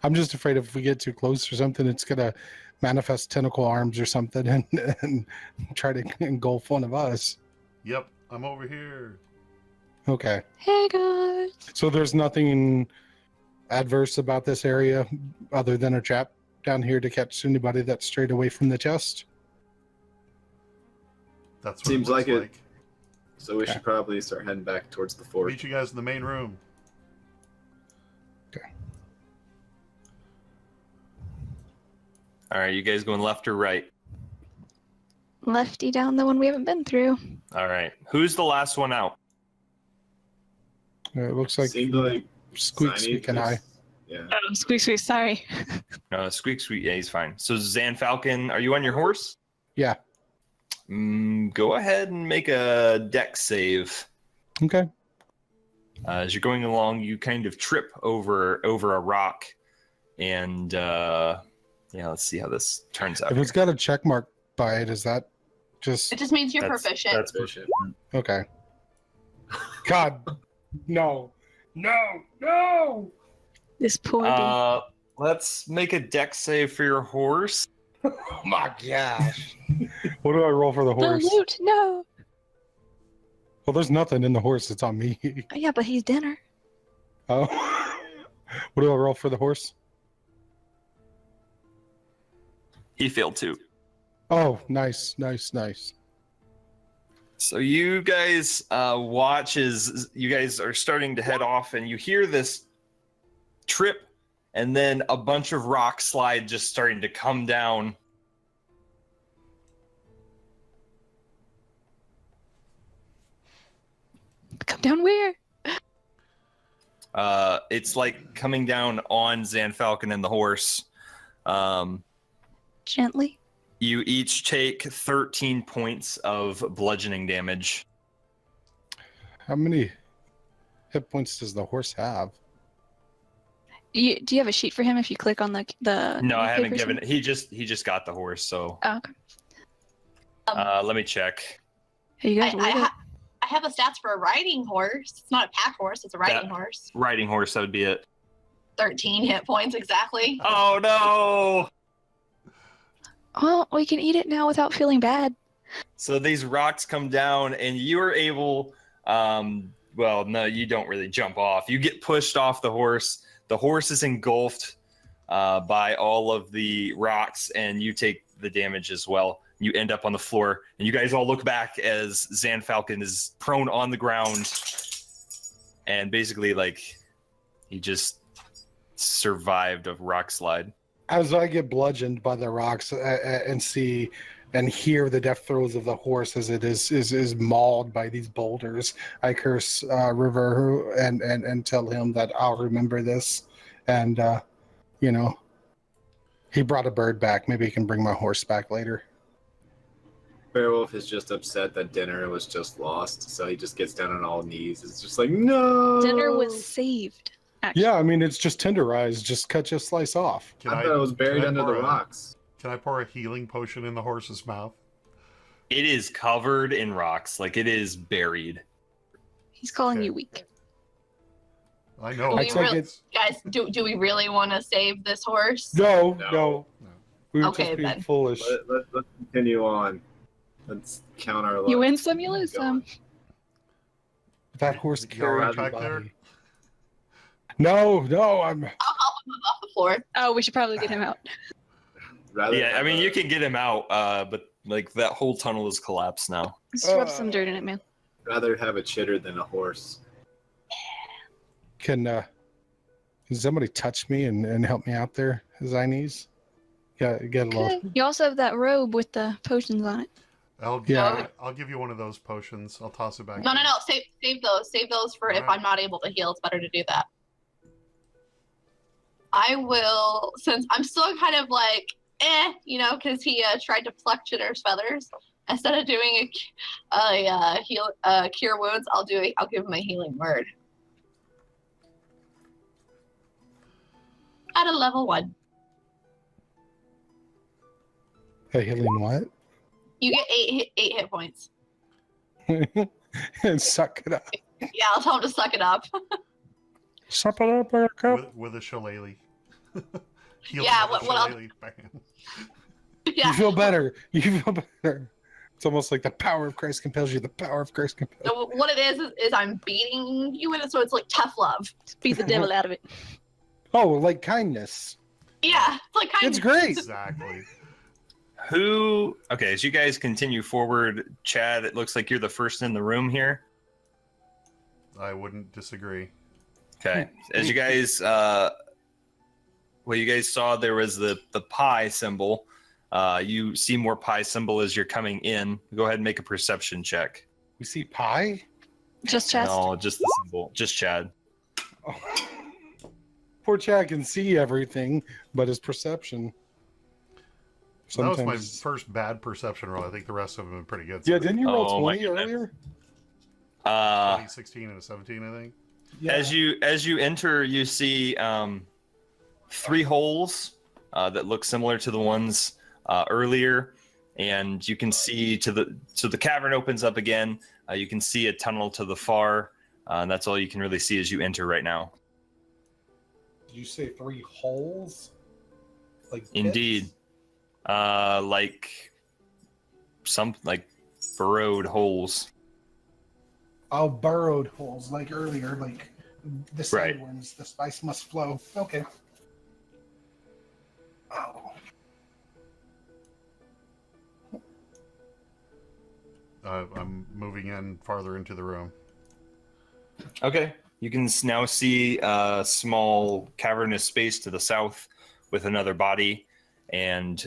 I'm just afraid if we get too close or something, it's gonna manifest tentacle arms or something and try to engulf one of us. Yep, I'm over here. Okay. Hey guys. So there's nothing adverse about this area other than a trap down here to catch anybody that's straight away from the chest. That's what Seems it looks like it. like. So we Okay. should probably start heading back towards the fort. Meet you guys in the main room. All right, you guys going left or right? Lefty down the one we haven't been through. All right. Who's the last one out? It looks like Seemed like Squeak, Signy Squeak, and I. was- Yeah. Oh, squeak, squeak, sorry. No, Squeak Sweet. Yeah, he's fine. So Zan Falcon, are you on your horse? Yeah. Go ahead and make a dex save. Okay. As you're going along, you kind of trip over a rock, and yeah, let's see how this turns out. If it's got a check mark by it, is that just It just means you're proficient. That's Proficient. okay? God, no. This poor bee. Let's make a dex save for your horse. Oh my gosh. What do I roll for the The horse? loot, no. Well, there's nothing in the horse. It's on me. Yeah, but he's dinner. Oh. What do I roll for the horse? He failed too. Oh, nice. So you guys watch as you guys are starting to head off, and you hear this trip, and then a bunch of rock slide just starting to come down. Come down where? It's like coming down on Zan Falcon and the horse. Gently. You each take 13 points of bludgeoning damage. How many hit points does the horse have? Do you have a sheet for him if you click on the No, I haven't newspapers? given. He just got the horse. So Oh, okay. let me check. Hey, you guys read it? I have the stats for a riding horse. It's not a pack horse, it's a riding That- horse. Riding horse. That would be it. 13 hit points exactly. Oh no! Well, we can eat it now without feeling bad. So these rocks come down, and you are able. Well, no, you don't really jump off. You get pushed off the horse. The horse is engulfed by all of the rocks, and you take the damage as well. You end up on the floor, and you guys all look back as Zan Falcon is prone on the ground, and basically, like, he just survived a rock slide. As I get bludgeoned by the rocks and see and hear the death throes of the horse as it is mauled by these boulders, I curse River and tell him that I'll remember this. And, he brought a bird back. Maybe he can bring my horse back later. Beowulf is just upset that dinner was just lost, so he just gets down on all knees. It's just like, no! Dinner was saved. Actually. Yeah, I mean, it's just tenderized. Just cut your slice off. I thought it was buried under the rocks. Can I pour a healing potion in the horse's mouth? It is covered in rocks, like it is buried. He's calling Okay. you weak. I know. I take it. Guys, do we really want to save this horse? No. No. We were Okay, just being then. foolish. Let's continue on. Let's count our luck. You win some, you lose some. That horse You're carried right your back there? body. No, I'm. I'll help him move off the floor. Oh, we should probably get him out. Rather Yeah, I have mean, a- you can get him out, but like that whole tunnel is collapsed now. Just rub some dirt in it, man. rather have a chitter than a horse. Can somebody touch me and help me out there, Zinies? Get a little. Okay. You also have that robe with the potions on it. Yeah. I'll give you one of those potions. I'll toss it back. No, to no, you. no. Save those. Save those for if Alright. I'm not able to heal. It's better to do that. I will, since I'm still kind of like, because he tried to pluck Chitter's feathers. Instead of doing a cure wounds, I'll give him a healing word. At a level 1, A healing what? you get eight hit points. And suck it up. Yeah, I'll tell him to suck it up. Suck it up, Buttercup. With a shillelagh. Heal Yeah, with a what I'll- shillelagh. Bam. Yeah. You feel better. You feel better. It's almost like the power of Christ compels you. The power of Christ compels you. So what it is I'm beating you with it, so it's like tough love. Just beat the devil out of it. Oh, like kindness. Yeah, it's like kind It's of great. Exactly. Okay, as you guys continue forward, Chad, it looks like you're the first in the room here. I wouldn't disagree. Okay, as you guys, you guys saw, there was the pie symbol. You see more pie symbol as you're coming in. Go ahead and make a perception check. We see pie. Just chest. No, just the symbol. Just Chad. Oh. Poor Chad can see everything, but his perception. That was my Sometimes. first bad perception roll. I think the rest of them are pretty good. Yeah, didn't you roll Oh, my 20 earlier? 16 and a 17, I think. Yeah. As you enter, you see 3 holes that look similar to the ones earlier, and you can see so the cavern opens up again. You can see a tunnel to the far, and that's all you can really see as you enter right now. Did you say 3 holes? Like Indeed, like burrowed holes. Oh, burrowed holes, like earlier, like the side Right. ones. The spice must flow. Okay. Oh. I'm moving in farther into the room. Okay. You can now see a small cavernous space to the south with another body, and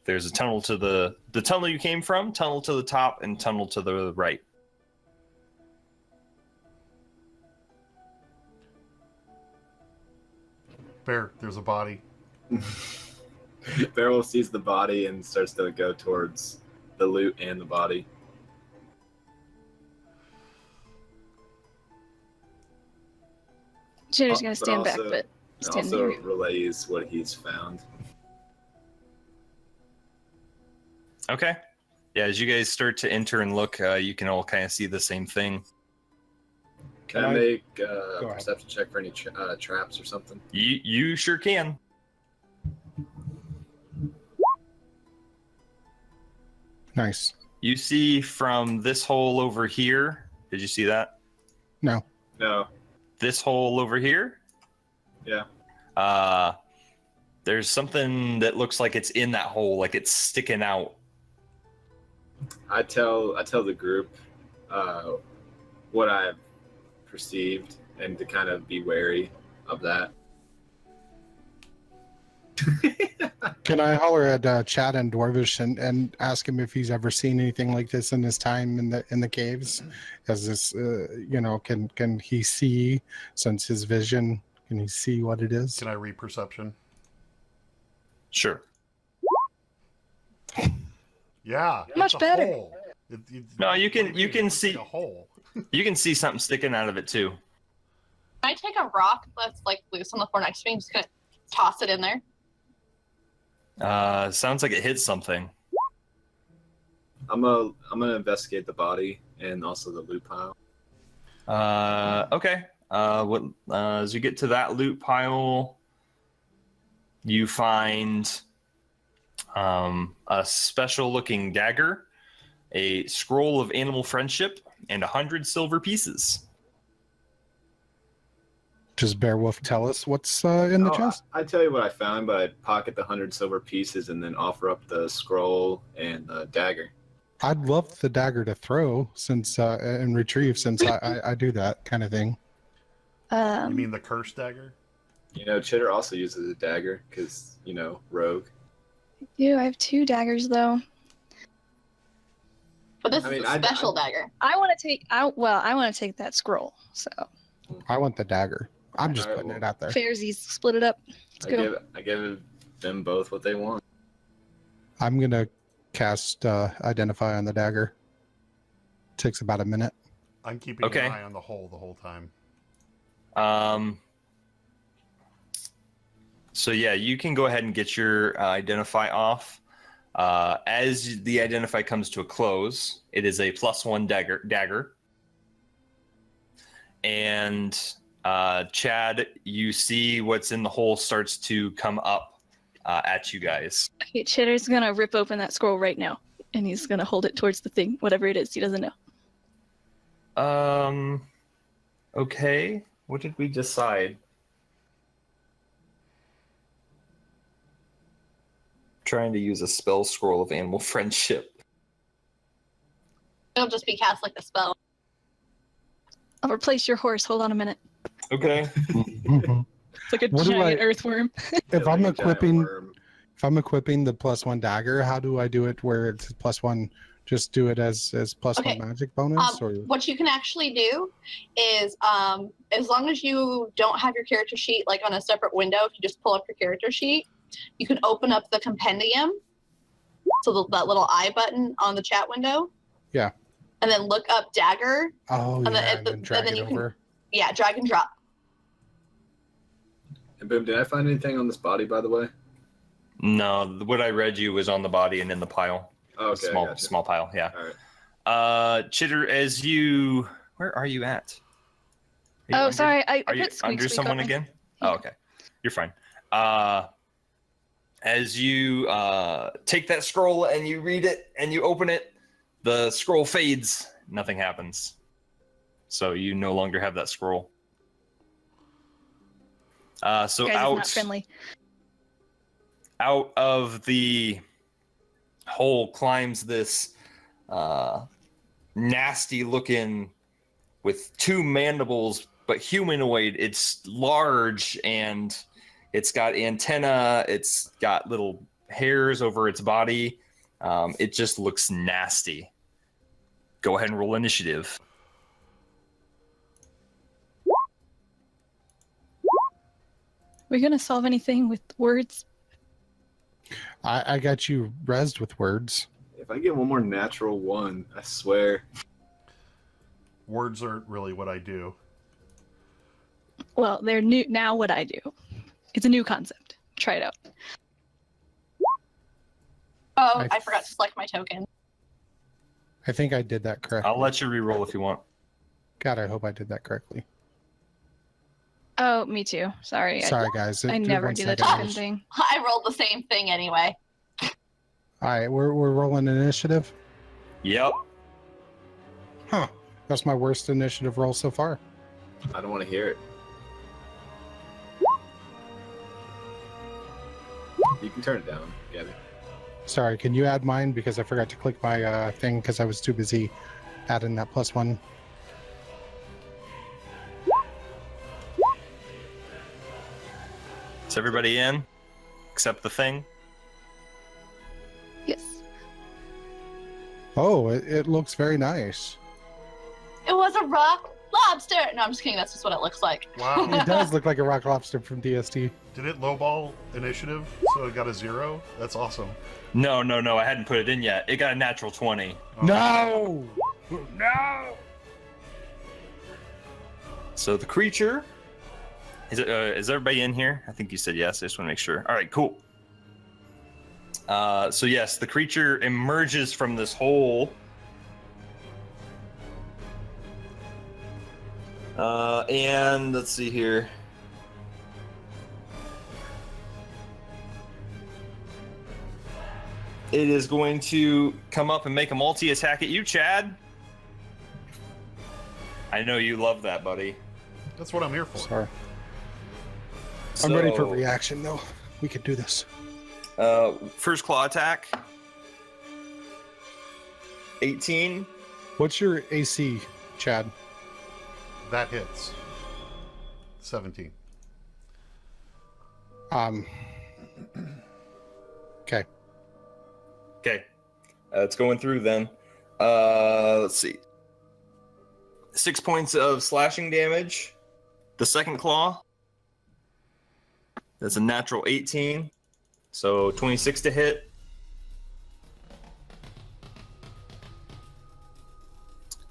there's a tunnel to the tunnel you came from, tunnel to the top, and tunnel to the right. Bear, there's a body. Beowulf sees the body and starts to go towards the loot and the body. Chitter's gonna But stand back, also- but It stand also there. relays what he's found. Okay. Yeah, as you guys start to enter and look, you can all kind of see the same thing. Can Can I I- make a Go ahead. perception check for any traps or something? You sure can. Nice. You see from this hole over here. Did you see that? No. No. This hole over here? Yeah. There's something that looks like it's in that hole, like it's sticking out. I tell the group what I've perceived and to kind of be wary of that. Can I holler at Chad and Dwarvish and ask him if he's ever seen anything like this in his time in the caves? As this, can he see, since his vision? Can he see what it is? Can I read perception? Sure. Yeah. Much it's a better. hole. No, you can- what do you mean? can It looks like see- a hole. You can see something sticking out of it too. Can I take a rock that's like loose on the floor next to me? I'm just gonna toss it in there. Sounds like it hit something. I'm gonna investigate the body and also the loot pile. Okay. As you get to that loot pile, you find a special-looking dagger, a scroll of animal friendship, and 100 silver pieces. Does Beowulf tell us what's in the chest? I tell you what I found, but I'd pocket the 100 silver pieces and then offer up the scroll and the dagger. I'd love the dagger to throw since and retrieve since I do that kind of thing. You mean the curse dagger? You know, Chitter also uses a dagger because, rogue. I have 2 daggers though. But this I mean, is a special dagger. I want to take that scroll. So I want the dagger. I'm just Alright, putting well, it out there. fairsies, split it up. Let's go. I give them both what they want. I'm gonna cast identify on the dagger. Takes about a minute. I'm keeping Okay. an eye on the hole the whole time. So yeah, you can go ahead and get your identify off. As the identify comes to a close, it is a +1 dagger. And Chad, you see what's in the hole starts to come up at you guys. Okay, Chitter's gonna rip open that scroll right now, and he's gonna hold it towards the thing, whatever it is. He doesn't know. Okay. What did we decide? Trying to use a spell scroll of animal friendship. It'll just be cast like a spell. I'll replace your horse. Hold on a minute. Okay. It's like a What do giant I- earthworm. If I'm Like a giant equipping worm. the +1 dagger, how do I do it where it's +1? Just do it as +1 Okay. magic bonus, or What you can actually do is, as long as you don't have your character sheet like on a separate window, if you just pull up your character sheet, you can open up the compendium. So that little I button on the chat window. Yeah. And then look up dagger. oh and yeah, then- and then drag and then it you can- over. Yeah, drag and drop. And boom, did I find anything on this body, by the way? No, what I read you was on the body and in the pile. Oh, okay, I small gotcha. small pile, yeah. All right. Chitter, where are you at? Are you Oh, under- sorry. I Are you put squeak under squeak someone on again? Oh, okay. You're fine. As you take that scroll and you read it and you open it, the scroll fades. Nothing happens. So you no longer have that scroll. So Guys, it's not out friendly. of the hole climbs this nasty looking with 2 mandibles but humanoid. It's large and it's got antenna, it's got little hairs over its body. It just looks nasty. Go ahead and roll initiative. We're gonna solve anything with words. I got you rezzed with words. If I get one more natural one, I swear. Words aren't really what I do. Well, they're new now. What I do, it's a new concept. Try it out. Oh, I forgot to select my token. I think I did that correctly. I'll let you re-roll if you want. God, I hope I did that correctly. Oh, me too. Sorry. Sorry, guys. I never do the token thing. I rolled the same thing anyway. All right, we're rolling initiative. Yep. Huh. That's my worst initiative roll so far. I don't want to hear it. You can turn it down, Gabby. Sorry, can you add mine? Because I forgot to click my thing because I was too busy adding that +1. Is everybody in? Except the thing? Yes. Oh, it looks very nice. It was a rock lobster. No, I'm just kidding. That's just what it looks like. Wow. It does look like a rock lobster from DST. Did it lowball initiative so it got a 0? That's awesome. No, I hadn't put it in yet. It got a natural 20. Oh. No! No! So the creature... Is everybody in here? I think you said yes. I just want to make sure. All right, cool. So yes, the creature emerges from this hole. And let's see here. It is going to come up and make a multi-attack at you, Chad. I know you love that, buddy. That's what I'm here for. Sorry. I'm ready for So, reaction, though. We could do this. First claw attack. 18. What's your AC, Chad? That hits. 17. Okay. Okay. It's going through then. Let's see. 6 points of slashing damage. The second claw. That's a natural 18. So 26 to hit.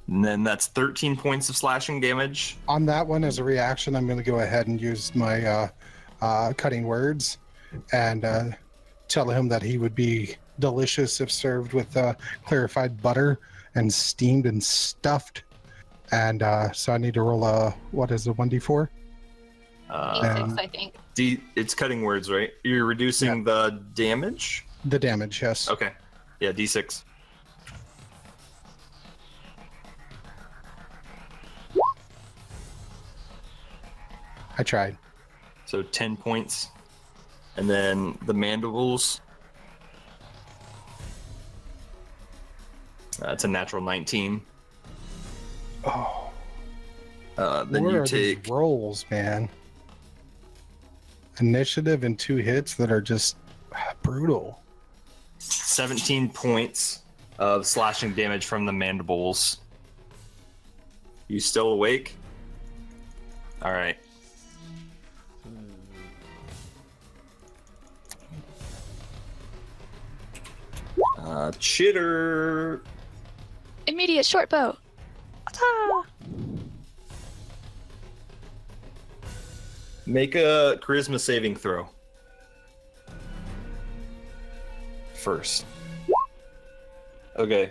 And then that's 13 points of slashing damage. On that one, as a reaction, I'm going to go ahead and use my cutting words and tell him that he would be delicious if served with clarified butter and steamed and stuffed. And so I need to roll a, what is it, 1d4? D6, I think. It's cutting words, right? You're reducing the damage? The damage, yes. Okay. Yeah, D6. I tried. So 10 points. And then the mandibles. That's a natural 19. Oh. Then Where you are take these rolls, man? Initiative and 2 hits that are just brutal. 17 points of slashing damage from the mandibles. You still awake? All right. Chitter. Immediate short bow. Ah! Make a charisma saving throw. First. Okay.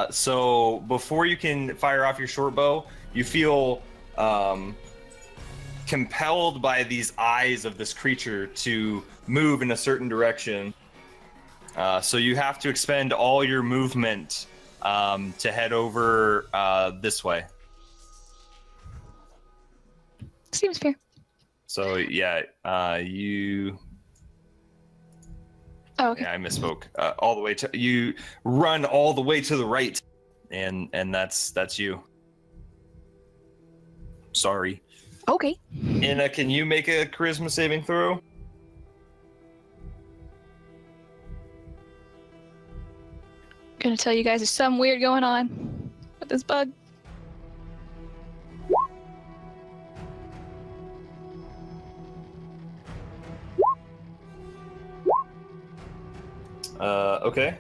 So before you can fire off your short bow, you feel compelled by these eyes of this creature to move in a certain direction. So you have to expend all your movement to head over this way. Seems fair. So yeah, you. Oh, okay. Yeah, I misspoke. All the way to you run all the way to the right, and that's you. Sorry. Okay. Anna, can you make a charisma saving throw? Gonna tell you guys there's something weird going on with this bug. Okay.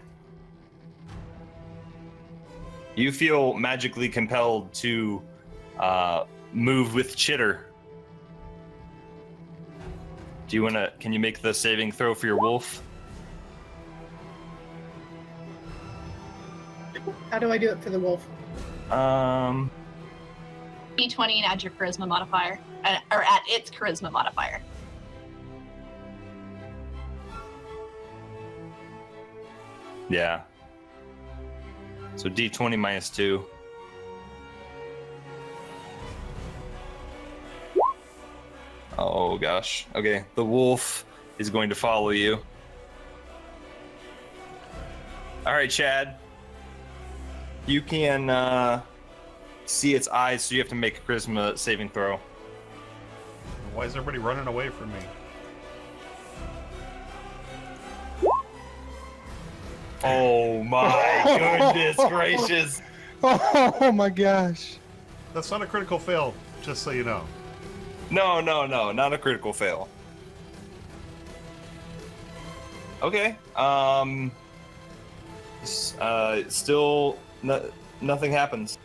You feel magically compelled to move with Chitter. Do you wanna? Can you make the saving throw for your wolf? How do I do it for the wolf? D20 and add your charisma modifier, or add its charisma modifier. Yeah. So D20 minus 2. Oh gosh. Okay, the wolf is going to follow you. All right, Chad. You can see its eyes, so you have to make a charisma saving throw. Why is everybody running away from me? Oh my goodness gracious. Oh my gosh. That's not a critical fail, just so you know. No, not a critical fail. Okay. Still nothing happens.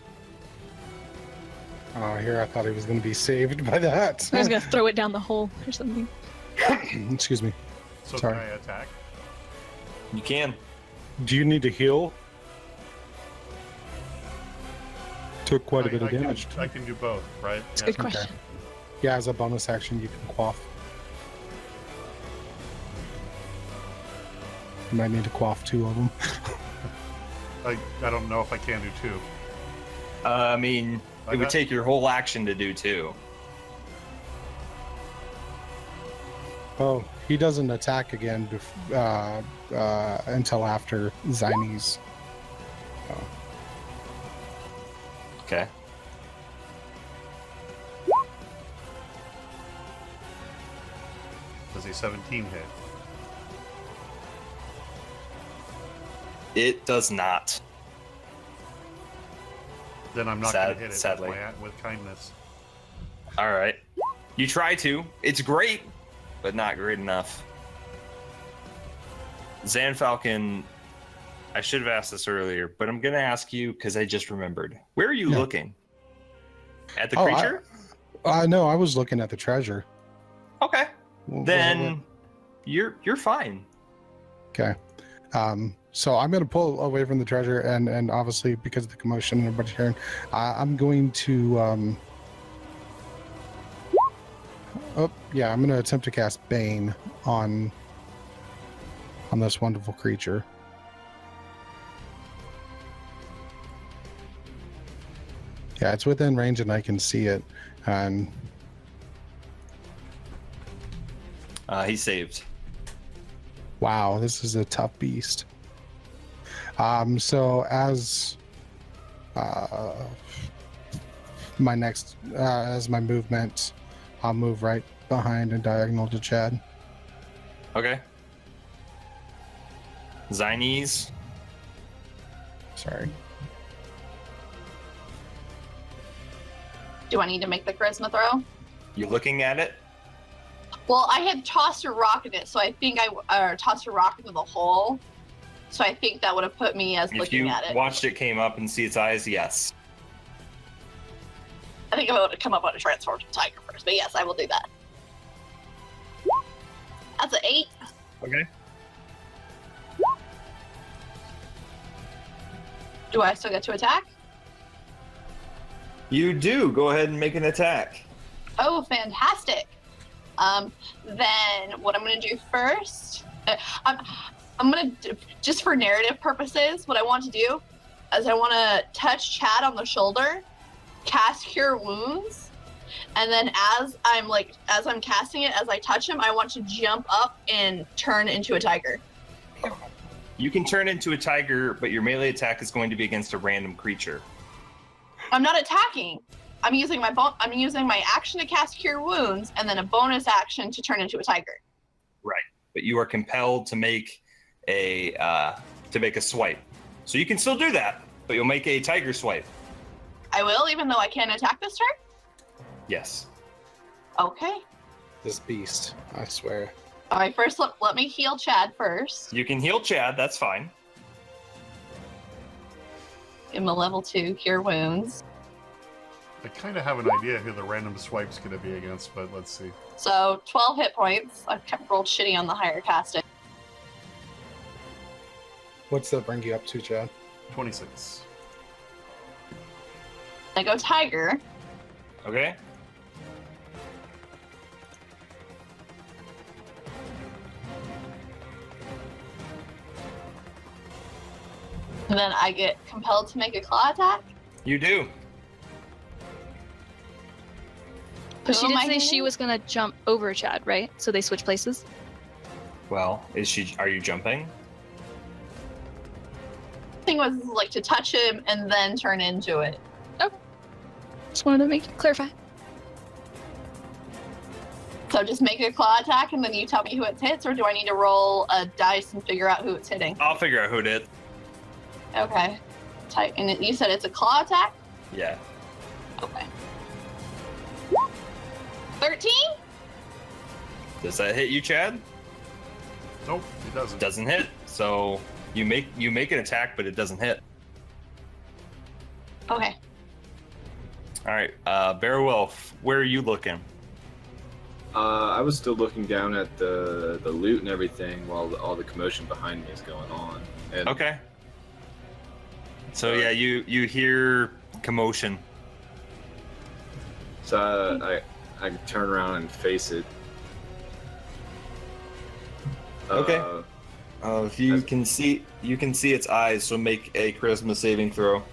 Oh, here I thought he was going to be saved by that. I was gonna throw it down the hole or something. Excuse me. So Sorry. can I attack? You can. Do you need to heal? Took quite a bit of I damage. can do both, right? It's a Yeah. good question. Yeah, as a bonus action, you can quaff. You might need to quaff 2 of them. I don't know if I can do 2. I mean, it would take your whole action to do 2. Oh, he doesn't attack again until after Zini's. Okay. Does a 17 hit? It does not. Then I'm not Sad- going to hit it sadly. with kindness. All right. You try to. It's great, but not great enough. Zan Falcon, I should have asked this earlier, but I'm going to ask you because I just remembered. Where are you Yeah. looking? At the Oh, creature? No, I was looking at the treasure. Okay. Well, Then you're fine. Okay. So I'm going to pull away from the treasure, and obviously because of the commotion and everybody's hearing, I'm going to. I'm going to attempt to cast Bane on this wonderful creature. Yeah, it's within range and I can see it, and He saved. wow, this is a tough beast. So as my next, as my movement, I'll move right behind and diagonal to Chad. Okay. Zines. Sorry. Do I need to make the charisma throw? You looking at it? Well, I had tossed a rock at it, so I think tossed a rock into the hole. So I think that would have put me as If looking you at it. watched it came up and see its eyes, yes. I think I would have come up on a transform to tiger first, but yes, I will do that. That's an 8. Okay. Do I still get to attack? You do. Go ahead and make an attack. Oh, fantastic. Then what I'm going to do first, I'm going to, just for narrative purposes, what I want to do is I want to touch Chad on the shoulder, cast Cure Wounds, and then as I'm casting it, as I touch him, I want to jump up and turn into a tiger. You can turn into a tiger, but your melee attack is going to be against a random creature. I'm not attacking. I'm using my action to cast Cure Wounds, and then a bonus action to turn into a tiger. Right. But you are compelled to make a swipe. So you can still do that, but you'll make a tiger swipe. I will, even though I can't attack this turn? Yes. Okay. This beast, I swear. All right, first let me heal Chad first. You can heal Chad, that's fine. Give him a level 2 cure wounds. I kind of have an idea who the random swipe's going to be against, but let's see. So 12 hit points. I've kept rolled shitty on the higher casting. What's that bring you up to, Chad? 26. I go Tiger. Okay. And then I get compelled to make a claw attack. You do. But she Who did am I say she hitting? was gonna jump over Chad, right? So they switch places. Well, are you jumping? Thing was like to touch him and then turn into it. Just wanted to clarify. So just make a claw attack and then you tell me who it hits, or do I need to roll a dice and figure out who it's hitting? I'll figure out who did. Okay. And you said it's a claw attack? Yeah. Okay. 13? Does that hit you, Chad? Nope, it doesn't. Doesn't hit. So you make an attack, but it doesn't hit. Okay. All right, Bear Wolf, where are you looking? I was still looking down at the loot and everything while all the commotion behind me is going on. And Okay. So yeah, you hear commotion. So I turn around and face it. Okay. If you can see its eyes, so make a charisma saving throw.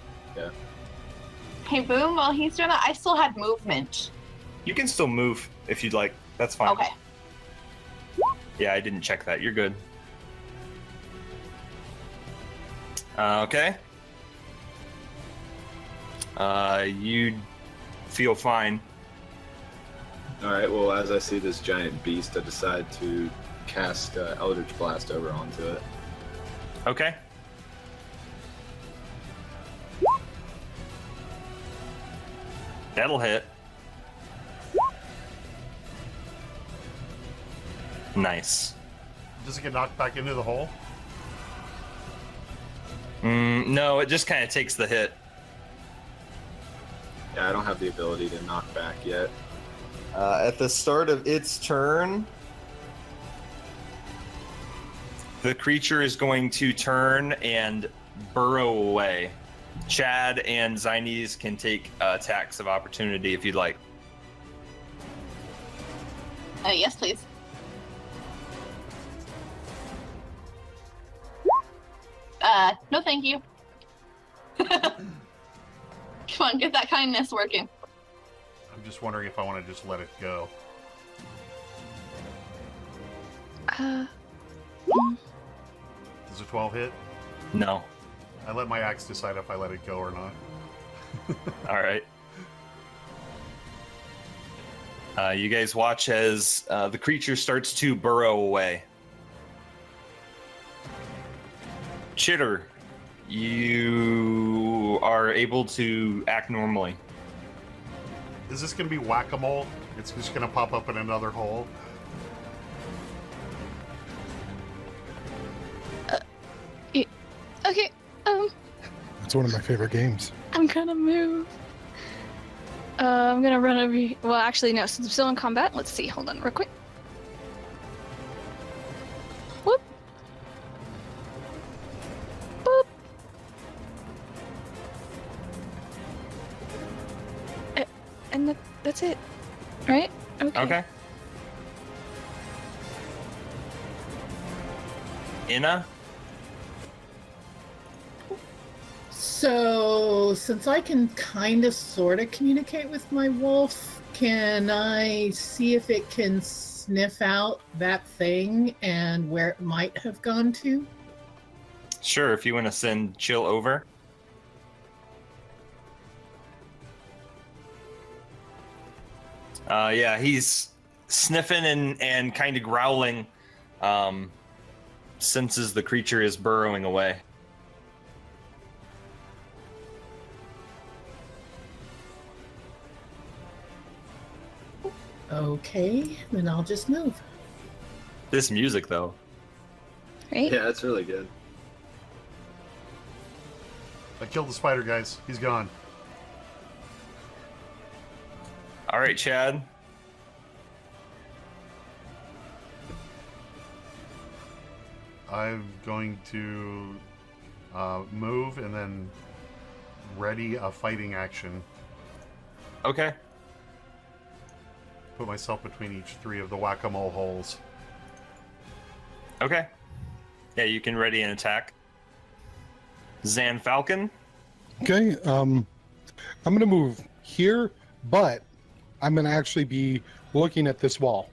Hey, Boom, while he's doing that, I still had movement. You can still move if you'd like. That's fine. Okay. Yeah, I didn't check that. You're good. Okay. You feel fine. All right. Well, as I see this giant beast, I decide to cast Eldritch Blast over onto it. Okay. That'll hit. Nice. Does it get knocked back into the hole? No, it just kind of takes the hit. Yeah, I don't have the ability to knock back yet. At the start of its turn, the creature is going to turn and burrow away. Chad and Zynes can take attacks of opportunity if you'd like. Yes, please. No thank you. Come on, get that kindness working. I'm just wondering if I want to just let it go. Mm, Does a 12 hit? No. I let my axe decide if I let it go or not. All right. You guys watch as the creature starts to burrow away. Chitter, you are able to act normally. Is this going to be whack-a-mole? It's just going to pop up in another hole? Okay. It's one of my favorite games. I'm gonna move. I'm gonna run over. Well, actually, no. Since I'm still in combat, let's see. Hold on, real quick. Whoop. Boop. And that's it, right? Okay. Inna? So, since I can kind of sort of communicate with my wolf, can I see if it can sniff out that thing and where it might have gone to? Sure, if you want to send Chill over. Yeah, he's sniffing and kind of growling, senses the creature is burrowing away. Okay, then I'll just move. This music, though. Right? Yeah, that's really good. I killed the spider, guys. He's gone. All right, Chad. I'm going to move and then ready a fighting action. Okay. Put myself between each 3 of the whack-a-mole holes. Okay. Yeah, you can ready an attack. Zan Falcon. Okay. I'm gonna move here, but I'm gonna actually be looking at this wall,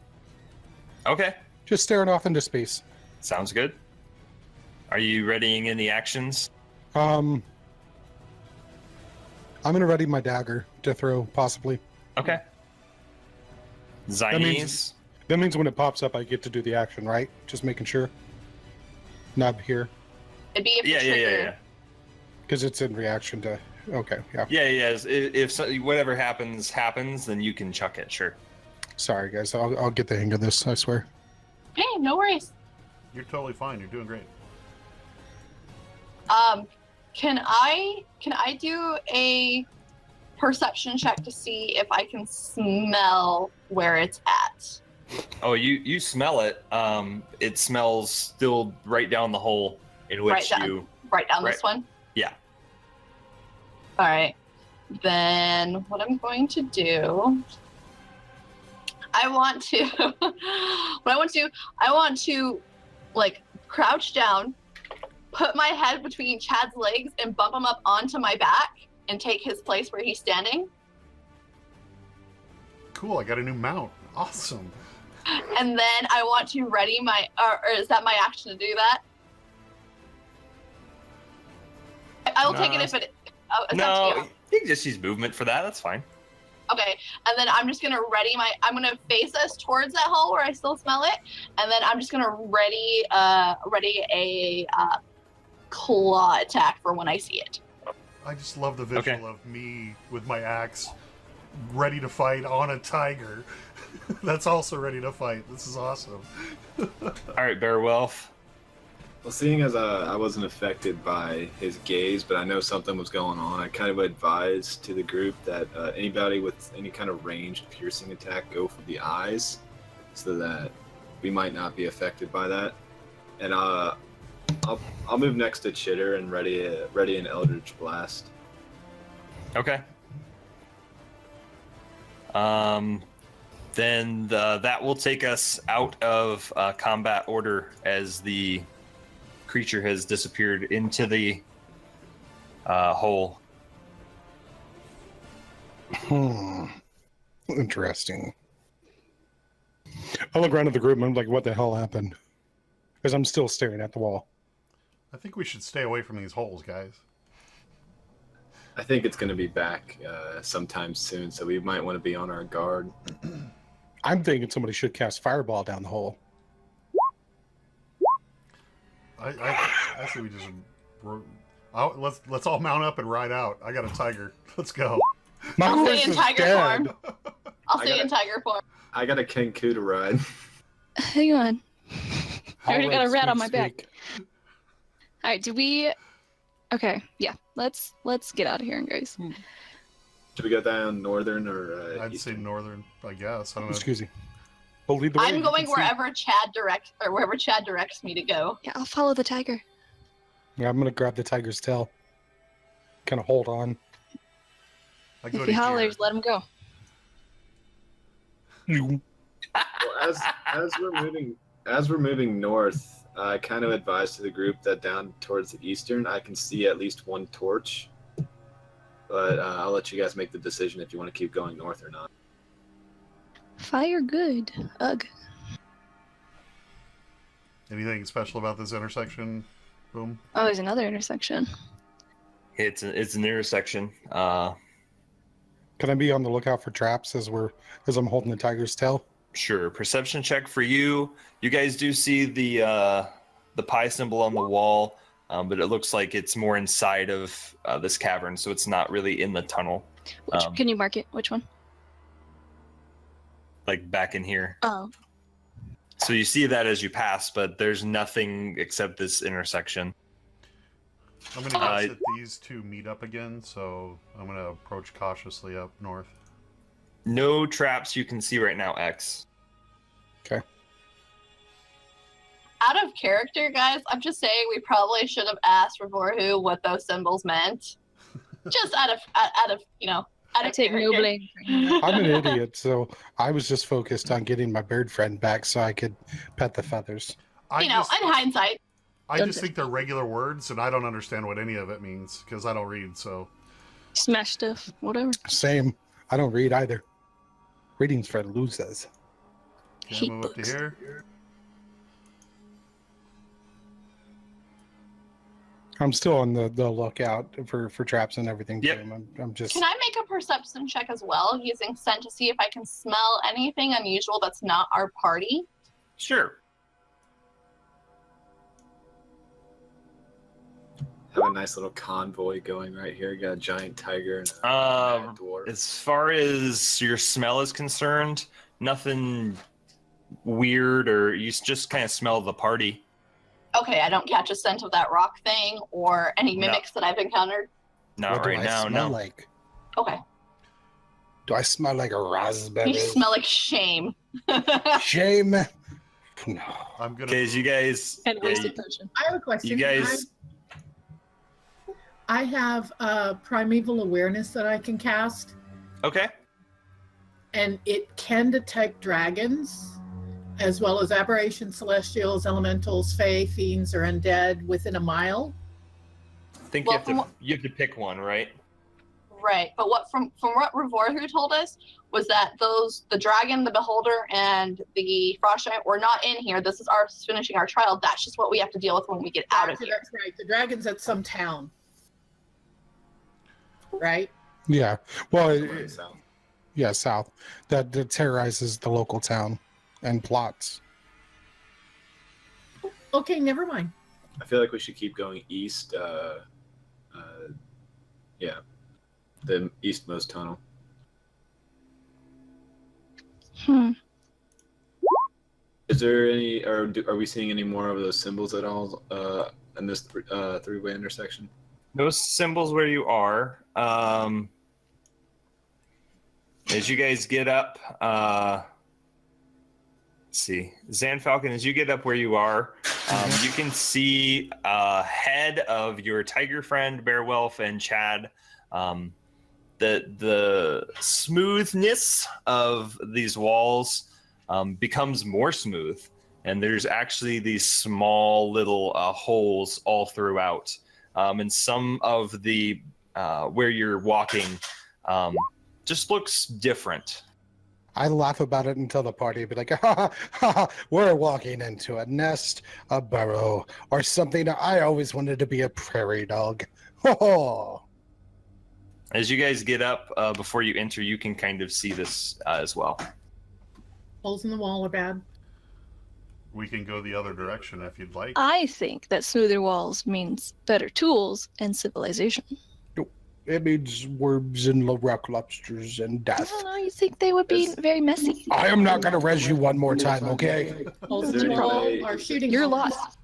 Okay. just staring off into space. Sounds good. Are you readying any actions? I'm gonna ready my dagger to throw, possibly. Okay. Zionese. That means when it pops up, I get to do the action, right? Just making sure. Not here, It'd be if Yeah, the yeah, trigger. yeah, yeah. because it's in reaction to. Okay, yeah. Yeah, yeah. If whatever happens, then you can chuck it. Sure. Sorry, guys. I'll get the hang of this. I swear. Hey, no worries. You're totally fine. You're doing great. Can I do a perception check to see if I can smell where it's at? Oh, you smell it. It smells still right down the hole in which Right down. you. Right down Right. this one? Yeah. All right. Then what I'm going to do, I want to like crouch down, put my head between Chad's legs and bump him up onto my back and take his place where he's standing. Cool, I got a new mount. Awesome. And then I want to ready my, or is that my action to do that? I will take it if it, oh, it's up to No, you. you can just use movement for that. That's fine. Okay, and then I'm just gonna I'm gonna face us towards that hole where I still smell it, and then I'm just gonna ready a claw attack for when I see it. I just love the visual of me with my axe ready to fight on a tiger. That's also ready to fight. This is awesome. All right, Beowulf. Well, seeing as I wasn't affected by his gaze, but I know something was going on, I kind of advised to the group that anybody with any kind of ranged piercing attack go for the eyes, so that we might not be affected by that. And I'll move next to Chitter and ready an Eldritch Blast. Okay. Then that will take us out of combat order as the creature has disappeared into the hole. Interesting. I look around at the group and I'm like, what the hell happened? Because I'm still staring at the wall. I think we should stay away from these holes, guys. I think it's going to be back sometime soon, so we might want to be on our guard. I'm thinking somebody should cast Fireball down the hole. I say we just let's all mount up and ride out. I got a tiger. Let's go. My I'll horse stay in is tiger dead. form. I'll stay in tiger form. I got a Kenku to ride. Hang on. I already got a rat on my back. Squeak. All right, do we? Okay, yeah. Let's get out of here, guys. Should we go down northern or I'd say eastern? northern, I guess. I don't know. Excuse me. We'll lead the way. I'm You going can see. wherever Chad directs me to go. Yeah, I'll follow the tiger. Yeah, I'm gonna grab the tiger's tail. Kind of hold on. I go If to he here. hollers, let him go. Well, as we're moving north, I kind of advised to the group that down towards the eastern, I can see at least one torch. But I'll let you guys make the decision if you want to keep going north or not. Fire good. Ugh. Anything special about this intersection? Boom. Oh, there's another intersection. It's an intersection. Can I be on the lookout for traps as I'm holding the tiger's tail? Sure. Perception check for you. You guys do see the pie symbol on the wall, but it looks like it's more inside of this cavern, so it's not really in the tunnel. Can you mark it? Which one? like back in here. Oh. So you see that as you pass, but there's nothing except this intersection. I'm going to guess that these two meet up again, so I'm going to approach cautiously up north. No traps you can see right now, X. Okay. Out of character, guys, I'm just saying we probably should have asked Revorhu what those symbols meant. Just out of I take no character. blame. I'm an idiot, so I was just focused on getting my bird friend back so I could pet the feathers. I In hindsight. just think they're regular words, and I don't understand what any of it means because I don't read. So Smash stuff, whatever. Same. I don't read either. Reading's for losers. can I Hate move up to books. here? I'm still on the lookout for traps and everything. Yep. Too. I'm just. Can I make a perception check as well using scent to see if I can smell anything unusual that's not our party? Sure. Have a nice little convoy going right here. Got a giant tiger and a dwarf. As far as your smell is concerned, nothing weird, or you just kind of smell the party. Okay, I don't catch a scent of that rock thing or any No. mimics that I've encountered. Not what do right I now, smell no. like? Okay. Do I smell like a raspberry? You smell like shame. Shame. No. I'm gonna. Okay, as you guys, And yeah, wasted potion. I have a question. you guys, I have primeval awareness that I can cast, okay. and it can detect dragons, as well as aberrations, celestials, elementals, fae, fiends, or undead within a mile. I think Well, you have to pick one, right? Right, but what from what Revorhu told us was that the dragon, the beholder, and the frost giant were not in here. This is our finishing our trial. That's just what we have to deal with when we get out of here. That's right. The dragon's at some town, right? Yeah. Well, Somewhere south. yeah, south. That terrorizes the local town and plots. Okay, never mind. I feel like we should keep going east. Yeah, the eastmost tunnel. Is there any, or are we seeing any more of those symbols at all in this three-way intersection? No symbols where you are. As you guys get up, let's see, Zan Falcon, as you get up where you are, you can see ahead of your tiger friend, Bearwolf, and Chad, the smoothness of these walls becomes more smooth. And there's actually these small little holes all throughout. And some of the where you're walking just looks different. I laugh about it until the party be like, ha, ha, ha, ha, we're walking into a nest, a burrow, or something. I always wanted to be a prairie dog. Oh. As you guys get up, before you enter, you can kind of see this as well. Holes in the wall are bad. We can go the other direction if you'd like. I think that smoother walls means better tools and civilization. It means worms and rock lobsters and I death. don't know, you think they would be very messy. I am not going to res you one more time, okay? Holes Is in there the any wall way- are shooting. You're holes. lost.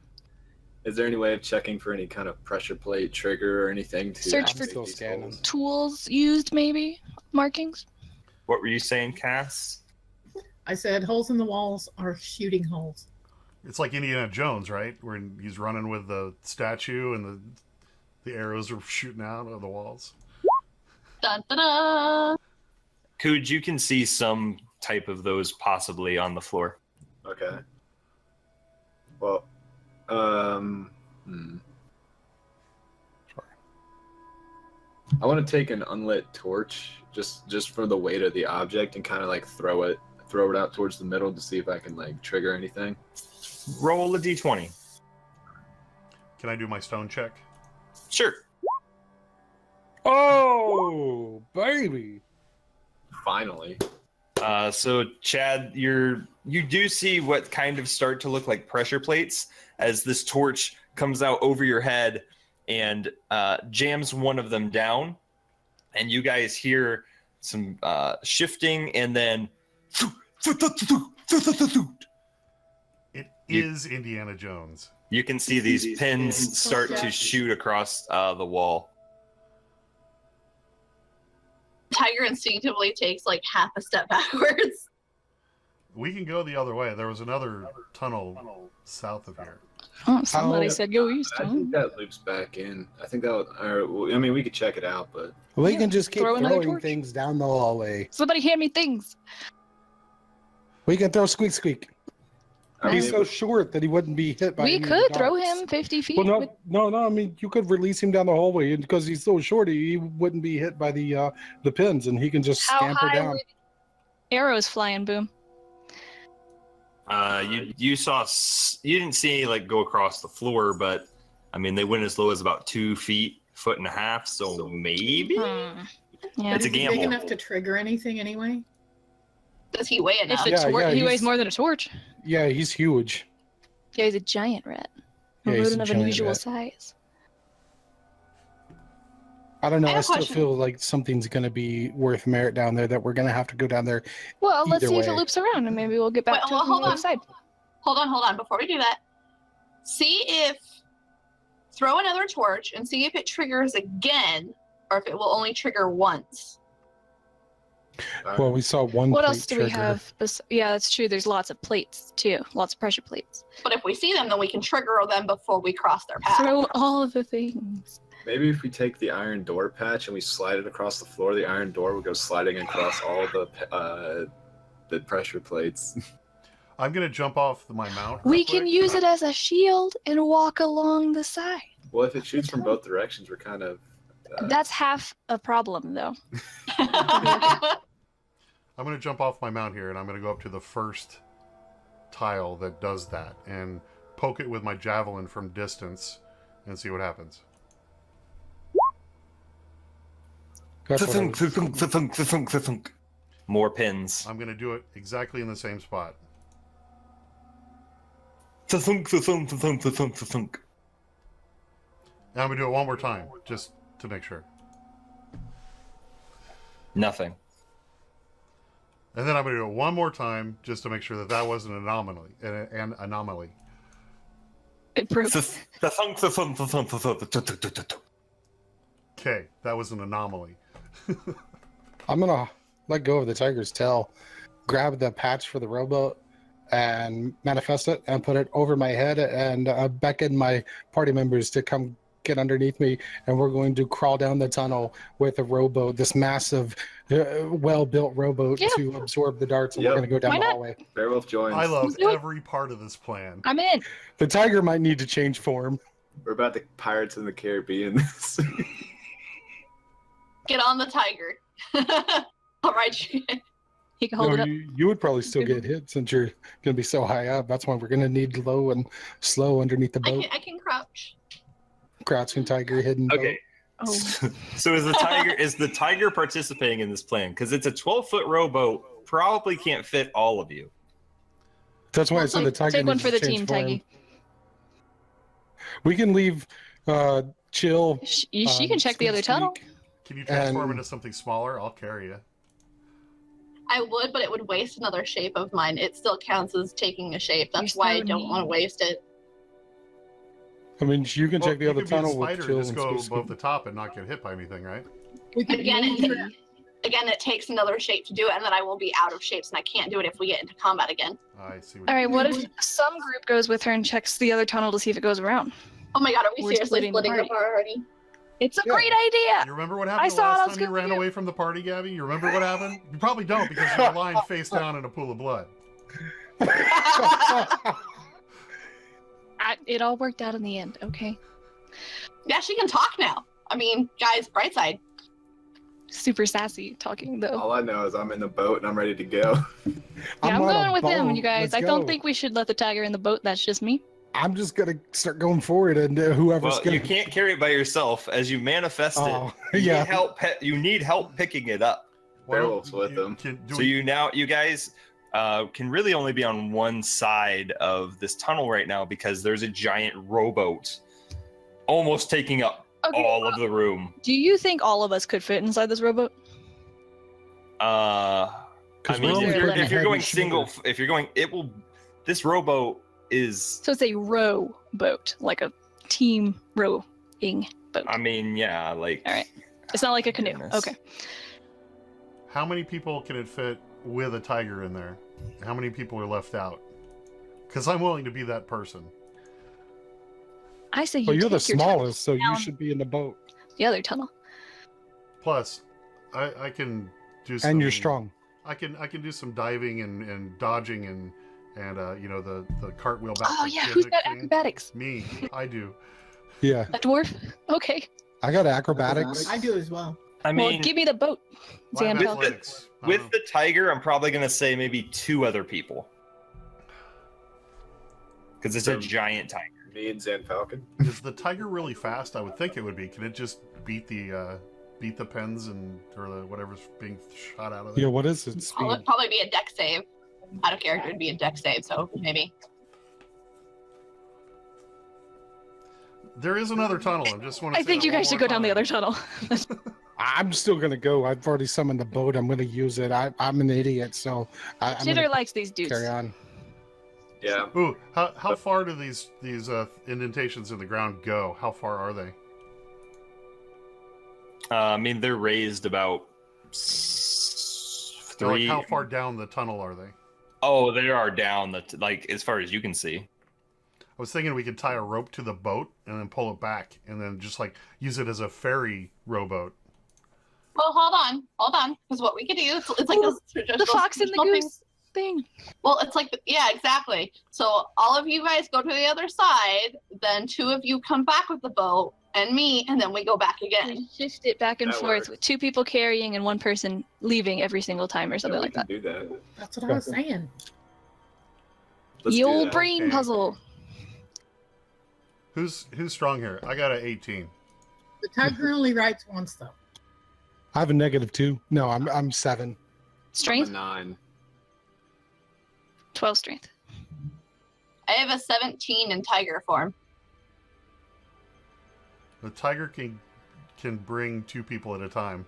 Is there any way of checking for any kind of pressure plate trigger or anything to Search activate for- these Still holes? Tools used, maybe? Markings? What were you saying, Cass? I said holes in the walls are shooting holes. It's like Indiana Jones, right? Where he's running with the statue and the arrows are shooting out of the walls. Dun, dun, dun. Cooj, you can see some type of those possibly on the floor. Okay. Well, I want to take an unlit torch, just for the weight of the object, and kind of like throw it out towards the middle to see if I can like trigger anything. Roll a d20. Can I do my stone check? Sure. Oh, baby. Finally. So Chad, you do see what kind of start to look like pressure plates as this torch comes out over your head and jams one of them down, and you guys hear some shifting, and then It is Indiana Jones. You can see these pins start to shoot across the wall. Tiger instinctively takes like half a step backwards. We can go the other way. There was another tunnel south of here. Oh, somebody said go east. I think that loops back in. I think that. I mean, we could check it out, but We can just keep Throw another throwing torch. things down the hallway. Somebody hand me things. We can throw Squeak Squeak. I He's mean, so short that he wouldn't be hit by We any of could the throw darts. him 50 feet. Well, with- no. I mean, you could release him down the hallway, and because he's so short, he wouldn't be hit by the pins, and he can just How scamper high down. were the arrows flying, Boom? You saw you didn't see any like go across the floor, but I mean they went as low as about 2 feet, 1.5 feet. So maybe Yeah. it's a Is he gamble. big enough to trigger anything anyway? Does he weigh enough? If Yeah, yeah, he weighs he's- more than a torch. Yeah, he's huge. Yeah, he's a giant rat. A Yeah, he's a rodent of giant unusual rat. size. I don't know. I have I a still question. feel like something's going to be worth merit down there. That we're going to have to go down there. Well, let's Either see if it way. loops around, and maybe we'll get back Wait, to well, it from hold the other on. side. Hold on. Before we do that, see if throw another torch and see if it triggers again, or if it will only trigger once. Well, we saw one. What plate else do we trigger. have? Yeah, that's true. There's lots of plates too. Lots of pressure plates. But if we see them, then we can trigger them before we cross their path. Throw all of the things. maybe if we take the iron door patch and we slide it across the floor, the iron door will go sliding across all the pressure plates. I'm gonna jump off my mount. We real can quick. use it as a shield and walk along the side. Well, if it shoots from both directions, we're kind of. That's half a problem, though. I'm gonna jump off my mount here, and I'm gonna go up to the first tile that does that, and poke it with my javelin from distance, and see what happens. That's what I Thunk, was- thunk, thunk, thunk, thunk, thunk. More pins. I'm gonna do it exactly in the same spot. Thunk, thunk, thunk, thunk, thunk. And I'm gonna do it one more time, just to make sure. Nothing. And then I'm gonna do it one more time, just to make sure that that wasn't an anomaly. An anomaly. It broke. Thunk, thunk, thunk, thunk, thunk, thunk. Okay, that was an anomaly. I'm gonna let go of the tiger's tail, grab the patch for the rowboat, and manifest it, and put it over my head, and beckon my party members to come get underneath me, and we're going to crawl down the tunnel with a rowboat, this massive, well-built rowboat, Yeah. to absorb the darts, and Yep. we're going to go down Why the not? hallway. Beowulf joins. I love Let's do it. every part of this plan. I'm in. The tiger might need to change form. We're about the Pirates in the Caribbean. Get on the tiger. All right. He can hold it up. You would probably still get hit since you're going to be so high up. That's why we're going to need low and slow underneath the boat. I can crouch. Crouching tiger, hidden boat. Okay. Oh. So is the tiger participating in this plan? Because it's a 12-foot rowboat. Probably can't fit all of you. That's why I said the tiger Take one needs for to the change team, form. Tiggy. We can leave Chill. She can check the other tunnel. Squeak. Can you transform And- into something smaller? I'll carry you. I would, but it would waste another shape of mine. It still counts as taking a shape. That's You're why I so don't want to mean. waste it. I mean, you can Well, check the you other could be a tunnel with spider Chill and just and go Squeak above Squeak. the top and not get hit by anything, right? We could Again, maybe- it takes another shape to do it, and then I will be out of shapes, and I can't do it if we get into combat again. I see what All right, you what if some group goes with her and checks the other tunnel to see if it goes around? Oh my god, are we We're seriously splitting the splitting up party. our party? It's a Yeah. great idea. You remember what I happened the saw it, I last was time you good ran for you. away from the party, Gabby? You remember what happened? You probably don't because you were lying face down in a pool of blood. It all worked out in the end, okay? Yeah, she can talk now. I mean, guys, bright side. Super sassy talking, though. All I know is I'm in the boat and I'm ready to go. Yeah, I'm on a going with him, boat. you guys. Let's I don't go. think we should let the tiger in the boat. That's just me. I'm just gonna start going forward, and whoever's Well, gonna. you can't carry it by yourself. As you manifest Oh, it, you yeah. need help. You need help picking it up. Well, Beowulf's with them. So you guys can really only be on one side of this tunnel right now because there's a giant rowboat almost taking up Okay. all of the room. Do you think all of us could fit inside this rowboat? Could I mean, we're if only you're, putting if you're ahead going of single, if you're going, it will. This rowboat is. So it's a row boat, like a team rowing boat. I mean, yeah, like. All right. It's not like a canoe. Goodness. Okay. How many people can it fit with a tiger in there? How many people are left out? Because I'm willing to be that person. I say you Well, you're the take your time smallest, so you down should be in the boat. the other tunnel. Plus, I can do some. And you're strong. I can do some diving and dodging and you know the cartwheel back. Oh yeah, who's got thing. acrobatics? Me, I do. Yeah. A dwarf? Okay. I got acrobatics. I do as well. I Well, mean, give me the boat. Well, I have Xan, athletics. I don't with know. the tiger, I'm probably gonna say maybe 2 other people. Because it's a So- giant tiger. Me and Zan Falcon. Is the tiger really fast? I would think it would be. Can it just beat the pens and or the whatever's being shot out of there? Yeah, what is it? Well, Speed. it'd probably be a deck save. Out of character, it'd be a deck save, so maybe. There is another tunnel. I just want to. I think you guys should go down the other tunnel. I'm still gonna go. I've already summoned the boat. I'm gonna use it. I'm an idiot, so I'm Jitter gonna likes these dudes. carry on. Yeah. Ooh, how far do these indentations in the ground go? How far are they? I mean, they're raised about So, like, 3. how far down the tunnel are they? Oh, they are down. Like as far as you can see. I was thinking we could tie a rope to the boat and then pull it back, and then just like use it as a ferry rowboat. Well, hold on, because what we could do it's like Ooh, this The traditional fox and the thing. goose thing. Well, it's like yeah, exactly. So all of you guys go to the other side, then 2 of you come back with the boat, and me, and then we go back again. We shift it back and That forth works. with 2 people carrying and 1 person leaving every single time or something Yeah, we like can that. do that. That's what I was saying. Let's The do old that. brain Okay. puzzle. Who's strong here? I got an 18. The tiger only rides once, though. I have a -2. No, I'm 7. I'm a Strength? 9. 12 strength. I have a 17 in tiger form. The tiger can bring 2 people at a time.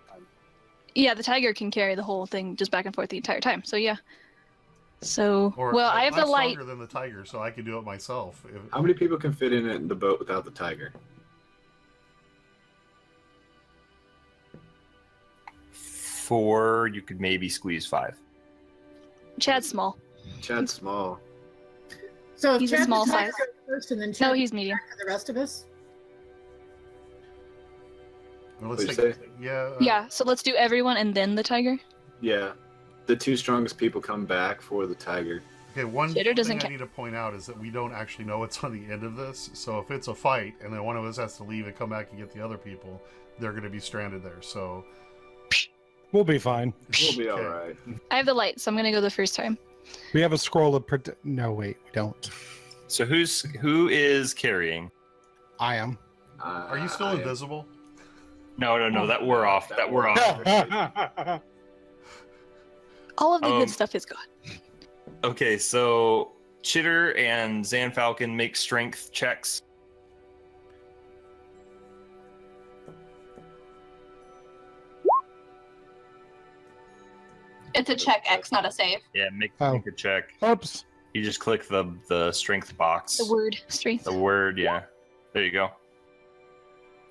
Yeah, the tiger can carry the whole thing just back and forth the entire time. So yeah. So Or well, I have I'm the light. stronger than the tiger, so I can do it myself. How many people can fit in the boat without the tiger? 4. You could maybe squeeze 5. Chad's small. Chad's small. So if He's a Chad small the tiger size. goes first and then No, Chad he's medium. for the rest of us. Well, let's What'd you take, yeah. Yeah, so let's do everyone and then the tiger. Yeah. The 2 strongest people come back for the tiger. Okay, one Jitter thing doesn't I count. need to point out is that we don't actually know what's on the end of this. So if it's a fight and then one of us has to leave and come back and get the other people, they're going to be stranded there. So We'll be fine. We'll be Okay. alright. I have the light, so I'm gonna go the first time. We have a scroll of No, wait, we don't. So who is carrying? I am. are you still invisible? No. That wore off. That wore off. All of the Um, good stuff is gone. Okay, so Chitter and Zan Falcon make strength checks. It's a check X, not a save. Yeah, make Oh. a check. Oops. You just click the strength box. The word strength. The word, yeah. There you go.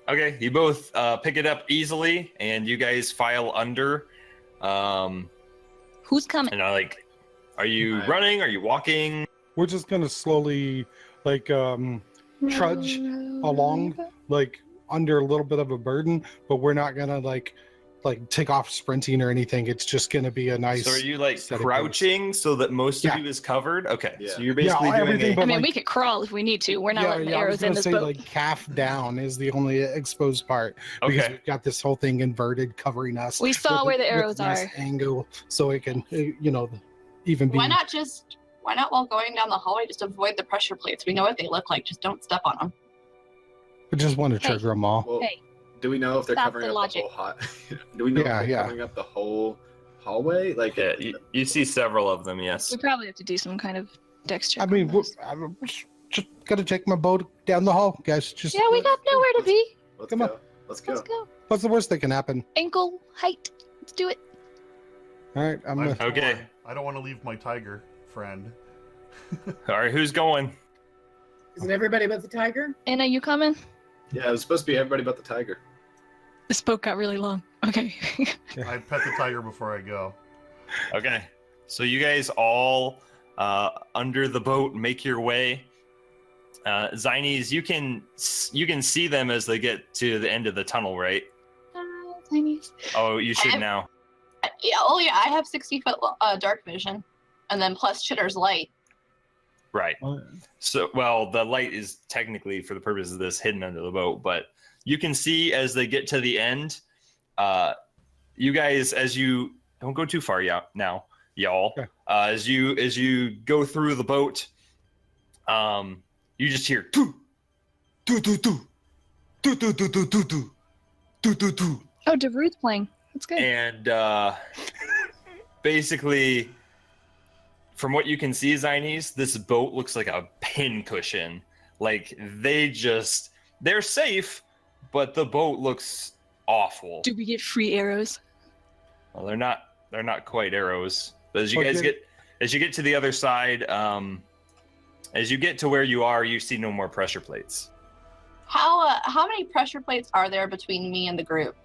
Okay, you both pick it up easily, and you guys file under. Who's coming? And are you Alright. running? Are you walking? We're just gonna slowly, like, trudge along, like under a little bit of a burden, but we're not gonna like take off sprinting or anything. It's just gonna be a nice. So are you steady crouching so that most Yeah. of you is covered? Okay, Yeah. so you're basically Yeah, everything doing but I mean, like- we could crawl if we need to. We're not letting the I was arrows in gonna this say boat. like calf down is the only exposed part because Okay. we've got this whole thing inverted covering us. We saw with- where the with arrows a nice are. angle, so it can even be. Why not while going down the hallway, just avoid the pressure plates? We know what they look like. Just don't step on them. We just want to Hey. trigger them all. Well, Hey, do we know if they're stop covering the up logic. the whole Do we know Yeah, if they're yeah. covering up the whole hallway? Like, Yeah, you see several of them. Yes. we probably have to do some kind of dex check. I on mean, those. I'm just gotta take my boat down the hall, guys. Just Yeah, we got nowhere to be. let's Come go. on. Let's go. Let's go. what's the worst that can happen? Ankle height. Let's do it. All right, I'm I'm gonna, Okay. torn. I don't want to leave my tiger friend. All right, who's going? Is it everybody but the tiger? Anna, you coming? Yeah, it was supposed to be everybody but the tiger. This boat got really long. Okay. I pet the tiger before I go. Okay. So you guys all under the boat make your way. Zinies, you can see them as they get to the end of the tunnel, right? Tinies. Oh, you should now. Yeah. Oh yeah. I have 60-foot dark vision, and then plus Chitter's light. Right. So, well, the light is technically, for the purpose of this, hidden under the boat, but you can see as they get to the end. You guys, as you don't go too far, now, y'all. Okay. As you go through the boat, you just hear doo doo doo doo doo doo doo doo doo doo doo doo doo. Oh, DeVru's playing. That's good. And basically, from what you can see, Zinies, this boat looks like a pincushion. Like they're safe, but the boat looks awful. Do we get free arrows? Well, they're not quite arrows. But as you guys get to the other side, as you get to where you are, you see no more pressure plates. How many pressure plates are there between me and the group?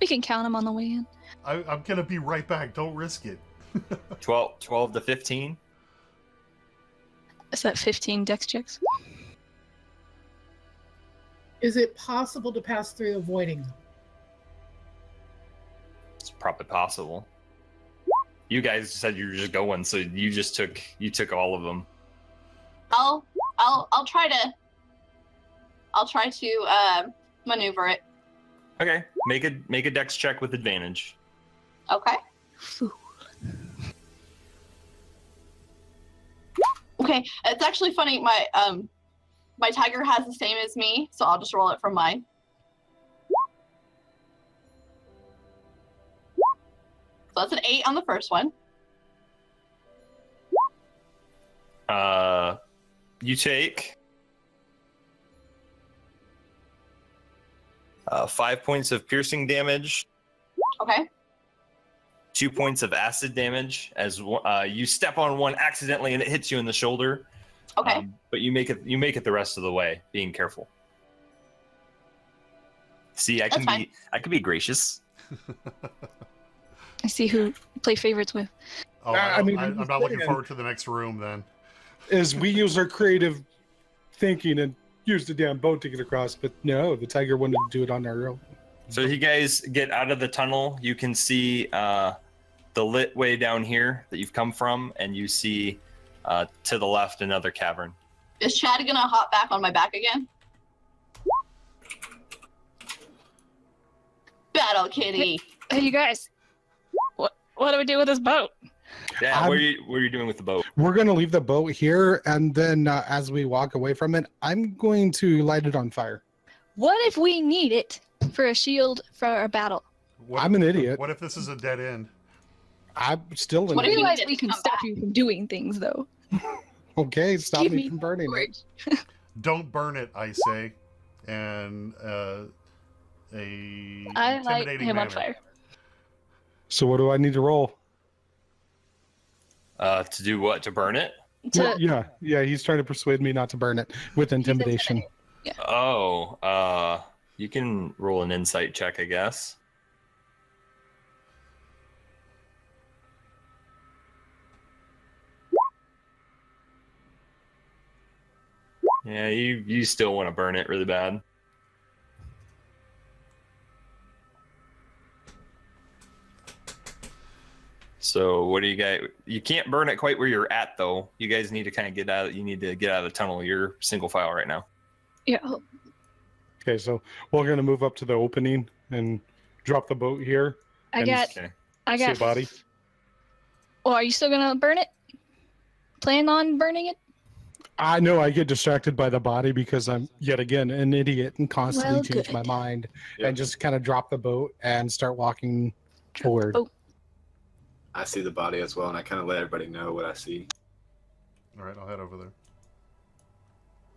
We can count them on the way in. I'm gonna be right back. Don't risk it. 12 to 15. Is that 15 dex checks? Is it possible to pass through avoiding them? It's probably possible. You guys said you were just going, so you took all of them. I'll try to maneuver it. Okay, make a dex check with advantage. Okay. Okay, it's actually funny. My tiger has the same as me, so I'll just roll it from mine. So that's an 8 on the first one. You take 5 points of piercing damage, Okay. 2 points of acid damage as you step on one accidentally and it hits you in the shoulder. Okay. But you make it the rest of the way, being careful. See, I That's fine. can be gracious. I see who you play favorites with. Oh, I mean, I'm not looking forward to the next room then. is we use our creative thinking and use the damn boat to get across, but no, the tiger wanted to do it on their own. So you guys get out of the tunnel. You can see the lit way down here that you've come from, and you see to the left another cavern. Is Chad gonna hop back on my back again? Battle kitty. Hey, you guys. What do we do with this boat? Yeah, what are you doing with the boat? We're going to leave the boat here, and then as we walk away from it, I'm going to light it on fire. What if we need it for a shield for our battle? What, I'm an idiot. What if this is a dead end? I'm still an What I if idiot. you realize need it we to can come stop back? you from doing things, though. Okay, stop Give me me from burning it. courage. Don't burn it, I say. And a I light intimidating him on manner. fire. So what do I need to roll? To do what? To burn it? To, Yeah, he's trying to persuade me not to burn it with intimidation. Oh, you can roll an insight check, I guess. Yeah, you still want to burn it really bad. So what do you guys? You can't burn it quite where you're at, though. You guys need to kind of get out. You need to get out of the tunnel. You're single file right now. yeah. Okay, so we're going to move up to the opening and drop the boat here. I And got. Okay. I Say got. body. Oh, are you still gonna burn it? Plan on burning it? I know I get distracted by the body because I'm yet again an idiot and constantly Well, change good. my mind Yep. and just kind of drop the boat and start walking forward. Oh. I see the body as well, and I kind of let everybody know what I see. All right, I'll head over there.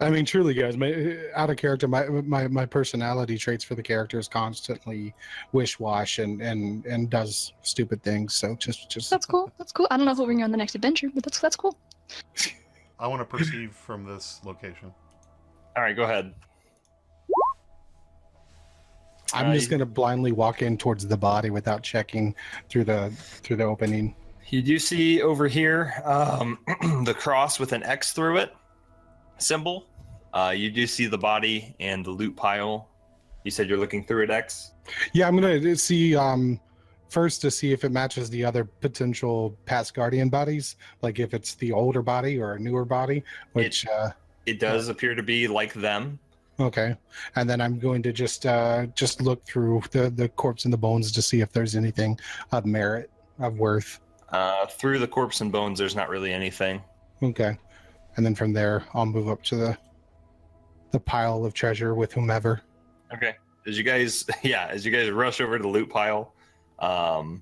I mean, truly, guys, my out of character, my personality traits for the character is constantly wish-wash and does stupid things. So just That's cool. That's cool. I don't know if we'll bring you on the next adventure, but that's cool. I want to perceive from this location. All right, go ahead. I'm just gonna blindly walk in towards the body without checking through the opening. You do see over here the cross with an X through it symbol. You do see the body and the loot pile. You said you're looking through it, X? Yeah, I'm gonna see first to see if it matches the other potential past guardian bodies, like if it's the older body or a newer body, which it does appear to be like them. Okay, and then I'm going to just look through the corpse and the bones to see if there's anything of merit, of worth. Through the corpse and bones, there's not really anything. Okay, and then from there, I'll move up to the pile of treasure with whomever. Okay. As you guys rush over to the loot pile, let's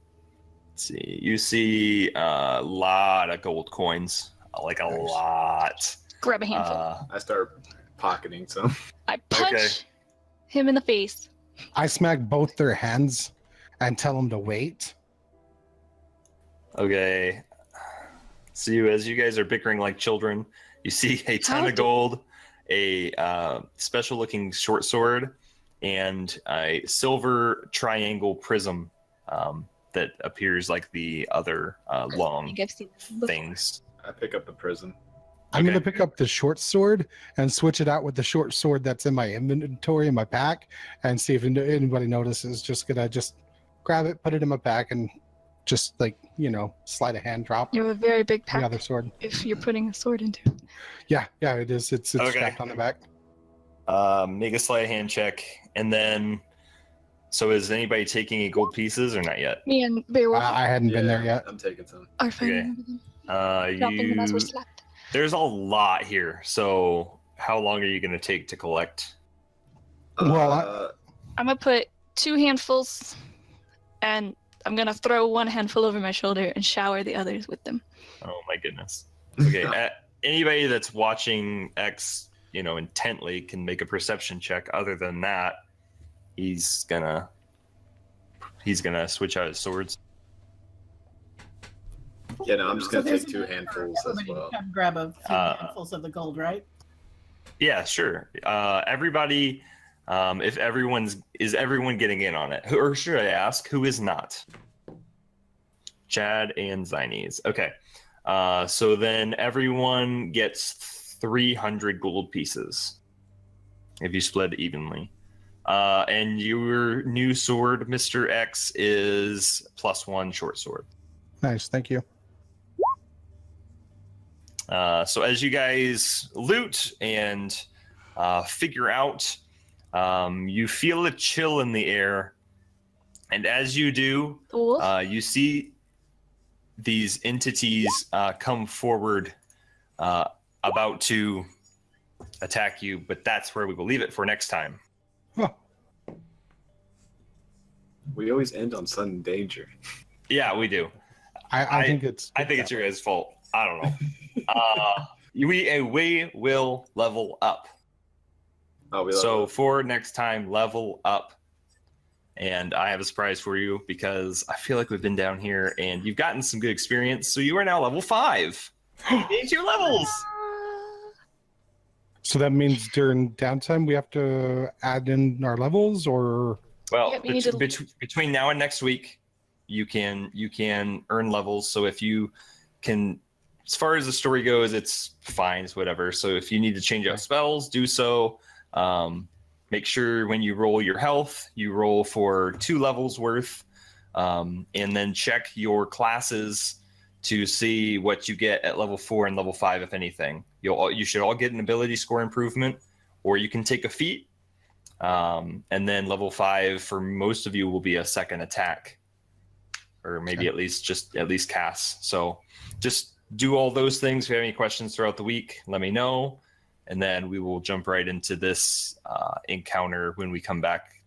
see. You see a lot of gold coins, like a lot. Grab a handful. I start pocketing some. I punch him in the face. I smack both their hands and tell them to wait. Okay. So as you guys are bickering like children, you see a ton of gold, a special-looking short sword, and a silver triangle prism that appears like the other long things. I pick up the prism. I'm going to pick up the short sword and switch it out with the short sword that's in my inventory in my pack and see if anybody notices. Just going to grab it, put it in my pack, and just slide a hand drop. You have a very big pack. The other sword. If you're putting a sword into. Yeah, it is. It's strapped on the back. Make a sleight of hand check, and then. So is anybody taking any gold pieces or not yet? Me and Beowulf. I hadn't been there yet. I'm taking some. Are finding them. Dropping them as we're slapped. There's a lot here. So how long are you going to take to collect? Well, I'm going to put 2 handfuls, and I'm going to throw 1 handful over my shoulder and shower the others with them. Oh my goodness. Okay. Anybody that's watching X, intently can make a perception check. Other than that, he's gonna switch out his swords. Yeah, no, I'm just gonna take 2 handfuls as well. Come grab a few handfuls of the gold, right? Yeah, sure. Everybody, if is everyone getting in on it? Or should I ask, who is not? Chad and Zynes. Okay. So then everyone gets 300 gold pieces if you split it evenly. And your new sword, Mr. X, is +1 short sword. Nice, thank you. So as you guys loot and figure out, you feel a chill in the air. And as you do, you see these entities come forward, about to attack you. But that's where we will leave it for next time. Huh. We always end on sudden danger. Yeah, we do. I think it's your guys' fault. I don't know. We will level up. So for next time, level up. And I have a surprise for you because I feel like we've been down here and you've gotten some good experience. So you are now level 5. Change your levels. So that means during downtime we have to add in our levels, or well, between now and next week, you can earn levels. So if you can, as far as the story goes, it's fine, it's whatever. So if you need to change out spells, do so. Make sure when you roll your health, you roll for 2 levels worth, and then check your classes to see what you get at level 4 and level 5, if anything. You should all get an ability score improvement, or you can take a feat. And then level 5 for most of you will be a second attack, or maybe at least cast. So just do all those things. If you have any questions throughout the week, let me know. And then we will jump right into this encounter when we come back